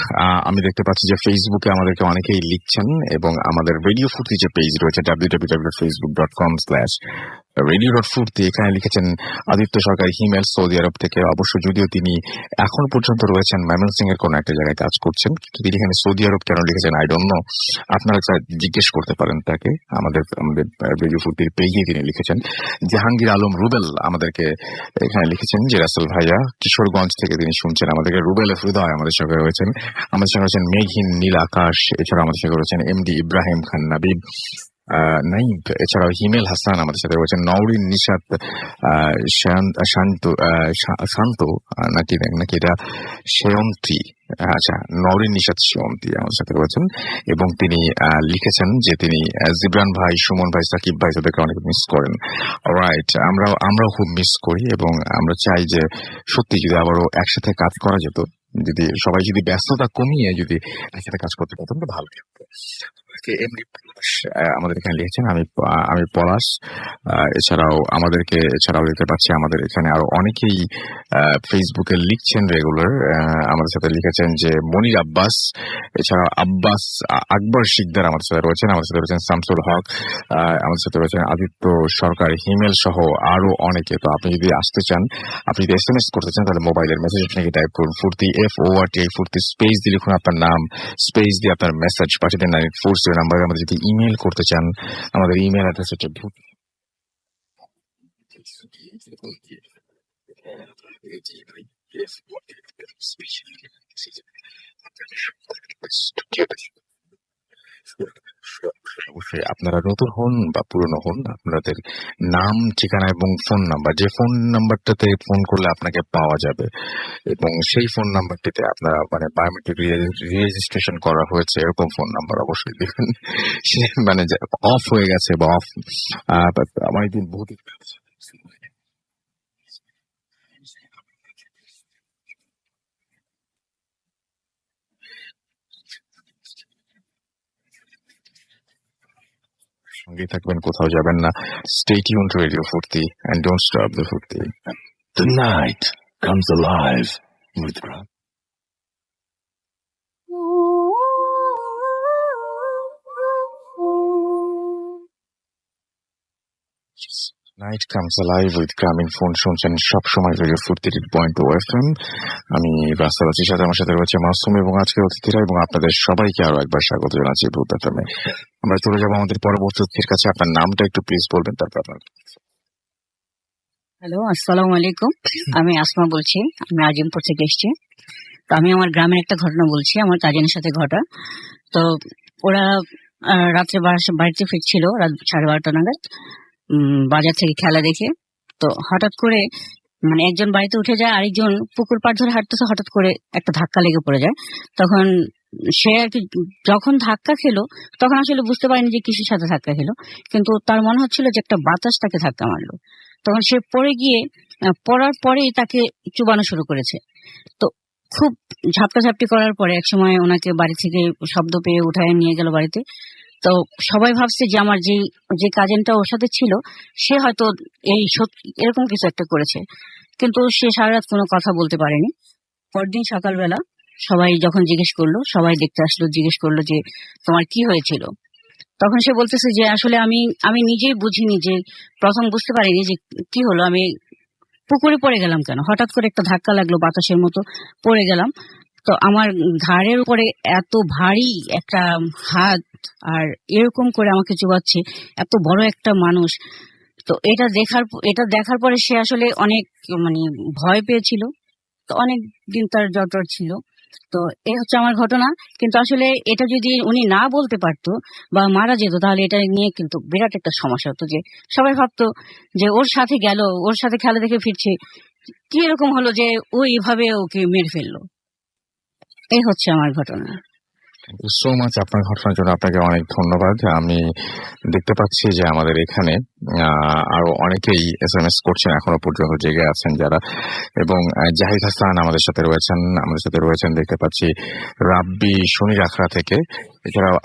S1: আমি দেখতে পাচ্ছি যে ফেসবুকে আমাদেরকে অনেকেই লিখছেন এবং আমাদের রেডিও ফুর্তি যে পেজ রয়েছে www.facebook.com/radio.furti, এখানে লিখেছেন আদিত্য সরকার হিমেল, সৌদি আরব থেকে। অবশ্য যদিও তিনি এখন পর্যন্ত রয়েছেন ময়মনসিং এর কোনো একটা জায়গায় কাজ করছেন, কিন্তু তিনি এখানে সৌদি আরব কেন লিখেছেন আই ডোন্ট নো, আপনারা জিজ্ঞেস করতে পারেন তাকে। আমাদের রেডিও ফুর্তির পেজে তিনি লিখেছেন। জাহাঙ্গীর আলম রুবেল আমাদেরকে এখানে লিখেছেন যে রাসেল ভাইয়া কিশোরগঞ্জ থেকে তিনি শুনছেন আমাদেরকে। রুবেল হৃদয় আমাদের সঙ্গে রয়েছেন, আমাদের সঙ্গে রয়েছেন মেঘহীন নীল আকাশ, এছাড়া আমাদের সঙ্গে রয়েছেন এমডি ইব্রাহিম খান নাবিব নাইব, এছাড়াও হিমেল হাসান আমাদের সাথে রয়েছেন, নওরিন নিশাত শান্ত নাকি এটা সেয়ন্তী, আচ্ছা নওরিন নিশাত সেয়ন্তী আমাদের সাথে রয়েছেন, এবং তিনি লিখেছেন যে তিনি জিবরান ভাই, সুমন ভাই, সাকিব ভাই তাদেরকে অনেক মিস করেন। রাইট, আমরাও খুব মিস করি এবং আমরা চাই যে সত্যি যদি আবারও একসাথে কাজ করা যেত, যদি সবাই যদি ব্যস্ততা কমিয়ে যদি একসাথে কাজ করতে পারতাম তো ভালো লাগতো। এমনি আমাদের এখানে লিখেছেন আমি পলাশ, এছাড়াও দেখতে পাচ্ছি আমাদের এখানে আরো অনেকেই ফেসবুকে লিখছেন রেগুলার। আমাদের সাথে লিখেছেন যে মনির আব্বাস, এছাড়াও আকবর শিকদার আমাদের সাথে রয়েছেন, আমাদের সাথে রয়েছেন শামসুল হক, আমাদের সাথে রয়েছেন আদিত্য সরকার, হিমেল সহ আরো অনেকে। তো আপনি যদি আসতে চান, আপনি যদি SMS করতে চান, তাহলে মোবাইলের মেসেজ আপনাকে টাইপ করুন ফুর্তি FORTI ফুর্তি স্পেস দিয়ে লিখুন আপনার নাম, স্পেস দিয়ে আপনার মেসেজ পাঠিয়ে দেন 940 নাম্বারে। আমাদের যদি ইমেল করতে চান, আমাদের ইমেল অ্যাড্রেস হচ্ছে অবশ্যই আপনারা নতুন হন বা পুরনো হন, আপনাদের নাম, ঠিকানা এবং ফোন নাম্বার, যে ফোন নাম্বারটাতে ফোন করলে আপনাকে পাওয়া যাবে এবং সেই ফোন নাম্বারটিতে আপনারা মানে বায়োমেট্রিক রেজিস্ট্রেশন করা হয়েছে এরকম ফোন নাম্বার অবশ্যই দেখবেন, মানে অফ হয়ে গেছে বা অফ অনেকদিন বহুত সঙ্গে থাকবেন, কোথাও যাবেন না। Stay tuned to Radio Furti and don't stop the Furti.
S7: The night comes alive with Ram.
S1: Night comes alive with গ্রামীণ ফোন শুনছেন সবসময় রেডিও ফুর্তি 3.0 FM। আমি রাস্তার আছি, সাথে আমার সাথে রয়েছে মাসুম এবং আজকের অতিথিরা, এবং আপনাদের সবাইকে আরো একবার স্বাগত জানাচ্ছি ভূত FM-এ। আমরা চলে যাবো আমাদের পরবর্তী অতিথির কাছে। আপনার নামটা একটু প্লিজ বলবেন, তারপর আপনার।
S6: হ্যালো, আসসালামু আলাইকুম। আমি আসমা বলছি, আমি আজিমপুর থেকে এসেছি। তো আমি আমার গ্রামের একটা ঘটনা বলছি, আমার কাজিনের সাথে ঘটা। তো ওরা রাত্রে বাড়িতে ফিরছিল রাত 12:30 নাগাদ বাজার থেকে খেলা দেখে। তো হঠাৎ করে মানে একজন বাড়িতে উঠে যায়, আরেকজন পুকুর পাড় ধরে হাঁটতেছে, হঠাৎ করে একটা ধাক্কা লেগে পড়ে যায়। তখন সে আর কি যখন ধাক্কা খেলো তখন আসলে বুঝতে পারিনি যে কিসের সাথে ধাক্কা খেলো, কিন্তু তার মনে হচ্ছিল যে একটা বাতাস তাকে ধাক্কা মারলো। তখন সে পড়ে গিয়ে পড়ার পরেই তাকে চুবানো শুরু করেছে। তো খুব ঝাপটাঝাপটি করার পরে একসময় ওনাকে বাড়ি থেকে শব্দ পেয়ে উঠায় নিয়ে গেল বাড়িতে। তো সবাই ভাবছে যে আমার যে কাজিনটা ওর সাথে ছিল সে হয়তো এরকম কিছু একটা করেছে, কিন্তু সে সারা রাত কোনো কথা বলতে পারেনি। পরদিন সকালবেলা সবাই যখন জিজ্ঞেস করলো, সবাই দেখতে আসলো, জিজ্ঞেস করলো যে তোমার কি হয়েছিল, তখন সে বলতেছে যে আসলে আমি নিজেই বুঝিনি, যে প্রথম বুঝতে পারিনি যে কি হলো, আমি পুকুরে পড়ে গেলাম কেন, হঠাৎ করে একটা ধাক্কা লাগলো, বাতাসের মতো পড়ে গেলাম। তো আমার ঘাড়ের উপরে এত ভারী একটা হাত আর এরকম করে আমাকে চুবাচ্ছে, এত বড় একটা মানুষ। তো এটা দেখার পরে সে আসলে অনেক মানে ভয় পেয়েছিল। তো অনেক দিন তার জ্বর ছিল। তো এই হচ্ছে আমার ঘটনা। কিন্তু আসলে এটা যদি উনি না বলতে পারতো বা মারা যেত, তাহলে এটা নিয়ে কিন্তু বিরাট একটা সমস্যা হতো, যে সবাই ভাবতো যে ওর সাথে গেল, ওর সাথে খেলা দেখে ফিরছে, কি এরকম হলো যে ও এভাবে ওকে মেরে ফেললো। এই হচ্ছে আমার ঘটনা।
S1: থ্যাংক ইউ সো মাচ আপনার ঘটনার জন্য, আপনাকে অনেক ধন্যবাদ। আমি দেখতে পাচ্ছি যে আমাদের এখানে আরো অনেকেই SMS করছেন, এখনো পর্যন্ত জেগে আছেন যারা, এবং জাহিদ হাসান আমাদের সাথে রয়েছেন দেখতে পাচ্ছি রাব্বি শনির আখড়া থেকে, এছাড়াও